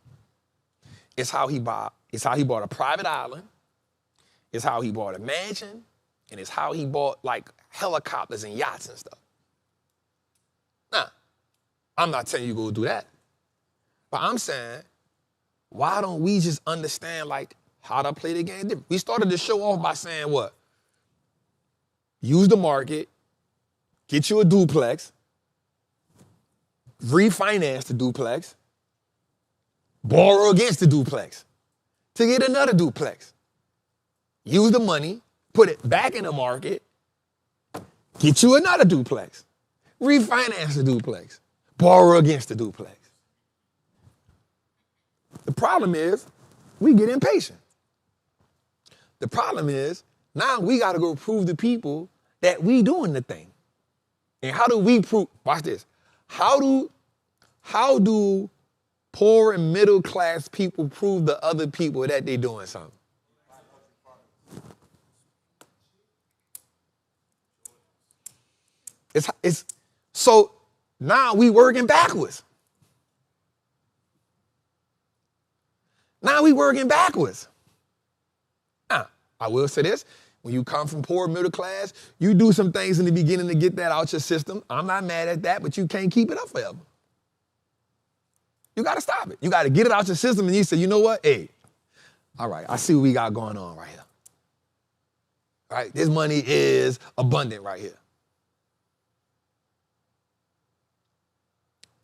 It's how he bought a private island. It's how he bought a mansion. And it's how he bought like helicopters and yachts and stuff. Now, I'm not telling you to go do that. But I'm saying, why don't we just understand like how to play the game different? We started the show off by saying what? Use the market, get you a duplex, refinance the duplex, borrow against the duplex to get another duplex. Use the money, put it back in the market, get you another duplex, refinance the duplex, borrow against the duplex. The problem is we get impatient. The problem is now we got to go prove to people that we doing the thing. And how do we prove? Watch this. How do poor and middle class people prove to other people that they doing something? It's so now we working backwards. Now we working backwards. Now, I will say this. When you come from poor middle class, you do some things in the beginning to get that out your system. I'm not mad at that, but you can't keep it up forever. You got to stop it. You got to get it out your system and you say, you know what? Hey, all right, I see what we got going on right here. All right, this money is abundant right here.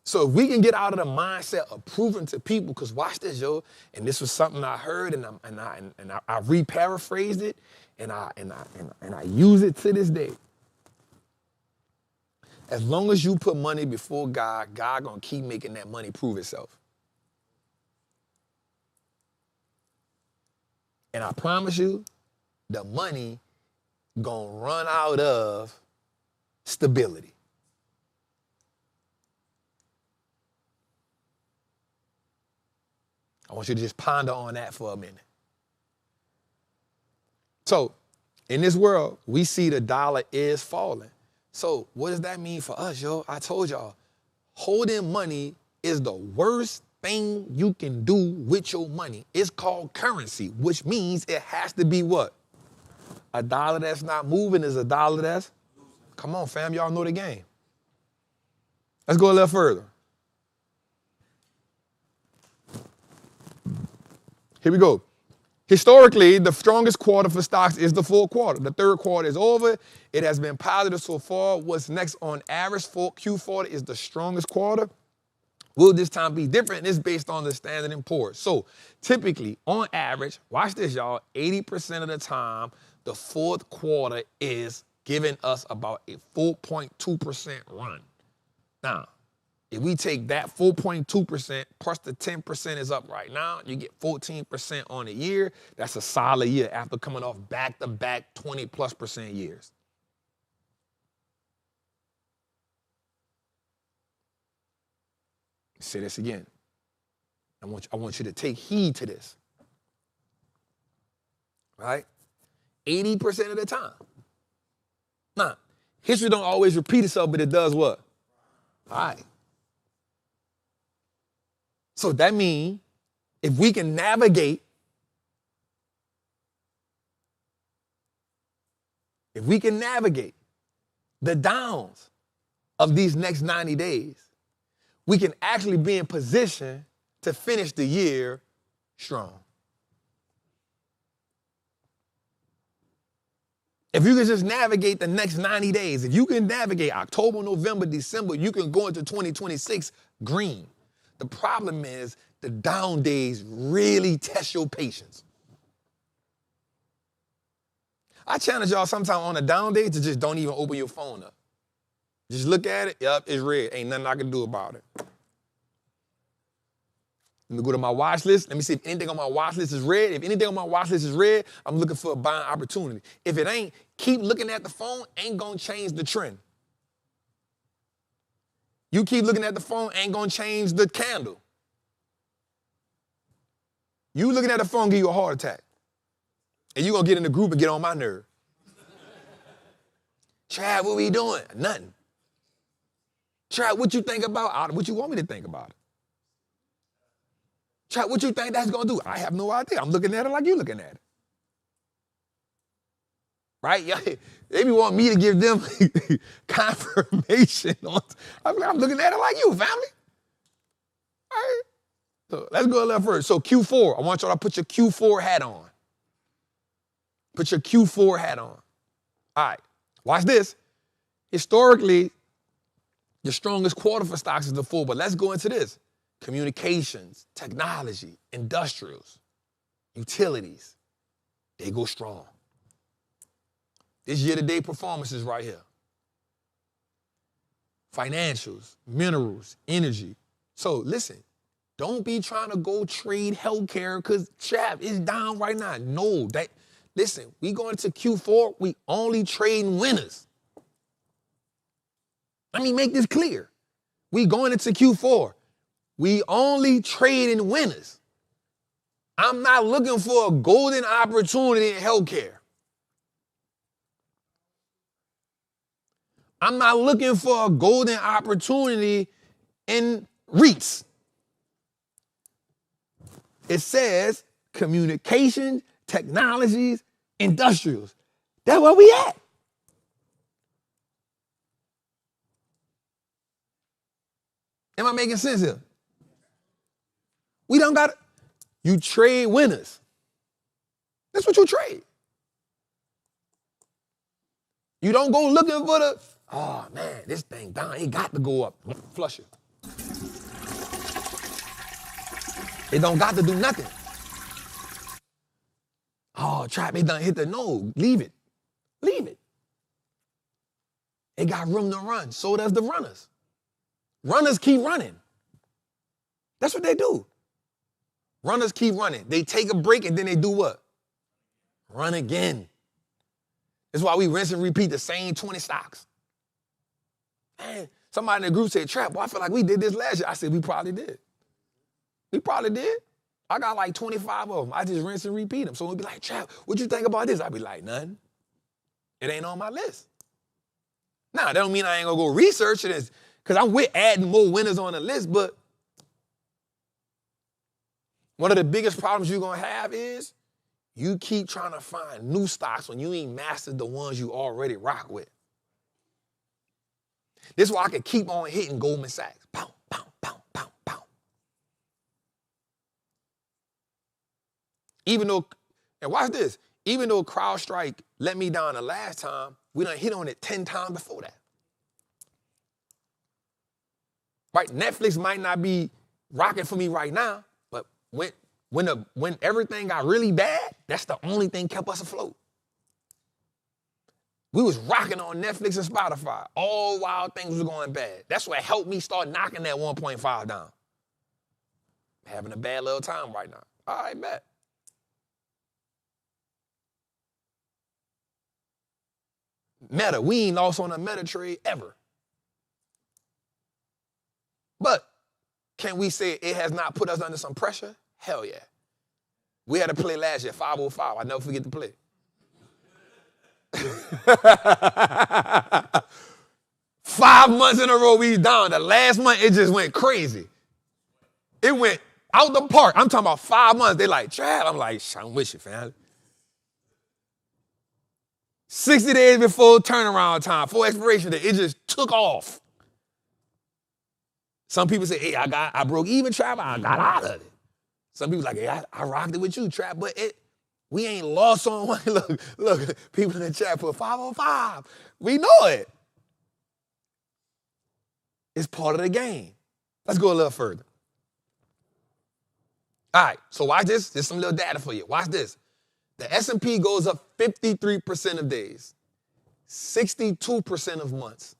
So if we can get out of the mindset of proving to people, because watch this, yo, and this was something I heard and I re-paraphrased it and I use it to this day. As long as you put money before God, God gonna keep making that money prove itself. And I promise you, the money gonna run out of stability. I want you to just ponder on that for a minute. So, in this world, we see the dollar is falling. So, what does that mean for us, yo? I told y'all, holding money is the worst thing you can do with your money. It's called currency, which means it has to be what? A dollar that's not moving is a dollar that's... Come on, fam, y'all know the game. Let's go a little further. Here we go. Historically, the strongest quarter for stocks is the fourth quarter. The third quarter is over. It has been positive so far. What's next on average for Q4 is the strongest quarter. Will this time be different? It's based on the Standard & Poor's. So typically, on average, watch this, y'all, 80% of the time, the fourth quarter is giving us about a 4.2% run. Now, If we take that 4.2% plus the 10% is up right now, you get 14% on a year. That's a solid year after coming off back-to-back 20+% years. Say this again. I want you to take heed to this. Right? 80% of the time. Now, history don't always repeat itself, but it does what? All right. So that means if we can navigate, the downs of these next 90 days, we can actually be in position to finish the year strong. If you can just navigate the next 90 days, if you can navigate October, November, December, you can go into 2026 green. The problem is the down days really test your patience. I challenge y'all sometime on a down day to just don't even open your phone up. Just look at it, yep, it's red. Ain't nothing I can do about it. Let me go to my watch list. Let me see if anything on my watch list is red. If anything on my watch list is red, I'm looking for a buying opportunity. If it ain't, keep looking at the phone, ain't gonna change the trend. You keep looking at the phone, ain't gonna change the candle. You looking at the phone, give you a heart attack. And you gonna get in the group and get on my nerve. Chad, what we doing? Nothing. Chad, what you think about? What you want me to think about it? Chad, what you think that's gonna do? I have no idea. I'm looking at it like you looking at it. Right? They be want me to give them confirmation on. I'm looking at it like you, family. All right. So let's go a little further. So Q4, I want y'all to put your Q4 hat on. Put your Q4 hat on. All right. Watch this. Historically, the strongest quarter for stocks is the fourth, but let's go into this. Communications, technology, industrials, utilities, they go strong. This year-to-date performance is right here. Financials, minerals, energy. So listen, don't be trying to go trade healthcare because Chap is down right now. No, listen, we going to Q4, we only trading winners. Let me make this clear. We going into Q4. We only trading winners. I'm not looking for a golden opportunity in healthcare. I'm not looking for a golden opportunity in REITs. It says communication, technologies, industrials. That's where we at. Am I making sense here? We don't got it. You trade winners. That's what you trade. You don't go looking for the, oh man, this thing down, it got to go up. Flush it. It don't got to do nothing. Oh, Trap, it done hit the no. Leave it. Leave it. It got room to run. So does the runners. Runners keep running. That's what they do. Runners keep running. They take a break and then they do what? Run again. That's why we rinse and repeat the same 20 stocks. Man, somebody in the group said, Trap, boy, I feel like we did this last year. I said, we probably did. We probably did. I got like 25 of them. I just rinse and repeat them. So we'll be like, Trap, what you think about this? I'll be like, nothing. It ain't on my list. Now, that don't mean I ain't gonna go research it because I'm with adding more winners on the list, but one of the biggest problems you're gonna have is you keep trying to find new stocks when you ain't mastered the ones you already rock with. This is why I can keep on hitting Goldman Sachs. Pow, pow, pow, pow, pow. Even though, and watch this, even though CrowdStrike let me down the last time, we done hit on it 10 times before that. Right? Netflix might not be rocking for me right now, but when everything got really bad, that's the only thing kept us afloat. We was rocking on Netflix and Spotify, all while things was going bad. That's what helped me start knocking that 1.5 down. Having a bad little time right now. All right, bet. Meta, we ain't lost on a meta trade ever. But can we say it has not put us under some pressure? Hell yeah. We had to play last year, 505. I never forget to play. 5 months in a row we down. The last month it just went crazy. It went out the park. I'm talking about 5 months. They like, Trav. I'm like, I'm with you, fam. 60 days before turnaround time, before expiration day, it just took off. Some people say, hey, I broke even, Trav. I got out of it. Some people like, hey, I rocked it with you, Trav. But we ain't lost on one. Look, people in the chat put 505. We know it. It's part of the game. Let's go a little further. All right, so watch this. There's some little data for you. Watch this. The S&P goes up 53% of days, 62% of months,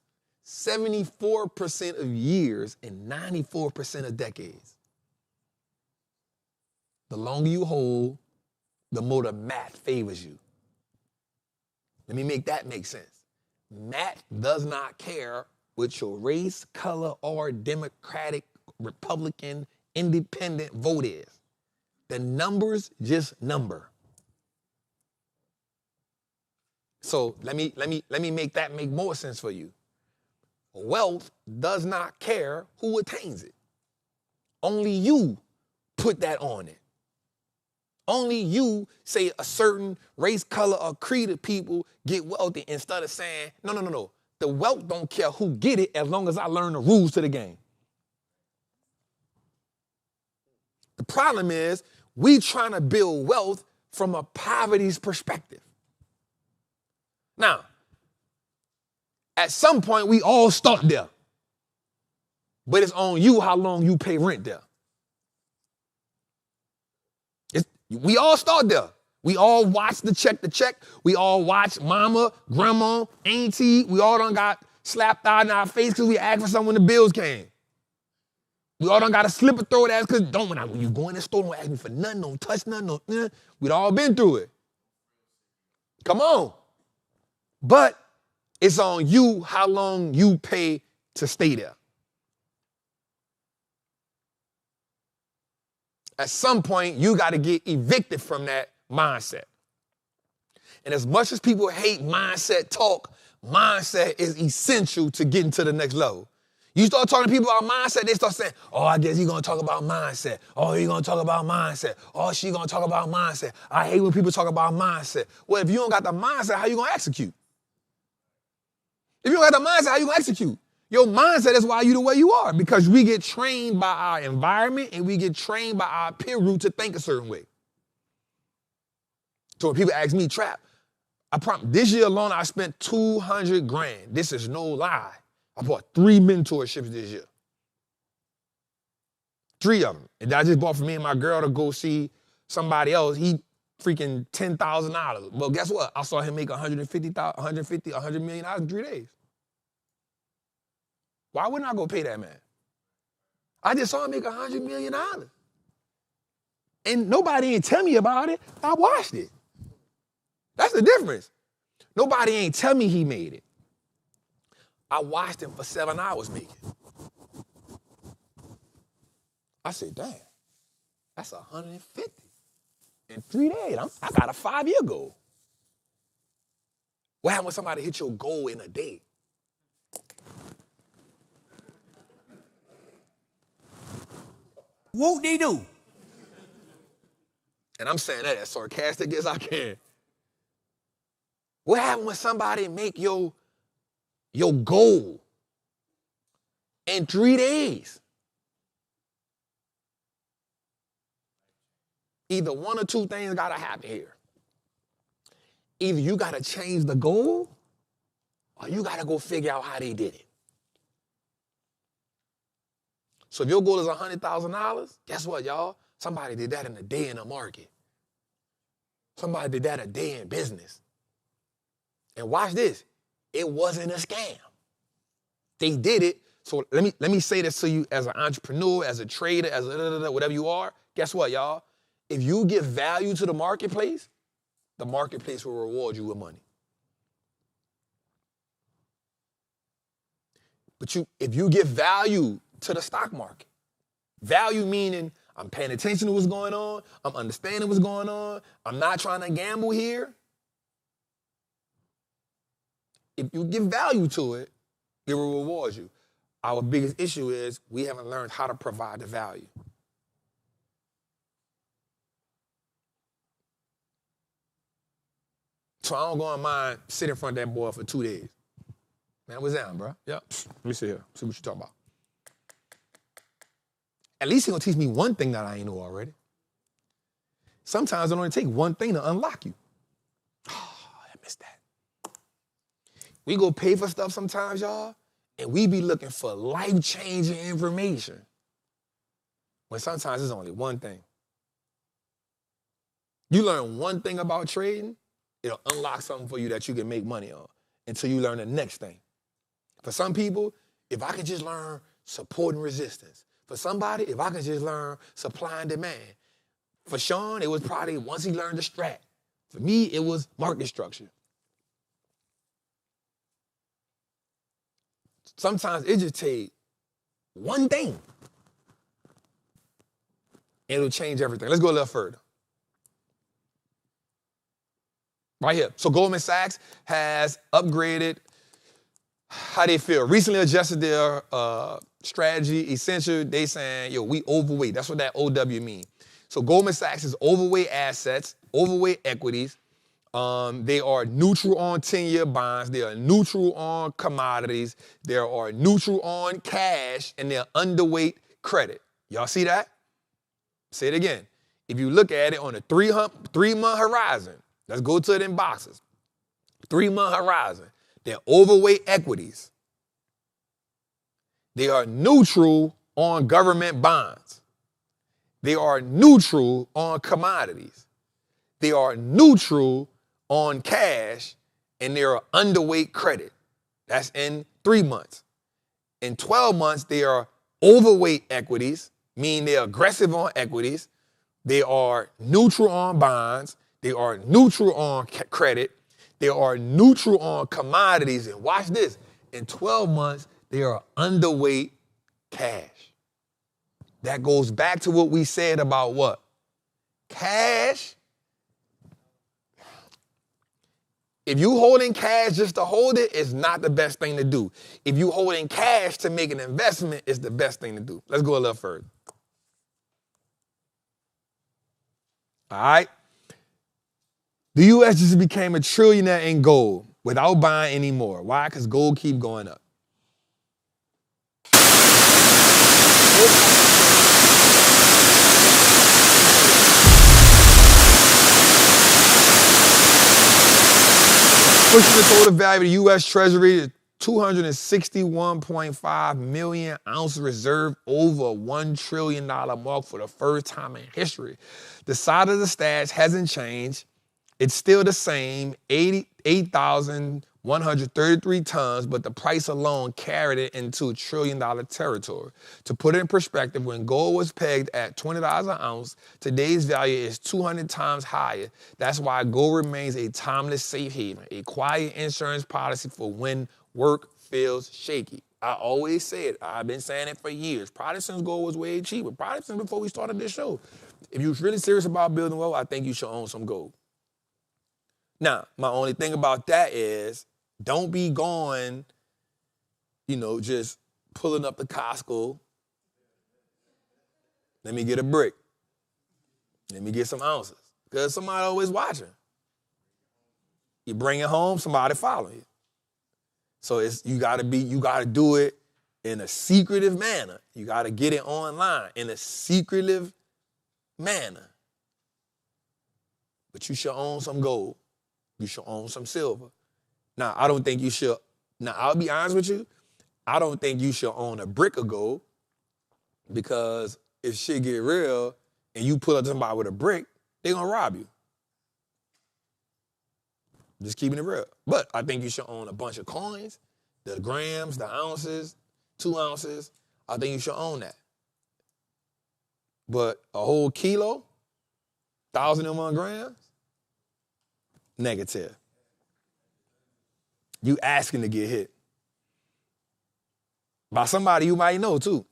74% of years, and 94% of decades. The longer you hold, the more the math favors you. Let me make that make sense. Math does not care what your race, color, or Democratic, Republican, Independent vote is. The numbers just number. So let me make that make more sense for you. Wealth does not care who attains it. Only you put that on it. Only you say a certain race, color, or creed of people get wealthy instead of saying, no. The wealth don't care who get it as long as I learn the rules to the game. The problem is we trying to build wealth from a poverty's perspective. Now, at some point, we all start there. But it's on you how long you pay rent there. We all start there. We all watch the check. We all watch mama, grandma, auntie. We all done got slapped out in our face because we asked for something when the bills came. We all done got a slip of throat ass because when you go in the store, don't ask me for nothing, don't touch nothing. We'd all been through it. Come on. But it's on you how long you pay to stay there. At some point, you got to get evicted from that mindset. And as much as people hate mindset talk, mindset is essential to getting to the next level. You start talking to people about mindset, they start saying, oh, I guess he's going to talk about mindset. Oh, he's going to talk about mindset. Oh, she's going to talk about mindset. I hate when people talk about mindset. Well, if you don't got the mindset, how you going to execute? If you don't got the mindset, how you going to execute? Your mindset is why you the way you are, because we get trained by our environment and we get trained by our peer group to think a certain way. So when people ask me, Trap, I promise, this year alone, I spent $200,000. This is no lie. I bought 3 mentorships this year. 3 of them. And I just bought for me and my girl to go see somebody else. He freaking $10,000. Well, guess what? I saw him make $100 million in 3 days. Why wouldn't I go pay that man? I just saw him make $100 million. And nobody ain't tell me about it. I watched it. That's the difference. Nobody ain't tell me he made it. I watched him for 7 hours make it. I said, damn, that's 150 in 3 days. I got a 5-year goal. What happens when somebody hit your goal in a day? What they do? And I'm saying that as sarcastic as I can. What happens when somebody make your goal in 3 days? Either one or two things gotta happen here. Either you gotta change the goal, or you gotta go figure out how they did it. So if your goal is $100,000, guess what, y'all? Somebody did that in a day in the market. Somebody did that a day in business. And watch this. It wasn't a scam. They did it. So let me say this to you as an entrepreneur, as a trader, as a whatever you are. Guess what, y'all? If you give value to the marketplace will reward you with money. But if you give value to the stock market, value meaning I'm paying attention to what's going on, I'm understanding what's going on, I'm not trying to gamble here. If you give value to it, it will reward you. Our biggest issue is we haven't learned how to provide the value. So I don't go on mind sit in front of that boy for 2 days. Man, what's that, bro? Yeah. Let me sit here. See what you're talking about. At least he's gonna teach me one thing that I ain't know already. Sometimes it only takes one thing to unlock you. Oh, I missed that. We go pay for stuff sometimes, y'all, and we be looking for life-changing information. When sometimes it's only one thing. You learn one thing about trading, it'll unlock something for you that you can make money on until you learn the next thing. For some people, if I could just learn support and resistance. For somebody, if I could just learn supply and demand. For Sean, it was probably once he learned the strat. For me, it was market structure. Sometimes it just takes one thing. And it'll change everything. Let's go a little further. Right here. So Goldman Sachs has upgraded how they feel. Recently adjusted their strategy, essential. They saying, yo, we overweight. That's what that OW means. So Goldman Sachs is overweight assets, overweight equities. They are neutral on 10-year bonds. They are neutral on commodities. They are neutral on cash, and they're underweight credit. Y'all see that? Say it again. If you look at it on a 3-month horizon, let's go to it in boxes. 3-month horizon. They're overweight equities. They are neutral on government bonds. They are neutral on commodities. They are neutral on cash, and they are underweight credit. That's in 3 months. In 12 months, they are overweight equities, meaning they're aggressive on equities. They are neutral on bonds. They are neutral on credit. They are neutral on commodities. And watch this. In 12 months, they are underweight cash. That goes back to what we said about what? Cash. If you holding cash just to hold it, it's not the best thing to do. If you holding cash to make an investment, it's the best thing to do. Let's go a little further. All right. The U.S. just became a trillionaire in gold without buying any more. Why? Because gold keep going up. Pushing the total value of the U.S. Treasury to 261.5 million ounce reserve over $1 trillion mark for the first time in history. The size of the stash hasn't changed. It's still the same, 88,133 tons, but the price alone carried it into $1 trillion territory. To put it in perspective, when gold was pegged at $20 an ounce, today's value is 200 times higher. That's why gold remains a timeless safe haven, a quiet insurance policy for when work feels shaky. I always say it. I've been saying it for years. Probably since gold was way cheaper. Probably since before we started this show. If you're really serious about building wealth, I think you should own some gold. Now, my only thing about that is don't be going, just pulling up the Costco. Let me get a brick. Let me get some ounces. Because somebody always watching. You bring it home, somebody follow you. So you gotta do it in a secretive manner. You gotta get it online in a secretive manner. But you should own some gold. You should own some silver. Now, I don't think you should. Now, I'll be honest with you. I don't think you should own a brick of gold because if shit get real and you pull up somebody with a brick, they're going to rob you. Just keeping it real. But I think you should own a bunch of coins, the grams, the ounces, 2 ounces. I think you should own that. But a whole kilo, 1,001 grams, negative. You asking to get hit by somebody you might know too.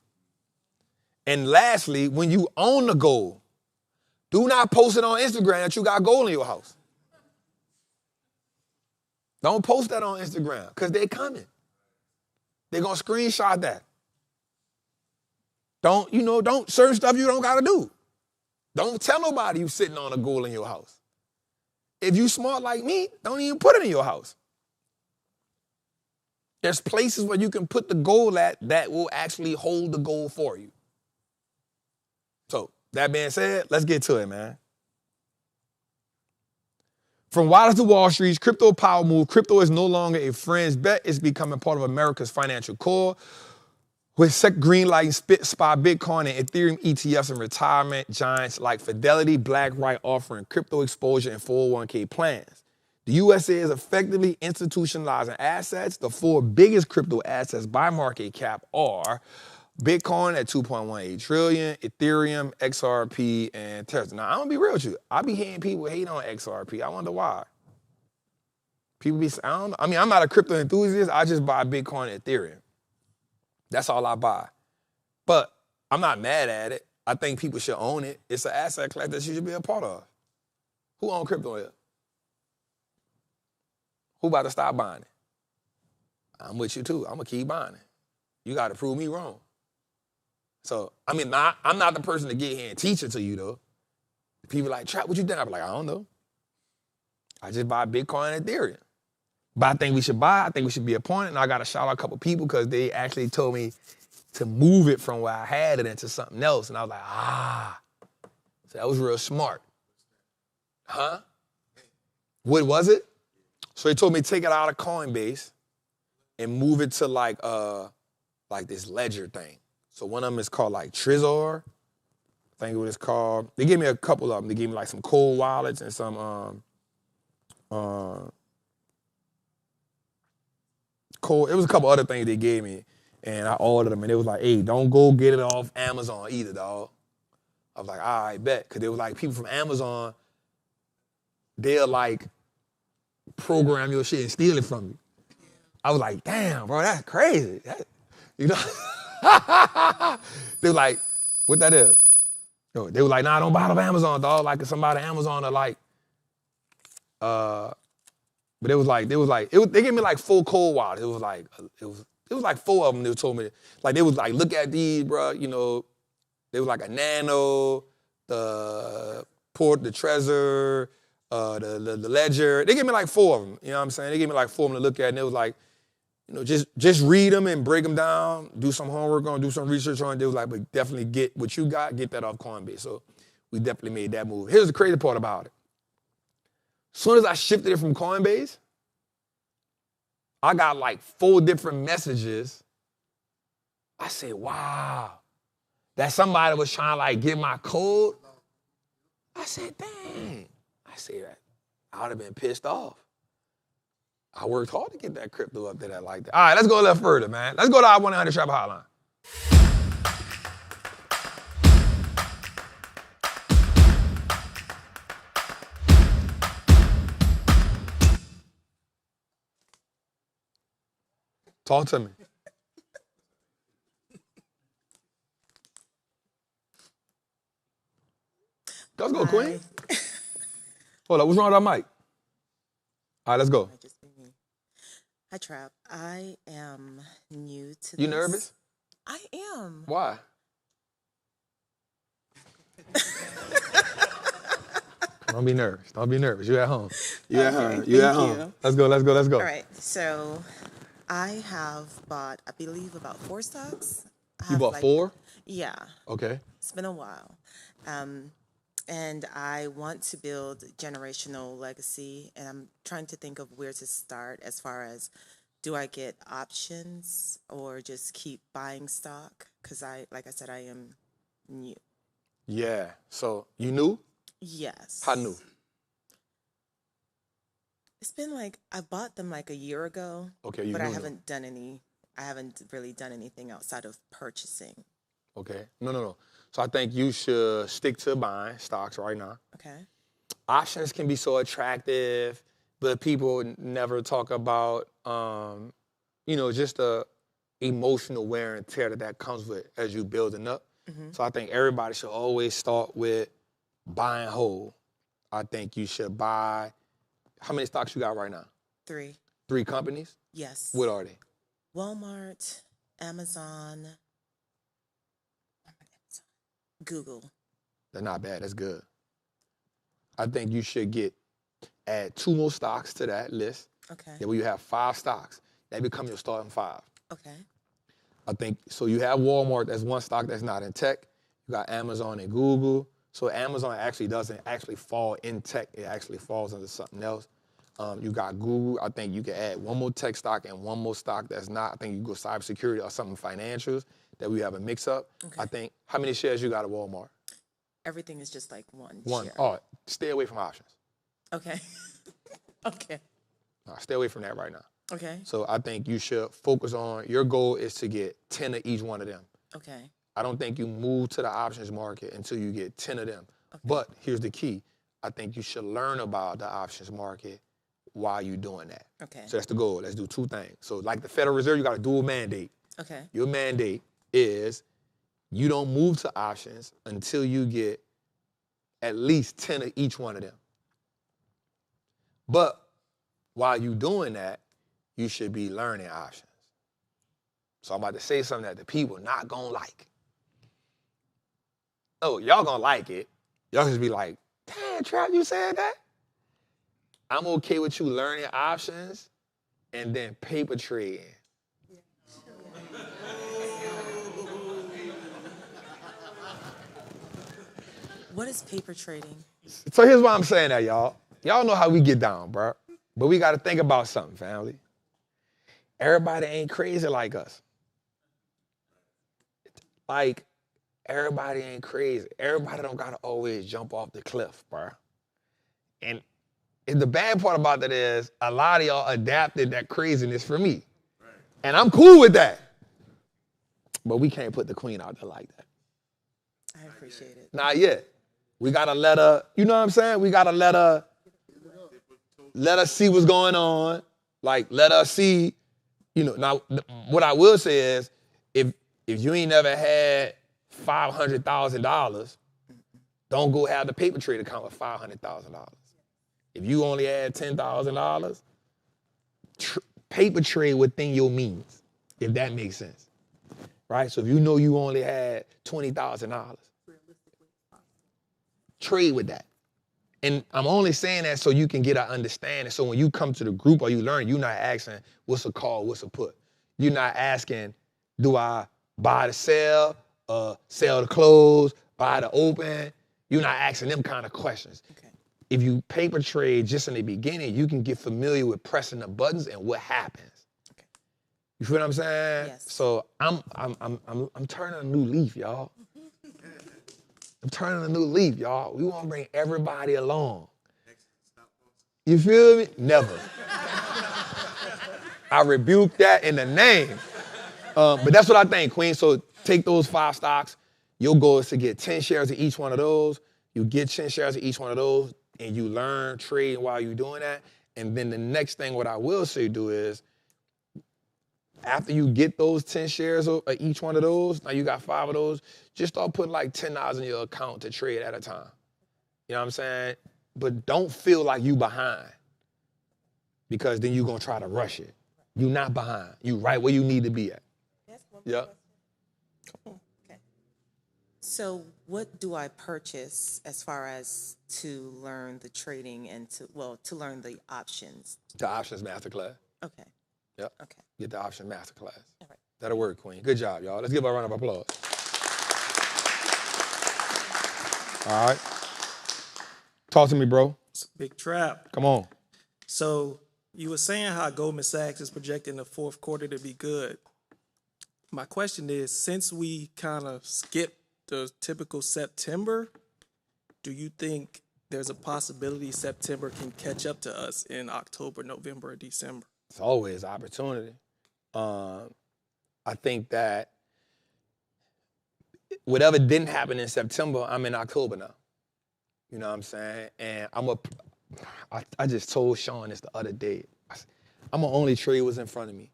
And lastly, when you own the gold, do not post it on Instagram that you got gold in your house. Don't post that on Instagram because they're coming. They're going to screenshot that. Don't certain stuff you don't got to do. Don't tell nobody you sitting on a gold in your house. If you smart like me, don't even put it in your house. There's places where you can put the gold at that will actually hold the gold for you. So, that being said, let's get to it, man. From Wallace to Wall Street's crypto power move, crypto is no longer a friend's bet. It's becoming part of America's financial core. With green light spot Bitcoin and Ethereum ETFs and retirement giants like Fidelity, BlackRock offering crypto exposure and 401k plans. The USA is effectively institutionalizing assets. The 4 biggest crypto assets by market cap are Bitcoin at 2.18 trillion, Ethereum, XRP, and Tesla. Now, I'm gonna be real with you. I be hearing people hate on XRP. I wonder why. People be, I'm not a crypto enthusiast. I just buy Bitcoin and Ethereum. That's all I buy. But I'm not mad at it. I think people should own it. It's an asset class that you should be a part of. Who owns crypto here? Who about to stop buying it? I'm with you too. I'm gonna keep buying it. You gotta prove me wrong. So, I'm not the person to get here and teach it to you though. People like, Trap, what you think? I'm like, I don't know. I just buy Bitcoin and Ethereum. But I think we should buy, I think we should be appointed, and I got to shout out a couple people because they actually told me to move it from where I had it into something else. And I was like, So that was real smart. Huh? What was it? So they told me to take it out of Coinbase and move it to like this ledger thing. So one of them is called like Trezor. I think what it's called. They gave me a couple of them. They gave me like some cold wallets and some cold. It was a couple other things they gave me, and I ordered them, and it was like, hey, don't go get it off Amazon either, dog. I was like, all right, bet. Because it was like people from Amazon, they'll like program your shit and steal it from you. I was like, damn, bro, that's crazy. You know? They were like, what that is? They were like, nah, don't buy it off Amazon, dog. Like, somebody at Amazon are like, but they gave me like 4 cold wallets. It was like 4 of them. They told me, like, they was like, look at these, bro. You know, they was like a Nano, the Trezor, the Ledger. They gave me like 4 of them. You know what I'm saying? They gave me like 4 of them to look at, and it was like, you know, just read them and break them down, do some homework on, do some research on. They was like, but definitely get what you got, get that off Coinbase. So we definitely made that move. Here's the crazy part about it. As soon as I shifted it from Coinbase, I got like 4 different messages. I said, wow, that somebody was trying to like get my code. I said, dang. I said, I would have been pissed off. I worked hard to get that crypto up there like that. All right, let's go a little further, man. Let's go to our 1-800 Trapper hotline. Talk to me. Let's go, Queen. Hold up, what's wrong with that mic? All right, let's go. Hi, Trap. I am new to this. You nervous? I am. Why? Don't be nervous. Don't be nervous. You at home. You at home. You at home. Let's go, let's go, let's go. All right, so I have bought, I believe, about 4 stocks. You bought 4? Yeah. Okay. It's been a while. And I want to build generational legacy, and I'm trying to think of where to start as far as, do I get options or just keep buying stock? Because like I said, I am new. Yeah. So you new? Yes. How new? It's been like, I bought them like a year ago. Okay, you but knew I them. haven't really done anything outside of purchasing. Okay. No. So I think you should stick to buying stocks right now. Okay. Options can be so attractive, but people never talk about, just the emotional wear and tear that comes with as you building up. So I think everybody should always start with buying whole. I think you should buy, how many stocks you got right now? 3. 3 companies? Yes. What are they? Walmart, Amazon, Google. They're not bad. That's good. I think you should add 2 more stocks to that list. Okay. That way you have 5 stocks. That become your starting 5. Okay. I think, so you have Walmart, that's one stock that's not in tech. You got Amazon and Google. So Amazon actually doesn't actually fall in tech. It actually falls into something else. You got Google. I think you can add 1 more tech stock and 1 more stock that's not. I think you can go cybersecurity or something financials that we have a mix up. Okay. I think, how many shares you got at Walmart? Everything is just like 1 1. share. Oh, stay away from options. Okay. Okay. Stay away from that right now. Okay. So I think you should focus on, your goal is to get 10 of each one of them. Okay. I don't think you move to the options market until you get 10 of them. Okay. But here's the key. I think you should learn about the options market while you're doing that. Okay. So that's the goal. Let's do 2 things. So like the Federal Reserve, you got a dual mandate. Okay. Your mandate is you don't move to options until you get at least 10 of each one of them. But while you're doing that, you should be learning options. So I'm about to say something that the people not gonna like. Oh, y'all gonna like it. Y'all just be like, damn, Trap, you said that? I'm okay with you learning options and then paper trading. What is paper trading? So here's why I'm saying that, y'all. Y'all know how we get down, bro. But we gotta think about something, family. Everybody ain't crazy like us. Like, everybody ain't crazy. Everybody don't gotta always jump off the cliff, bro. And the bad part about that is a lot of y'all adapted that craziness for me. And I'm cool with that. But we can't put the queen out there like that. I appreciate it. Not yet. We gotta let her, you know what I'm saying? We gotta let her see what's going on. Like, let her see, now what I will say is, if you ain't never had $500,000, don't go have the paper trade account with $500,000. If you only had $10,000, paper trade within your means, if that makes sense, right? So if you know you only had $20,000, trade with that. And I'm only saying that so you can get an understanding. So when you come to the group or you learn, you're not asking, what's a call, what's a put? You're not asking, do I buy to sell, sell to close, buy to open? You're not asking them kind of questions. Okay. If you paper trade just in the beginning, you can get familiar with pressing the buttons and what happens. Okay. You feel what I'm saying? Yes. So I'm turning a new leaf, y'all. I'm turning a new leaf, y'all. We want to bring everybody along. You feel me? Never. I rebuke that in the name. But that's what I think, Queen. So take those 5 stocks. Your goal is to get 10 shares of each one of those. You get 10 shares of each one of those, and you learn trading while you're doing that. And then the next thing, what I will say do is, after you get those 10 shares of each one of those, now you got 5 of those, just start putting like $10 in your account to trade at a time. You know what I'm saying? But don't feel like you behind, because then you're going to try to rush it. You're not behind. You right where you need to be at. Yep. Okay. So what do I purchase as far as to learn the trading and to learn the options? The options masterclass. Okay. Yep. Okay. Get the option masterclass. All right. That'll work, Queen. Good job, y'all. Let's give her a round of applause. All right. Talk to me, bro. It's a big trap. Come on. So you were saying how Goldman Sachs is projecting the fourth quarter to be good. My question is, since we kind of skipped the typical September, do you think there's a possibility September can catch up to us in October, November, or December? It's always opportunity. I think that whatever didn't happen in September, I'm in October now. You know what I'm saying? And I just told Sean this the other day. I'm gonna only trade what's in front of me.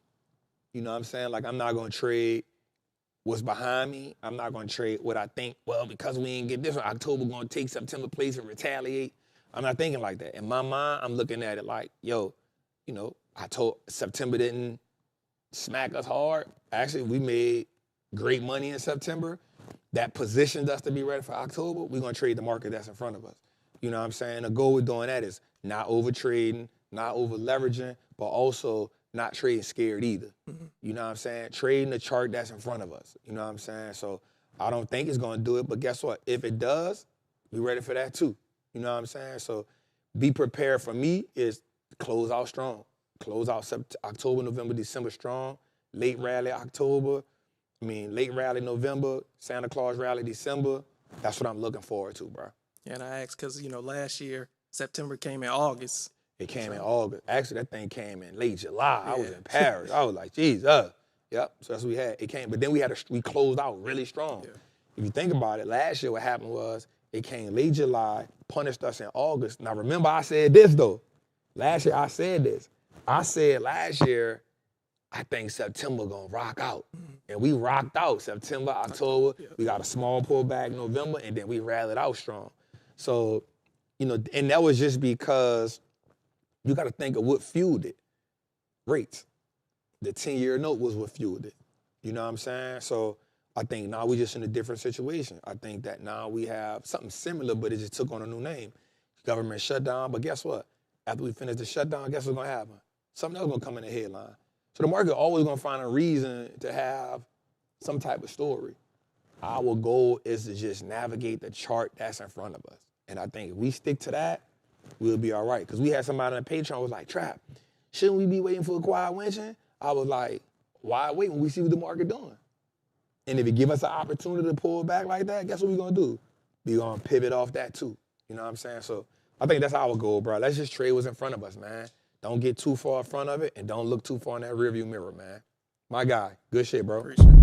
You know what I'm saying? Like, I'm not gonna trade what's behind me. I'm not gonna trade what I think, well, because we didn't get this one, October gonna take September place and retaliate. I'm not thinking like that. In my mind, I'm looking at it like, yo, you know, I told September didn't smack us hard. Actually, we made great money in September. That positioned us to be ready for October. We're gonna trade the market that's in front of us. You know what I'm saying? The goal with doing that is not over trading, not over leveraging, but also not trading scared either. You know what I'm saying? Trading the chart that's in front of us. You know what I'm saying? So I don't think it's gonna do it, but guess what? If it does, we ready for that too. You know what I'm saying? So be prepared for me is close out strong. Close out October, November, December strong. Late rally October. Late rally November, Santa Claus rally December. That's what I'm looking forward to, bro. And I asked because, last year, September came in August. It came in August. Actually, that thing came in late July. Yeah. I was in Paris. I was like, Jesus. Yep, so that's what we had. It came, but then we closed out really strong. Yeah. If you think about it, last year what happened was it came late July, punished us in August. Now remember I said this though. Last year I said this. I said last year, I think September gonna rock out. And we rocked out September, October. Yeah. We got a small pullback November, and then we rallied out strong. So, and that was just because you got to think of what fueled it. Rates. The 10-year note was what fueled it. You know what I'm saying? So I think now we're just in a different situation. I think that now we have something similar, but it just took on a new name. Government shutdown, but guess what? After we finish the shutdown, guess what's gonna happen? Something else gonna come in the headline. So the market always gonna find a reason to have some type of story. Our goal is to just navigate the chart that's in front of us. And I think if we stick to that, we'll be all right. Because we had somebody on the Patreon was like, Trap, shouldn't we be waiting for a quiet winter? I was like, why wait when we see what the market doing? And if it give us an opportunity to pull back like that, guess what we're gonna do? We're gonna pivot off that too. You know what I'm saying? So I think that's our goal, bro. Let's just trade what's in front of us, man. Don't get too far in front of it and don't look too far in that rearview mirror, man. My guy, good shit, bro. Appreciate it.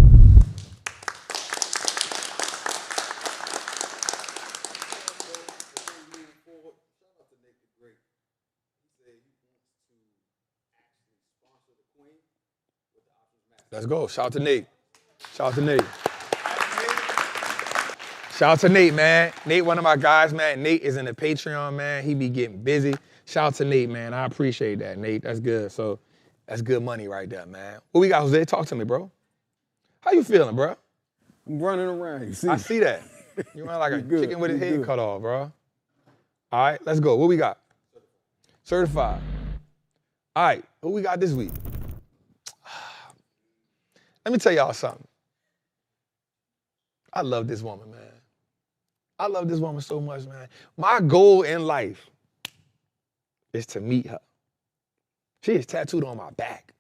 Let's go. Shout out to Nate. Shout out to Nate. Shout out to Nate, man. Nate, one of my guys, man. Nate is in the Patreon, man. He be getting busy. Shout out to Nate, man. I appreciate that, Nate. That's good. So that's good money right there, man. What we got, Jose? Talk to me, bro. How you feeling, bro? I'm running around. You see? I see that. You run like a chicken with his head cut off, bro. All right, let's go. What we got? Certified. All right, what we got this week? Let me tell y'all something. I love this woman, man. I love this woman so much, man. My goal in life is to meet her. She is tattooed on my back.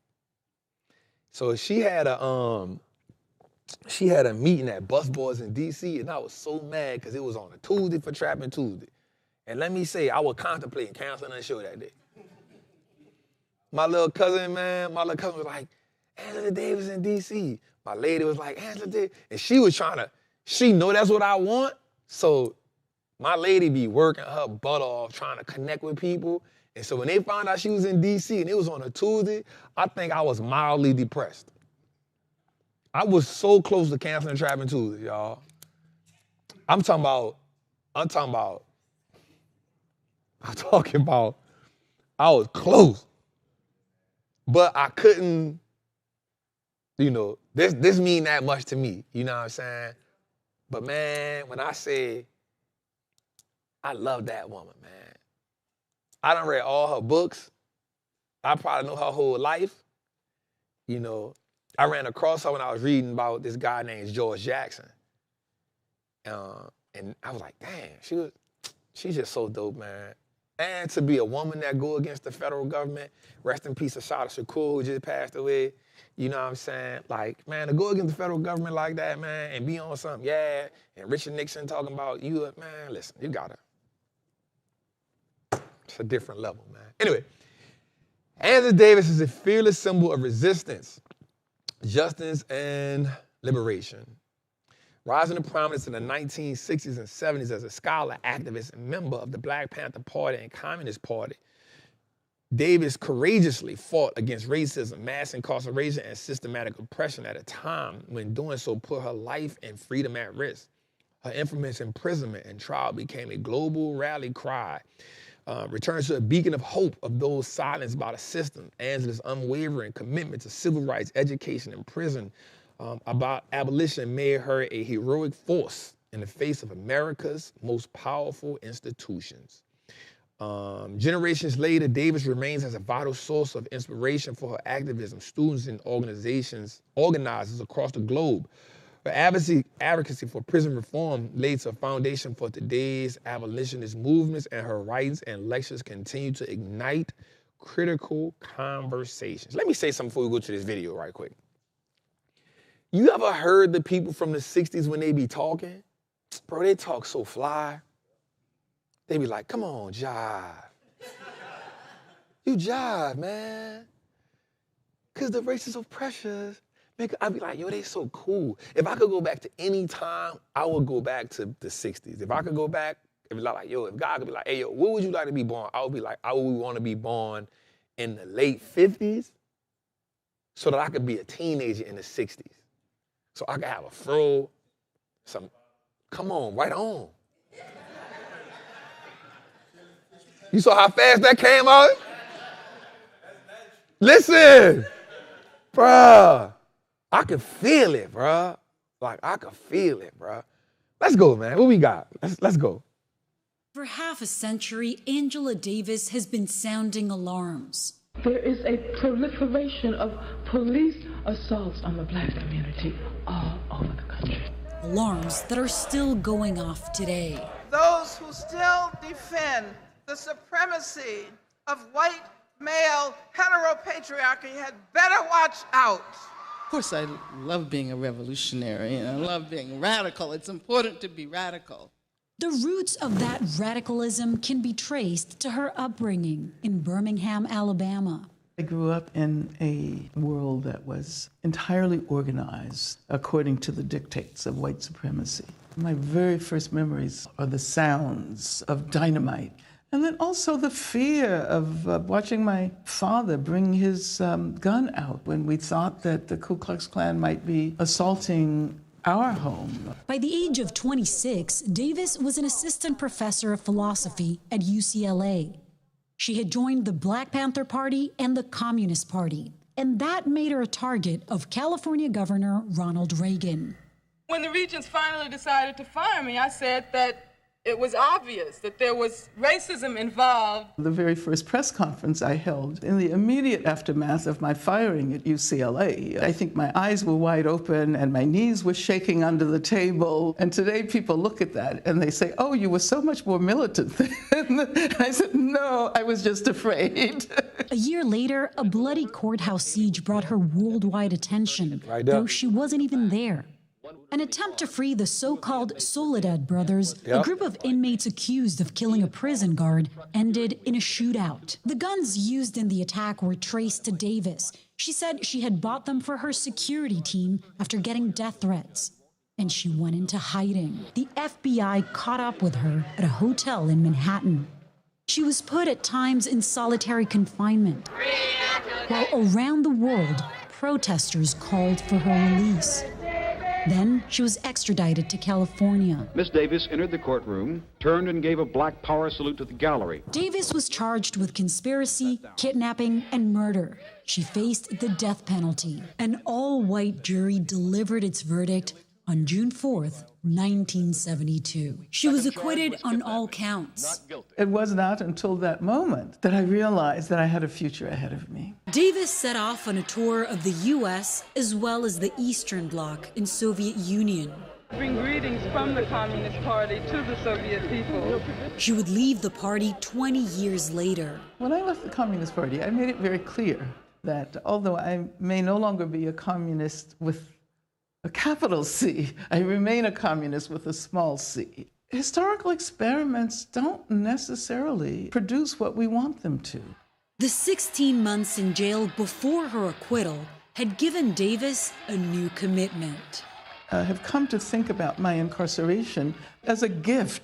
So she had a meeting at Busboys in DC, and I was so mad because it was on a Tuesday for Trappin Tuesday. And let me say, I was contemplating canceling the show that day. My little cousin was like, Angela Davis in DC. My lady was like, Angela Davis. And she know that's what I want. So my lady be working her butt off trying to connect with people. And so when they found out she was in DC and it was on a Tuesday, I think I was mildly depressed. I was so close to canceling Trappin Tuesday, y'all. I'm talking about, I was close. But I couldn't, this mean that much to me, you know what I'm saying? But man, when I say I love that woman, man. I done read all her books. I probably know her whole life. I ran across her when I was reading about this guy named George Jackson. And I was like, damn, she's just so dope, man. And to be a woman that go against the federal government, rest in peace, Assata Shakur, who just passed away. You know what I'm saying? Like, man, to go against the federal government like that, man, and be on something, and Richard Nixon talking about you, man, listen, you gotta It's a different level, man. Anyway, Angela Davis is a fearless symbol of resistance, justice, and liberation. Rising to prominence in the 1960s and 70s as a scholar, activist, and member of the Black Panther Party and Communist Party, Davis courageously fought against racism, mass incarceration, and systematic oppression at a time when doing so put her life and freedom at risk. Her infamous imprisonment and trial became a global rally cry, returns to a beacon of hope of those silenced by the system. Angela's unwavering commitment to civil rights, education, and prison about abolition made her a heroic force in the face of America's most powerful institutions. Generations later, Davis remains as a vital source of inspiration for her activism. Students and organizers across the globe. Her advocacy for prison reform lays a foundation for today's abolitionist movements, and her writings and lectures continue to ignite critical conversations. Let me say something before we go to this video right quick. You ever heard the people from the 60s when they be talking? Bro, they talk so fly. They be like, come on, jive. You jive, man. Because the races of pressures, I'd be like, yo, they so cool. If I could go back to any time, I would go back to the 60s. If I could go back, it'd be like, yo, if God could be like, hey, yo, where would you like to be born? I would be like, I would want to be born in the late 50s so that I could be a teenager in the 60s. So I could have a fro, come on, right on. You saw how fast that came out? Listen, bruh. I could feel it, bruh. Like, I could feel it, bruh. Let's go, man. What we got? Let's go. For half a century, Angela Davis has been sounding alarms. There is a proliferation of police assaults on the Black community all over the country. Alarms that are still going off today. Those who still defend the supremacy of white, male, heteropatriarchy had better watch out. Of course, I love being a revolutionary and I love being radical. It's important to be radical. The roots of that radicalism can be traced to her upbringing in Birmingham, Alabama. I grew up in a world that was entirely organized according to the dictates of white supremacy. My very first memories are the sounds of dynamite, and then also the fear of watching my father bring his gun out when we thought that the Ku Klux Klan might be assaulting our home. By the age of 26, Davis was an assistant professor of philosophy at UCLA. She had joined the Black Panther Party and the Communist Party, and that made her a target of California Governor Ronald Reagan. When the Regents finally decided to fire me, I said that it was obvious that there was racism involved. The very first press conference I held in the immediate aftermath of my firing at UCLA, I think my eyes were wide open and my knees were shaking under the table. And today people look at that and they say, oh, you were so much more militant then. I said, no, I was just afraid. A year later, a bloody courthouse siege brought her worldwide attention, though she wasn't even there. An attempt to free the so-called Soledad brothers, a group of inmates accused of killing a prison guard, ended in a shootout. The guns used in the attack were traced to Davis. She said she had bought them for her security team after getting death threats. And she went into hiding. The FBI caught up with her at a hotel in Manhattan. She was put at times in solitary confinement, while around the world, protesters called for her release. Then she was extradited to California. Miss Davis entered the courtroom, turned and gave a black power salute to the gallery. Davis was charged with conspiracy, kidnapping, and murder. She faced the death penalty. An all-white jury delivered its verdict on June 4th, 1972. She was acquitted on all counts. It was not until that moment that I realized that I had a future ahead of me. Davis set off on a tour of the U.S. as well as the Eastern Bloc in Soviet Union. Bring greetings from the Communist Party to the Soviet people. She would leave the party 20 years later. When I left the Communist Party, I made it very clear that although I may no longer be a communist with a capital C, I remain a communist with a small c. Historical experiments don't necessarily produce what we want them to. The 16 months in jail before her acquittal had given Davis a new commitment. I have come to think about my incarceration as a gift,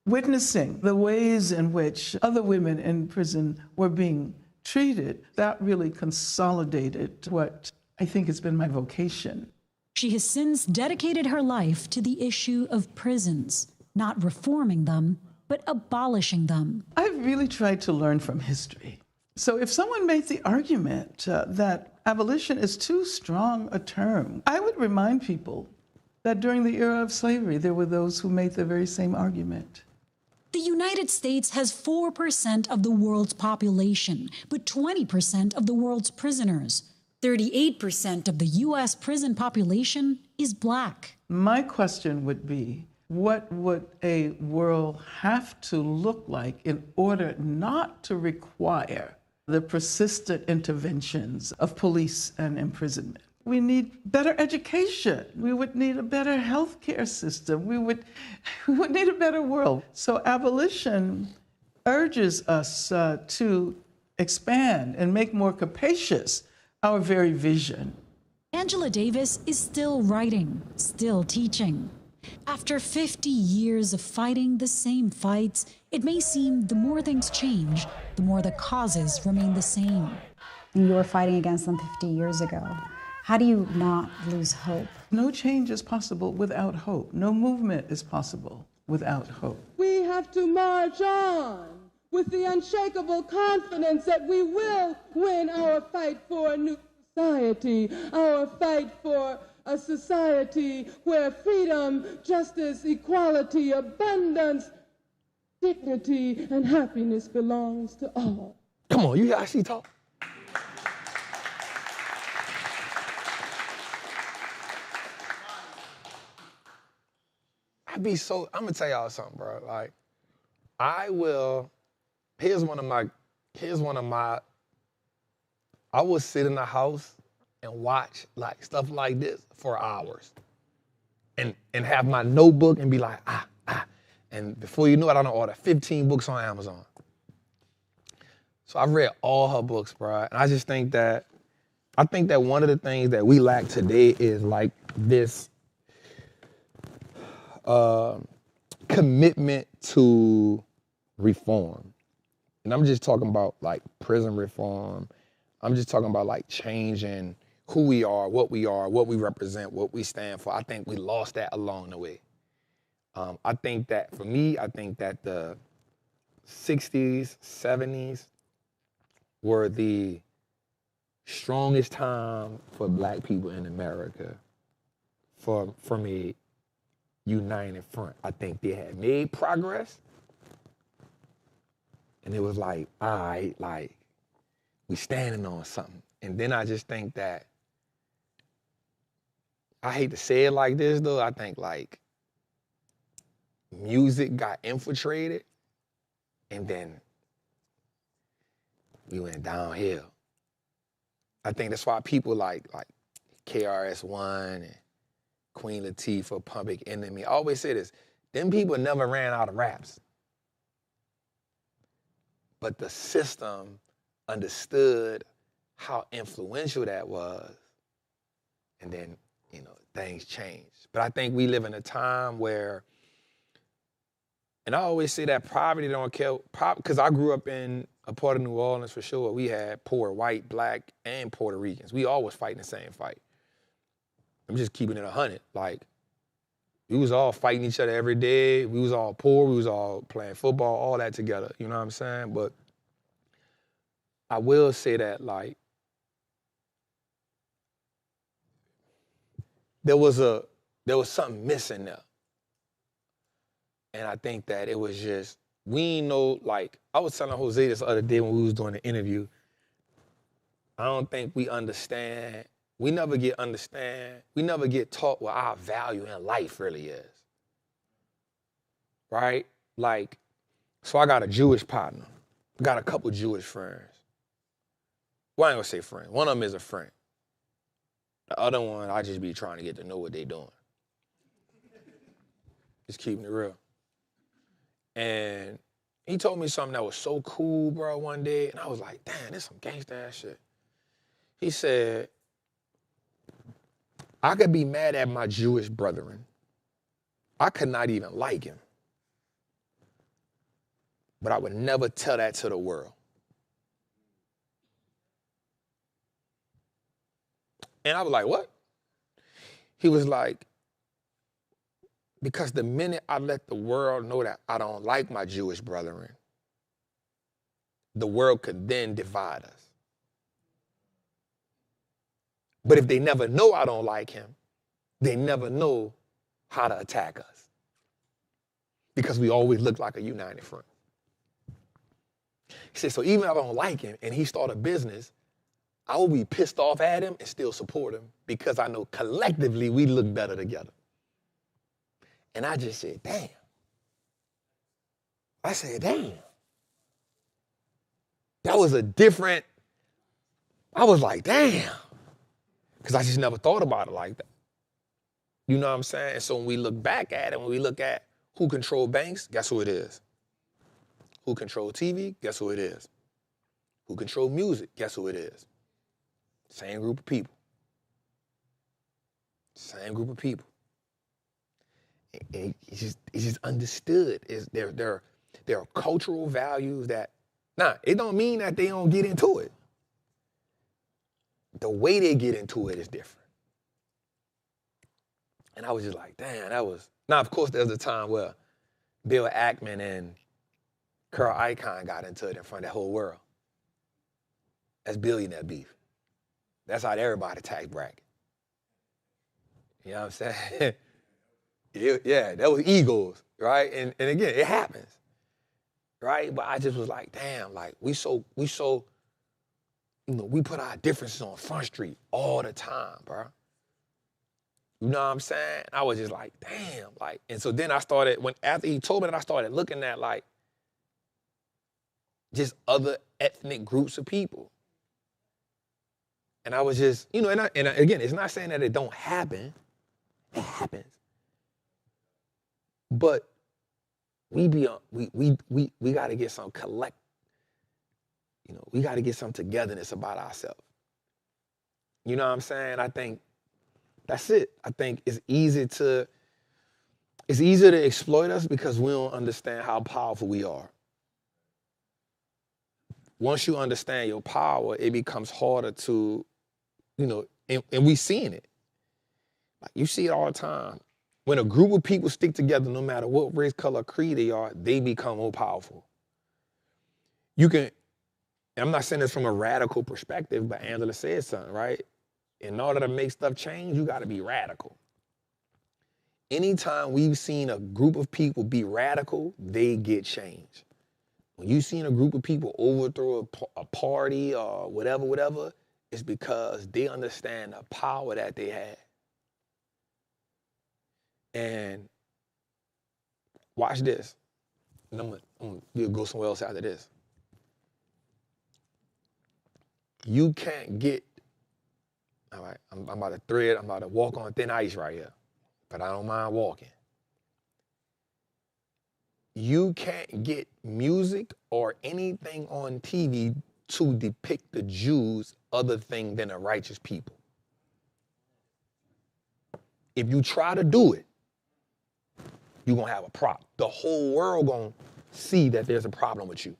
witnessing the ways in which other women in prison were being treated. That really consolidated what I think has been my vocation. She has since dedicated her life to the issue of prisons, not reforming them, but abolishing them. I've really tried to learn from history. So if someone made the argument that abolition is too strong a term, I would remind people that during the era of slavery, there were those who made the very same argument. The United States has 4% of the world's population, but 20% of the world's prisoners. 38% of the U.S. prison population is Black. My question would be, what would a world have to look like in order not to require the persistent interventions of police and imprisonment? We need better education. We would need a better healthcare system. We would need a better world. So abolition urges us to expand and make more capacious our very vision. Angela Davis is still writing, still teaching. After 50 years of fighting the same fights, it may seem the more things change, the more the causes remain the same. You were fighting against them 50 years ago. How do you not lose hope? No change is possible without hope. No movement is possible without hope. We have to march on with the unshakable confidence that we will win our fight for a new society, our fight for a society where freedom, justice, equality, abundance, dignity, and happiness belongs to all. Come on, you actually talk. I'm gonna tell y'all something, bro. Like, here's one of my, I will sit in the house and watch like stuff like this for hours and have my notebook and be like, and before you know it, I done order 15 books on Amazon. So I've read all her books, bro. And I just think that, one of the things that we lack today is like this commitment to reform. And I'm just talking about like prison reform. I'm just talking about like changing who we are, what we represent, what we stand for. I think we lost that along the way. I think that for me, I think that the 60s, 70s were the strongest time for Black people in America for me. United front. I think they had made progress. And it was like, all right, like, we standing on something. And then I just think that, I hate to say it like this though, I think like music got infiltrated and then we went downhill. I think that's why people like KRS-One and Queen Latifah, Public Enemy. I always say this, them people never ran out of raps. But the system understood how influential that was. And then, things changed. But I think we live in a time where, and I always say that poverty don't kill, because I grew up in a part of New Orleans for sure. We had poor, white, Black, and Puerto Ricans. We all was fighting the same fight. I'm just keeping it 100. Like, we was all fighting each other every day. We was all poor. We was all playing football, all that together. You know what I'm saying? But I will say that, like, there was something missing there. And I think that it was just, we know, like, I was telling Jose this other day when we was doing the interview, I don't think we understand. We never get taught what our value in life really is. Right? Like, so I got a Jewish partner. I got a couple Jewish friends. Well, I ain't gonna say friend. One of them is a friend. The other one, I just be trying to get to know what they doing. Just keeping it real. And he told me something that was so cool, bro, one day. And I was like, damn, this some gangsta ass shit. He said, I could be mad at my Jewish brethren. I could not even like him. But I would never tell that to the world. And I was like, what? He was like, because the minute I let the world know that I don't like my Jewish brethren, the world could then divide us. But if they never know I don't like him, they never know how to attack us. Because we always look like a united front. He said, so even if I don't like him and he start a business, I will be pissed off at him and still support him because I know collectively we look better together. And I just said, damn. I said, damn. That was a different, I was like, damn. Because I just never thought about it like that. You know what I'm saying? And so when we look back at it, when we look at who control banks, guess who it is? Who control TV? Guess who it is? Who control music? Guess who it is? Same group of people. Same group of people. It's just understood. There are cultural values that, it don't mean that they don't get into it. The way they get into it is different. And I was just like, damn, that was... Now, of course, there's a time where Bill Ackman and Carl Icahn got into it in front of the whole world. That's billionaire beef. That's how everybody tax bracket. You know what I'm saying? Yeah, that was egos, right? And again, it happens, right? But I just was like, damn, like we so, we put our differences on Front Street all the time, bro. You know what I'm saying? I was just like, damn, like, and so then I started, after he told me that, I started looking at like just other ethnic groups of people. And I was just, and again, it's not saying that it don't happen. It happens. But we got to get some we got to get some togetherness about ourselves. You know what I'm saying? I think that's it. I think it's easier to exploit us because we don't understand how powerful we are. Once you understand your power, it becomes harder to, and we seeing it. Like you see it all the time. When a group of people stick together, no matter what race, color, creed they are, they become more powerful. I'm not saying this from a radical perspective, but Angela said something, right? In order to make stuff change, you got to be radical. Anytime we've seen a group of people be radical, they get changed. When you've seen a group of people overthrow a party or whatever, it's because they understand the power that they have. And watch this. And I'm gonna go somewhere else after this. You can't get, all right, I'm about to walk on thin ice right here, but I don't mind walking. You can't get music or anything on TV to depict the Jews other thing than a righteous people. If you try to do it, you're going to have a problem. The whole world going to see that there's a problem with you.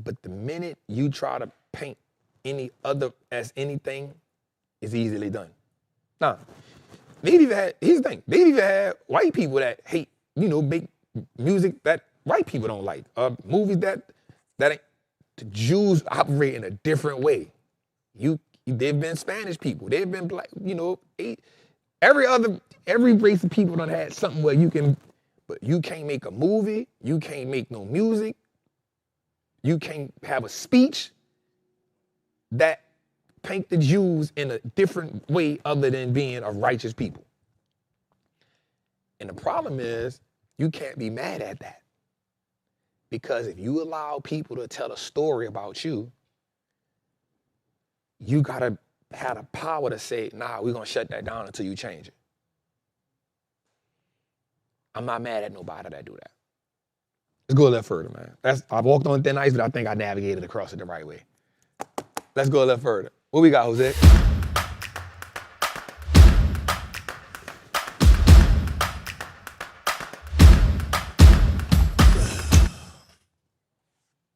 But the minute you try to paint any other as anything, it's easily done. Now, here's the thing, they've even had white people that hate, make music that white people don't like, movies that ain't, the Jews operate in a different way. They've been Spanish people, they've been black, every race of people done had something where but you can't make a movie, you can't make no music, you can't have a speech that paint the Jews in a different way other than being a righteous people. And the problem is, you can't be mad at that. Because if you allow people to tell a story about you, you gotta have the power to say, nah, we're gonna shut that down until you change it. I'm not mad at nobody that do that. Let's go a little further, man. I walked on thin ice, but I think I navigated across it the right way. Let's go a little further. What we got, Jose?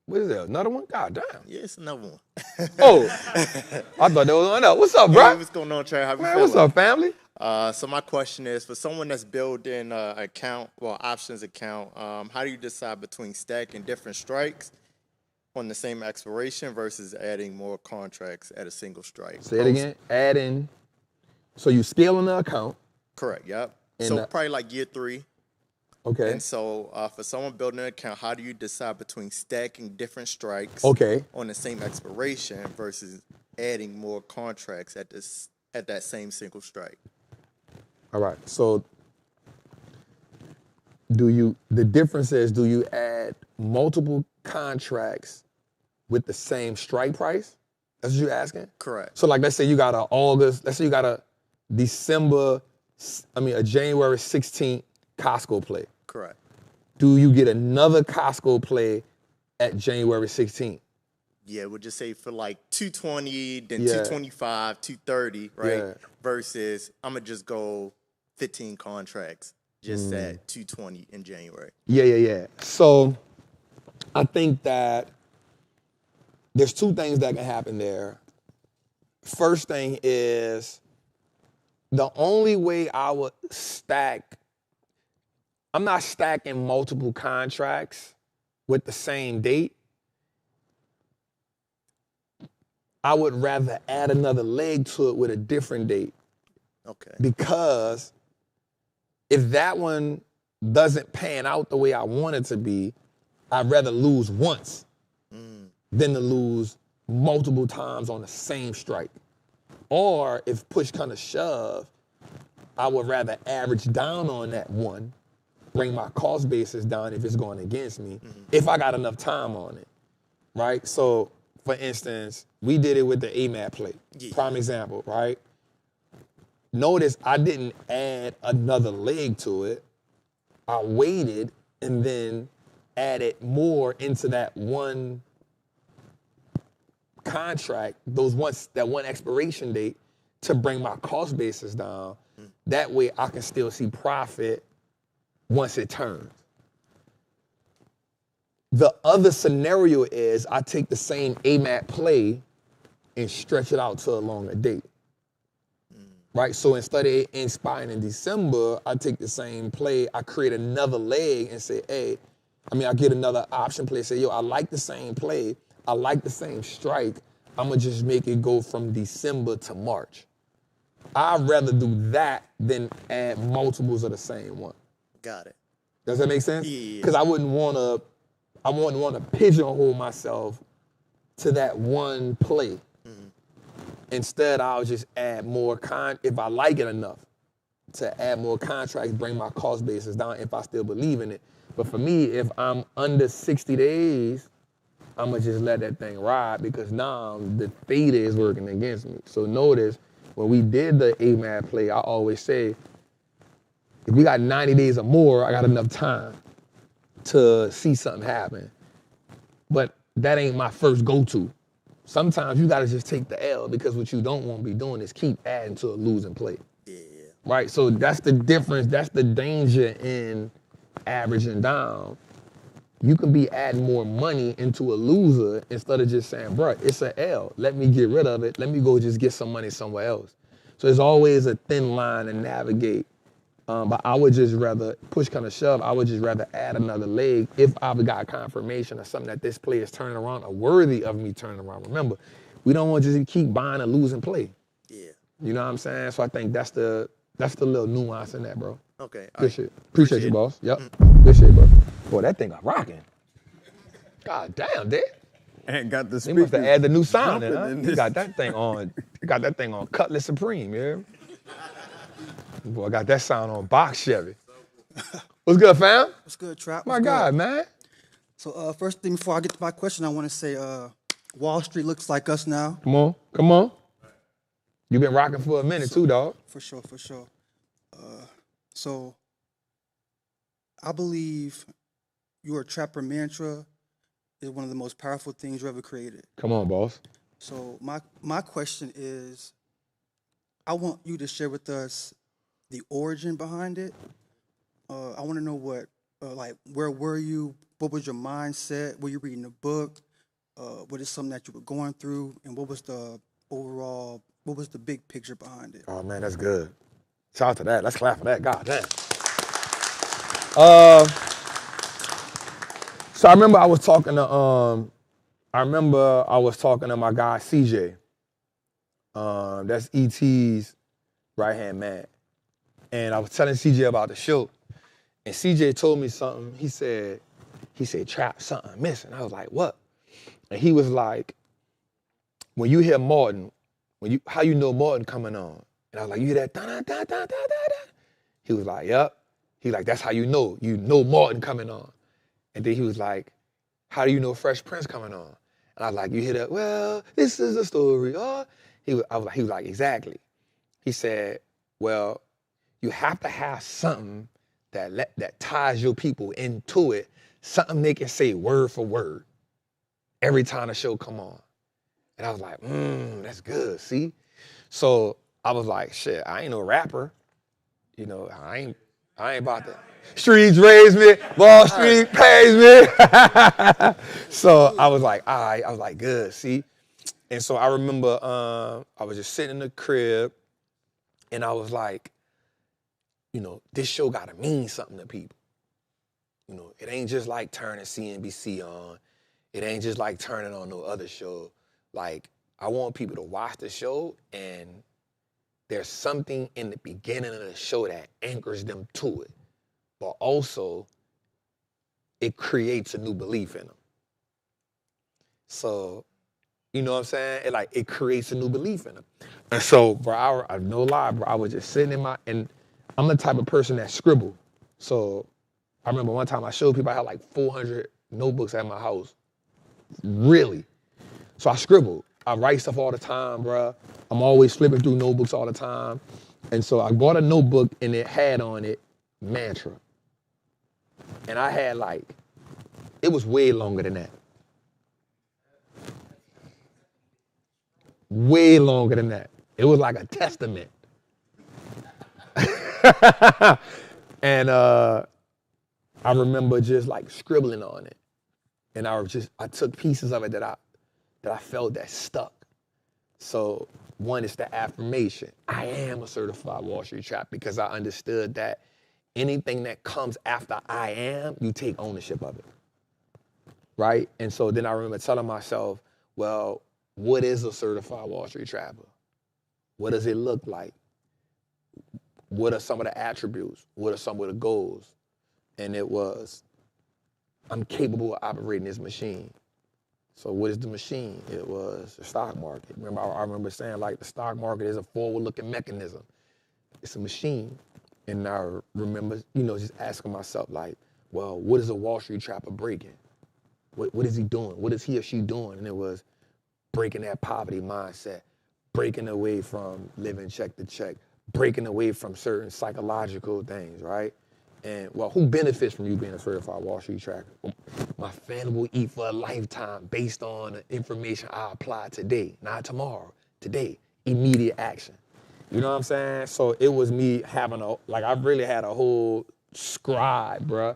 What is that? Another one? God damn. Yeah, it's another one. Oh, I thought there was one else. What's up, bro? Hey, what's going on, Trey? How you Man, feeling? what's up, family? So my question is, for someone that's building an account, options account, how do you decide between stacking different strikes on the same expiration versus adding more contracts at a single strike? Say it again. Adding. So you scaling the account. Correct. Yep. And So probably like year 3. Okay. And so for someone building an account, how do you decide between stacking different strikes on the same expiration versus adding more contracts at that same single strike? All right. So the difference is, do you add multiple contracts with the same strike price? That's what you're asking? Correct. So like, let's say you got a January 16th Costco play. Correct. Do you get another Costco play at January 16th? Yeah, we'll just say for like 220, then Yeah. 225, 230, right? Yeah. Versus I'm gonna just go 15 contracts just at 220 in January. Yeah. So I think that there's two things that can happen there. First thing is, the only way I would stack, I'm not stacking multiple contracts with the same date. I would rather add another leg to it with a different date. Okay. Because if that one doesn't pan out the way I want it to be, I'd rather lose once than to lose multiple times on the same strike. Or if push kind of shove, I would rather average down on that one, bring my cost basis down if it's going against me, if I got enough time on it, right? So, for instance, we did it with the AMAT play. Prime example, right? Notice I didn't add another leg to it. I waited and then added more into that one contract, that one expiration date, to bring my cost basis down. That way I can still see profit once it turns. The other scenario is I take the same AMAT play and stretch it out to a longer date. Right? So instead of it expiring in December, I take the same play, I create another leg and say, I get another option play, say, I like the same play, I like the same strike, I'm gonna just make it go from December to March. I'd rather do that than add multiples of the same one. Got it. Does that make sense? Yeah. Because I wouldn't want to pigeonhole myself to that one play. Instead, I'll just add more if I like it enough, to add more contracts, bring my cost basis down if I still believe in it. But for me, if I'm under 60 days, I'm going to just let that thing ride, because now the theta is working against me. So notice, when we did the AMAT play, I always say, if we got 90 days or more, I got enough time to see something happen. But that ain't my first go-to. Sometimes you gotta just take the L, because what you don't want to be doing is keep adding to a losing play. Yeah. Right? So that's the difference. That's the danger in averaging down. You can be adding more money into a loser instead of just saying, bruh, it's an L. Let me get rid of it. Let me go just get some money somewhere else. So there's always a thin line to navigate. But I would just rather, push kind of shove, I would just rather add another leg if I've got confirmation of something that this play is turning around or worthy of me turning around. Remember, we don't want to just keep buying a losing play. Yeah. You know what I'm saying? So I think that's the little nuance in that, bro. Okay. Good shit. Appreciate you, boss. Yep. Good shit, bro. Boy, that thing got rocking. God damn, dude. And got the They must have added the new sound in, jumping huh? in You this. got that thing on. You got that thing on Cutlass Supreme, yeah. Boy, I got that sound on Box Chevy. What's good, fam? What's good, Trap? My What's God, good? man. So first thing before I get to my question, I want to say Wallstreet looks like us now. Come on. You been rocking for a minute too, dog. For sure. So I believe your trapper mantra is one of the most powerful things you ever created. Come on, boss. So my question is, I want you to share with us the origin behind it. I want to know what, where were you? What was your mindset? Were you reading a book? What is something that you were going through? And what was the overall, what was the big picture behind it? Oh, man, that's good. Shout out to that. Let's clap for that. God damn. So I remember I was talking to my guy, CJ. That's E.T.'s right-hand man. And I was telling CJ about the show. And CJ told me something. He said, Trap, something missing. I was like, what? And he was like, when you hear Martin, how you know Martin coming on? And I was like, you hear that? Da, da, da, da, da, da. He was like, yep. He like, that's how you know Martin coming on. And then he was like, how do you know Fresh Prince coming on? And I was like, you hear that? Well, this is a story. Oh. He was like, exactly. He said, well, you have to have something that ties your people into it, something they can say word for word every time the show come on. And I was like, that's good, see? So I was like, shit, I ain't no rapper. You know, I ain't about that. Streets raised me, Wallstreet pays me. So I was like, all right, I was like, good, see? And so I remember I was just sitting in the crib and I was like, you know, this show gotta mean something to people. You know, it ain't just like turning CNBC on. It ain't just like turning on no other show. Like, I want people to watch the show and there's something in the beginning of the show that anchors them to it. But also, it creates a new belief in them. So, you know what I'm saying? It creates a new belief in them. And so, bro, I no lie, bro, I was just sitting and I'm the type of person that scribble. So I remember one time I showed people I had like 400 notebooks at my house. Really. So I scribbled. I write stuff all the time, bro. I'm always flipping through notebooks all the time. And so I bought a notebook and it had on it mantra. And I had it was way longer than that. Way longer than that. It was like a testament. And I remember just scribbling on it. And I took pieces of it that I felt that stuck. So one is the affirmation. I am a certified Wall Street trap because I understood that anything that comes after I am, you take ownership of it. Right? And so then I remember telling myself, well, what is a certified Wall Street trapper? What does it look like? What are some of the attributes? What are some of the goals? And it was, I'm capable of operating this machine. So what is the machine? It was the stock market. Remember, I remember saying the stock market is a forward-looking mechanism. It's a machine. And I remember, just asking myself well, what is a Wall Street trapper breaking? What is he doing? What is he or she doing? And it was breaking that poverty mindset, breaking away from living check to check, breaking away from certain psychological things, right? And, well, who benefits from you being a certified Wall Street tracker? My family will eat for a lifetime based on the information I apply today, not tomorrow, today, immediate action. You know what I'm saying? So it was me having I really had a whole scribe, bruh.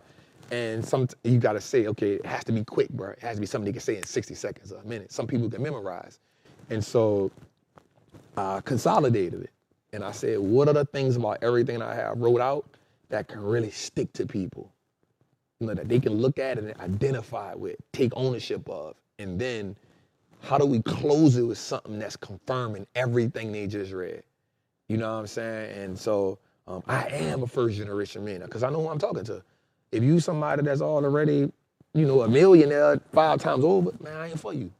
And you gotta say, okay, it has to be quick, bruh. It has to be something you can say in 60 seconds or a minute. Some people can memorize. And so I consolidated it. And I said, what are the things about everything I have wrote out that can really stick to people? That they can look at it and identify with, take ownership of. And then how do we close it with something that's confirming everything they just read? You know what I'm saying? And so I am a first generation millionaire because I know who I'm talking to. If you somebody that's already, a millionaire 5 times over, man, I ain't for you.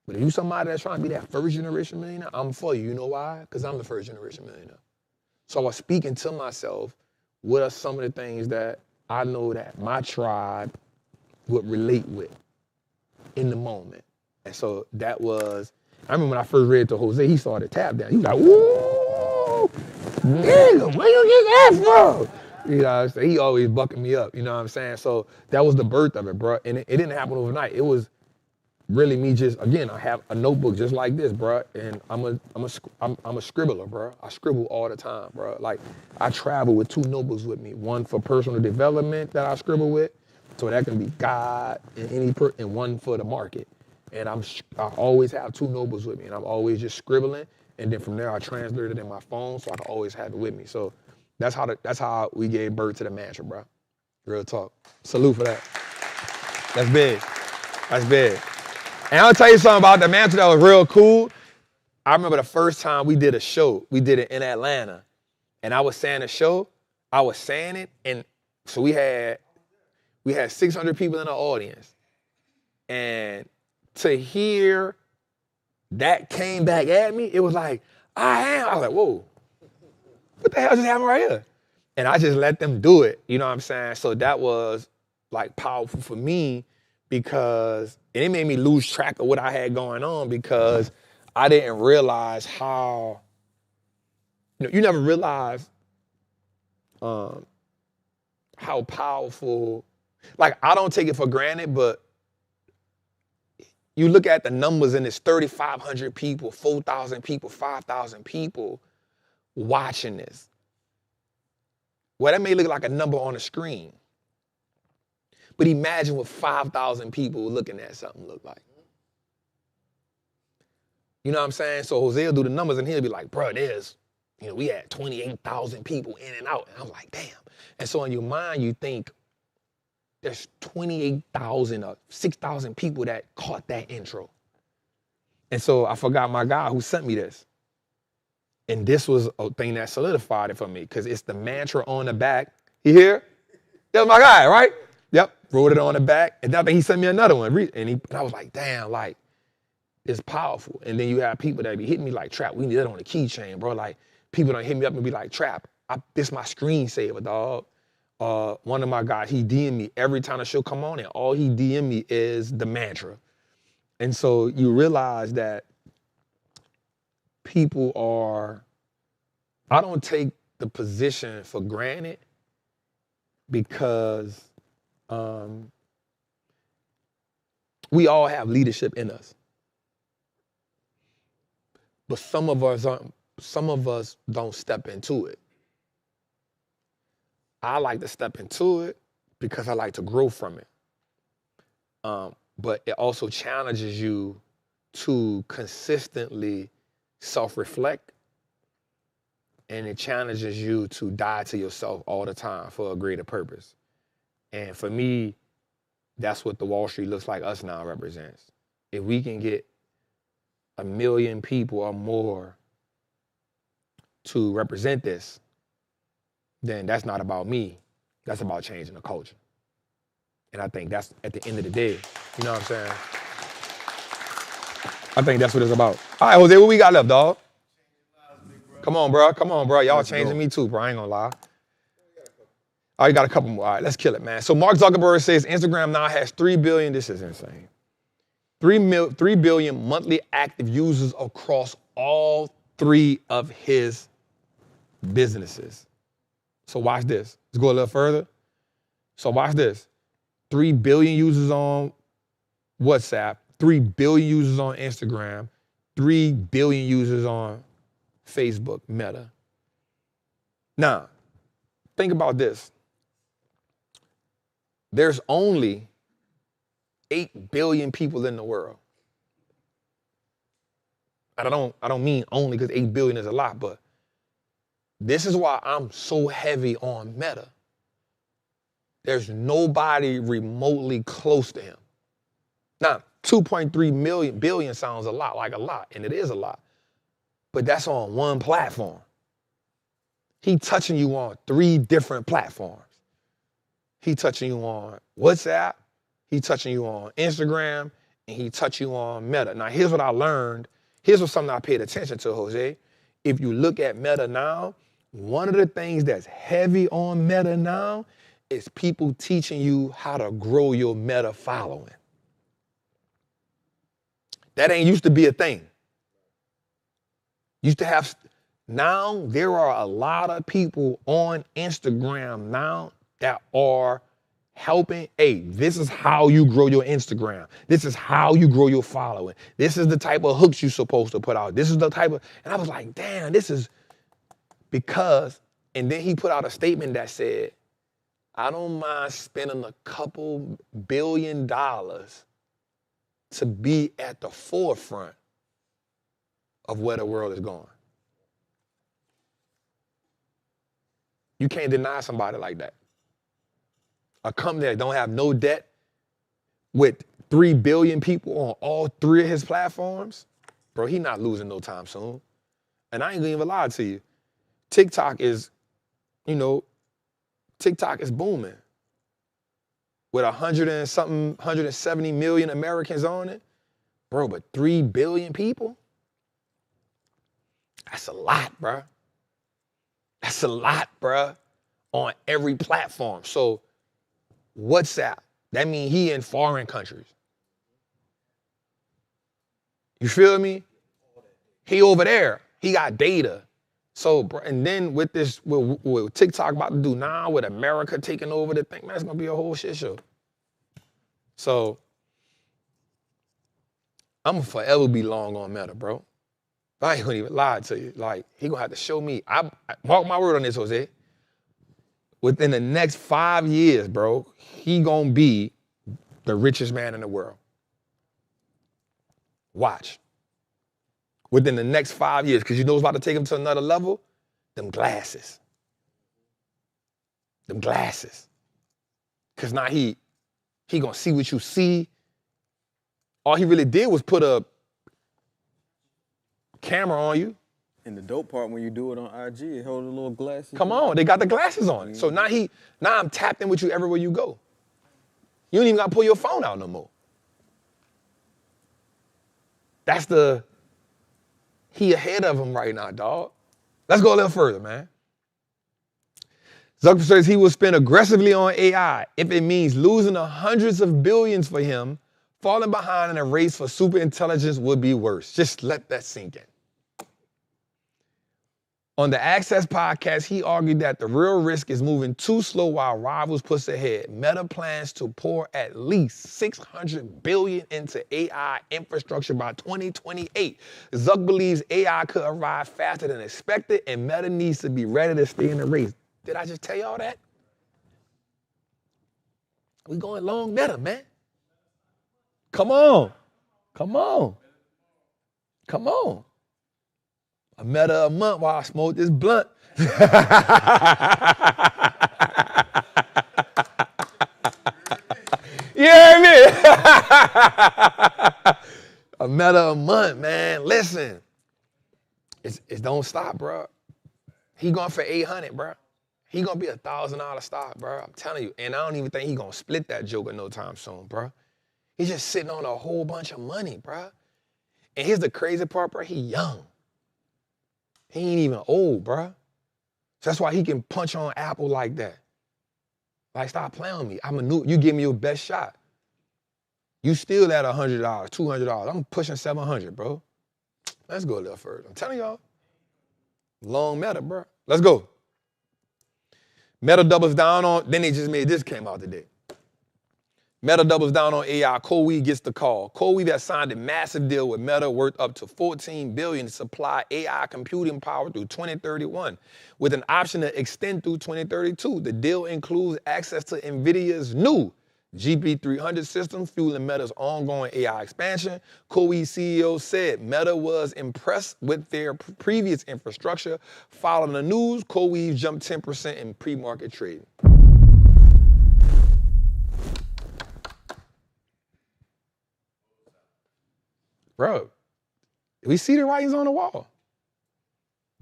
But if you somebody that's trying to be that first generation millionaire, I'm for you. You know why? Because I'm the first generation millionaire. So I was speaking to myself, what are some of the things that I know that my tribe would relate with in the moment? And so that was, I remember when I first read to Jose, he started tap down. He was like, woo, nigga, where you get that from? You know what I'm saying? He always bucking me up, you know what I'm saying? So that was the birth of it, bro. And it didn't happen overnight. It was really me just, again, I have a notebook just like this, bro. And I'm a scribbler, bro. I scribble all the time, bro. Like, I travel with 2 notebooks with me. One for personal development that I scribble with. So that can be God and one for the market. And I always have 2 notebooks with me. And I'm always just scribbling. And then from there, I translate it in my phone so I can always have it with me. So that's how we gave birth to the mantra, bro. Real talk. Salute for that. That's big. That's big. And I'll tell you something about the mantra that was real cool. I remember the first time we did a show. We did it in Atlanta. And I was saying the show. I was saying it. And so we had 600 people in the audience. And to hear that came back at me, it was like, I was like, whoa. What the hell just happened right here? And I just let them do it, you know what I'm saying? So that was like powerful for me because it made me lose track of what I had going on because I didn't realize how, you never realize how powerful, like I don't take it for granted, but you look at the numbers and it's 3,500 people, 4,000 people, 5,000 people watching this. Well, that may look like a number on a screen. But imagine what 5,000 people looking at something look like. You know what I'm saying? So Jose will do the numbers and he'll be like, bro, we had 28,000 people in and out. And I'm like, damn. And so in your mind, you think there's 28,000 or 6,000 people that caught that intro. And so I forgot my guy who sent me this. And this was a thing that solidified it for me because it's the mantra on the back. You hear? That's my guy, right? Yep, wrote it on the back. And I think he sent me another one. And I was like, damn, like, it's powerful. And then you have people that be hitting me like, Trap, we need that on the keychain, bro. Like, people don't hit me up and be like, Trap, this my screensaver, dog. One of my guys, he DM me every time the show come on and all he DM me is the mantra. And so you realize that I don't take the position for granted because we all have leadership in us. But some of us don't step into it. I like to step into it because I like to grow from it. But it also challenges you to consistently self-reflect, and it challenges you to die to yourself all the time for a greater purpose. And for me, that's what the Wallstreet looks like us now represents. If we can get 1 million people or more to represent this, then that's not about me. That's about changing the culture. And I think that's at the end of the day, you know what I'm saying? I think that's what it's about. All right, Jose, what we got left, dog? Come on, bro. Come on, bro. Y'all changing me too, bro. I ain't gonna lie. Oh, you got a couple more. All right, let's kill it, man. So Mark Zuckerberg says Instagram now has 3 billion. This is insane. 3 billion monthly active users across all 3 of his businesses. So watch this. Let's go a little further. So watch this. 3 billion users on WhatsApp, 3 billion users on Instagram, 3 billion users on Facebook, Meta. Now, think about this. There's only 8 billion people in the world. I don't mean only because 8 billion is a lot, but this is why I'm so heavy on Meta. There's nobody remotely close to him. Now, 2.3 billion sounds like a lot, and it is a lot. But that's on one platform. He touching you on 3 different platforms. He touching you on WhatsApp, he touching you on Instagram, and he touching you on Meta. Now, here's what I learned. Here's what something I paid attention to, Jose. If you look at Meta now, one of the things that's heavy on Meta now is people teaching you how to grow your Meta following. That ain't used to be a thing. Used to have Now there are a lot of people on Instagram now that are helping. Hey, this is how you grow your Instagram. This is how you grow your following. This is the type of hooks you're supposed to put out. This is the type of, and I was like, damn, this is because, and then he put out a statement that said, I don't mind spending a couple $1 billion to be at the forefront of where the world is going. You can't deny somebody like that. A company that don't have no debt with 3 billion people on all 3 of his platforms, bro, he not losing no time soon. And I ain't gonna even lie to you. TikTok is, TikTok is booming. With 170 million Americans on it. Bro, but 3 billion people? That's a lot, bro. That's a lot, bro, on every platform. So WhatsApp, that means he in foreign countries. You feel me? He over there. He got data. So, bro, and then with this, with TikTok about to do now, with America taking over the thing, man, it's gonna be a whole shit show. So, I'm gonna forever be long on Meta, bro. I ain't gonna even lie to you. Like, he gonna have to show me. I mark my word on this, Jose. Within the next 5 years, bro, he gonna be the richest man in the world. Watch. Within the next 5 years, because you know what's about to take him to another level? Them glasses. Them glasses. Because now he gonna see what you see. All he really did was put a camera on you. And the dope part, when you do it on IG, it holds a little glasses. Come on, they got the glasses on it. So now I'm tapped in with you everywhere you go. You don't even gotta pull your phone out no more. He ahead of him right now, dog. Let's go a little further, man. Zuckerberg says he will spend aggressively on AI if it means losing the hundreds of billions for him. Falling behind in a race for super intelligence would be worse. Just let that sink in. On the Access podcast, he argued that the real risk is moving too slow while rivals push ahead. Meta plans to pour at least $600 billion into AI infrastructure by 2028. Zuck believes AI could arrive faster than expected, and Meta needs to be ready to stay in the race. Did I just tell y'all that? We going long Meta, man. Come on. Come on. Come on. A Meta a month while I smoke this blunt. You hear me? A Meta a month, man. Listen. It don't stop, bro. He going for 800, bro. He gonna be $1,000 stock, bro. I'm telling you. And I don't even think he gonna split that joker no time soon, bro. He's just sitting on a whole bunch of money, bro. And here's the crazy part, bro. He young. He ain't even old, bro. So that's why he can punch on Apple like that. Like, stop playing with me. You give me your best shot. You still at $100, $200. I'm pushing $700, bro. Let's go a little further. I'm telling y'all. Long Meta, bro. Let's go. Meta doubles down on, then they just made this came out today. Meta doubles down on AI. CoreWeave gets the call. CoreWeave has signed a massive deal with Meta worth up to $14 billion to supply AI computing power through 2031, with an option to extend through 2032. The deal includes access to NVIDIA's new GP300 system, fueling Meta's ongoing AI expansion. CoreWeave CEO said Meta was impressed with their previous infrastructure. Following the news, CoreWeave jumped 10% in pre-market trading. Bro, we see the writings on the wall.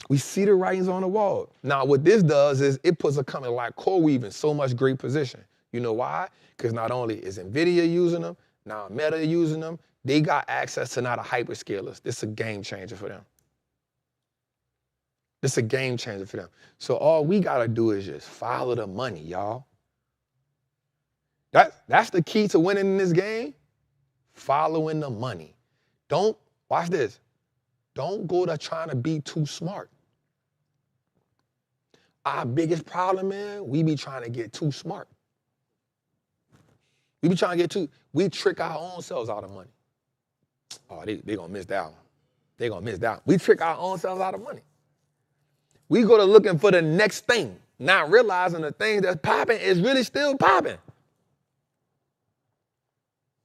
We see the writings on the wall. Now, what this does is it puts a company like CoreWeave in so much great position. You know why? Because not only is NVIDIA using them, now Meta using them, they got access to now the hyperscalers. This is a game changer for them. This is a game changer for them. So all we got to do is just follow the money, y'all. That's the key to winning in this game. Following the money. Don't, watch this, don't go to trying to be too smart. Our biggest problem is we be trying to get too smart. We trick our own selves out of money. Oh, they gonna miss that one. They gonna miss that one. We trick our own selves out of money. We go to looking for the next thing, not realizing the thing that's popping is really still popping.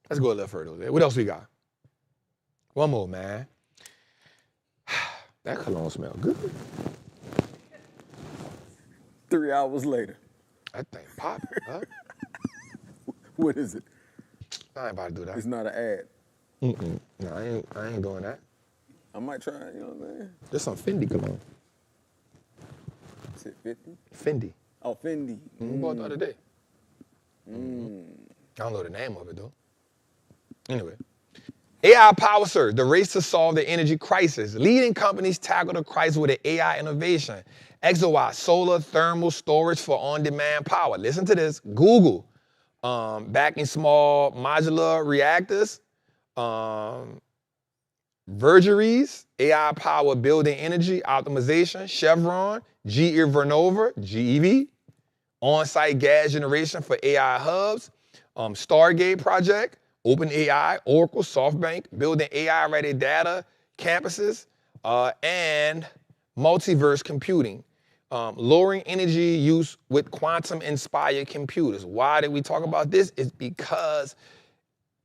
Let's go a little further. What else we got? One more, man. That cologne smells good. 3 hours later. That thing popping, huh? What is it? I ain't about to do that. It's not an ad. No, I ain't doing that. I might try it, you know what I'm saying? There's some Fendi cologne. Is it 50? Fendi. Oh, Fendi. Bought the other day. I don't know the name of it, though. Anyway. AI power surge, the race to solve the energy crisis. Leading companies tackle the crisis with an AI innovation. Exawatt, solar thermal storage for on-demand power. Listen to this. Google, backing small modular reactors. Vergeries, AI power building energy optimization. Chevron, GE Vernova, GEV. On-site gas generation for AI hubs. Stargate project. OpenAI, Oracle, SoftBank, building AI-ready data campuses, and multiverse computing, lowering energy use with quantum-inspired computers. Why did we talk about this? It's because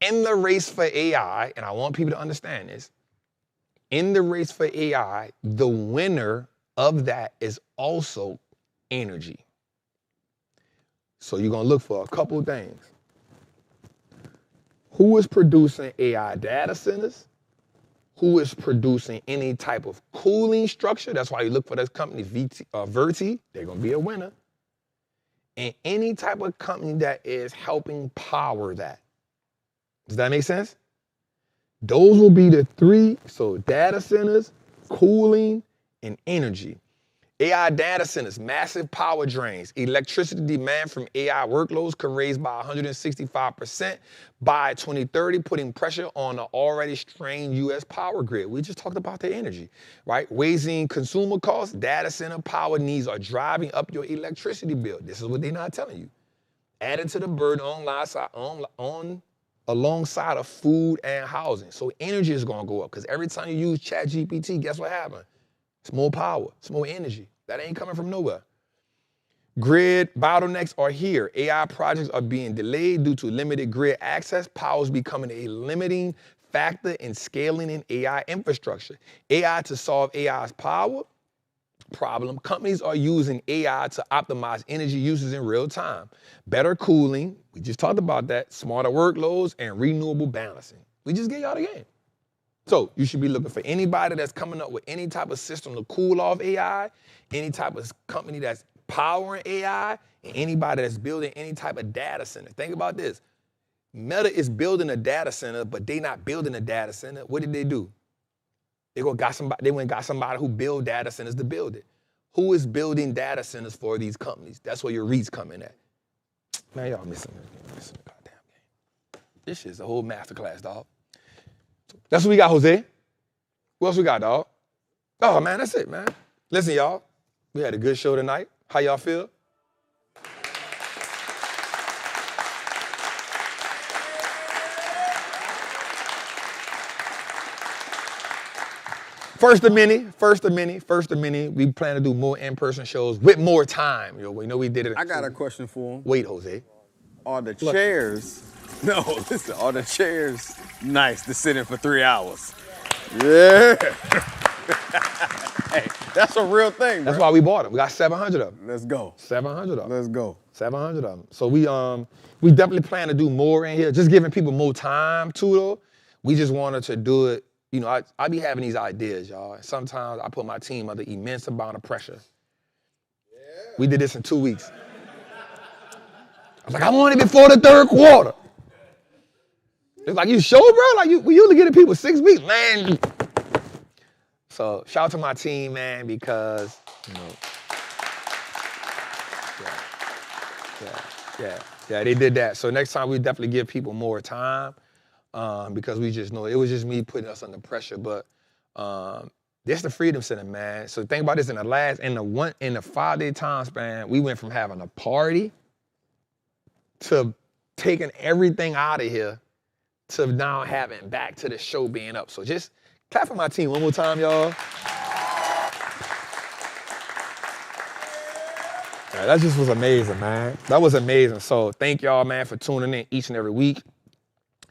in the race for AI, and I want people to understand this, in the race for AI, the winner of that is also energy. So you're gonna look for a couple of things. Who is producing AI data centers? Who is producing any type of cooling structure? That's why you look for this company, Verti. They're going to be a winner. And any type of company that is helping power that. Does that make sense? Those will be the three. So data centers, cooling, and energy. AI data centers, massive power drains. Electricity demand from AI workloads could raise by 165% by 2030, putting pressure on the already strained U.S. power grid. We just talked about the energy, right? Raising consumer costs, data center power needs are driving up your electricity bill. This is what they're not telling you. Added to the burden alongside of food and housing. So energy is going to go up because every time you use ChatGPT, guess what happened? It's more power, it's more energy. That ain't coming from nowhere. Grid bottlenecks are here. AI projects are being delayed due to limited grid access. Power is becoming a limiting factor in scaling in AI infrastructure. AI to solve AI's power problem. Companies are using AI to optimize energy uses in real time. Better cooling, we just talked about that, smarter workloads, and renewable balancing. We just gave y'all the game. So you should be looking for anybody that's coming up with any type of system to cool off AI, any type of company that's powering AI, and anybody that's building any type of data center. Think about this. Meta is building a data center, but they not building a data center. What did they do? They went and got somebody who build data centers to build it. Who is building data centers for these companies? That's where your REITs come in at. Man, y'all missing the goddamn game. This shit's a whole masterclass, dog. That's what we got, Jose. What else we got, dog? Oh, man, that's it, man. Listen, y'all, we had a good show tonight. How y'all feel? First of many. We plan to do more in-person shows with more time. Yo, we know we did it. I got a question for him. Wait, Jose. Are the chairs, are the chairs nice to sit in for 3 hours? Yeah. Hey, that's a real thing, bro. That's why we bought them. We got 700 of them. Let's go. 700 of them. Let's go. 700 of them. So we definitely plan to do more in here, just giving people more time too, though. We just wanted to do it. You know, I be having these ideas, y'all. Sometimes I put my team under immense amount of pressure. Yeah. We did this in 2 weeks. I was like, I want it before the third quarter. It's like, you sure, bro? Like, we usually get it people 6 weeks, man. So shout out to my team, man, because, you know, yeah, they did that. So next time we definitely give people more time because we just know it was just me putting us under pressure. But This the Freedom Center, man. So think about this, in the 5-day time span, we went from having a party to taking everything out of here to now having back to the show being up. So just clap for my team one more time, y'all. Yeah, that just was amazing, man. That was amazing. So thank y'all, man, for tuning in each and every week.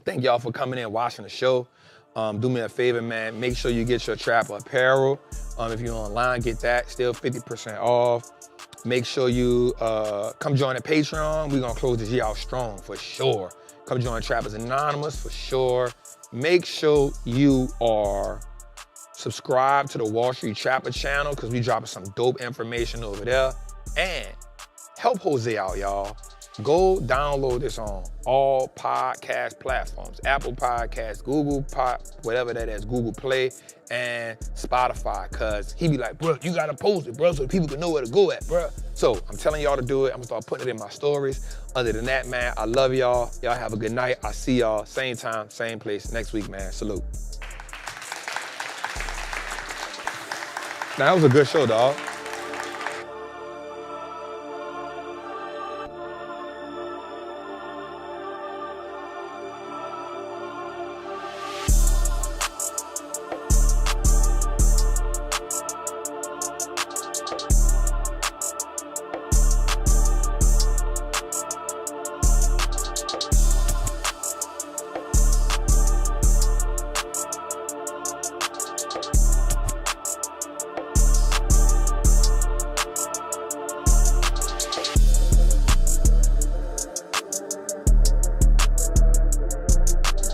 Thank y'all for coming in and watching the show. Do me a favor, man. Make sure you get your Trapper apparel. If you're online, get that. Still 50% off. Make sure you come join the Patreon. We're going to close this year out strong for sure. Come join Trappers Anonymous for sure. Make sure you are subscribed to the Wallstreet Trapper channel because we dropping some dope information over there. And help Jose out, y'all. Go download this on all podcast platforms. Apple Podcasts, Google whatever that is, Google Play, and Spotify. Cause he be like, bro, you gotta post it, bro, so people can know where to go at, bro. So I'm telling y'all to do it. I'm gonna start putting it in my stories. Other than that, man, I love y'all. Y'all have a good night. I'll see y'all same time, same place next week, man. Salute. Now, that was a good show, dog.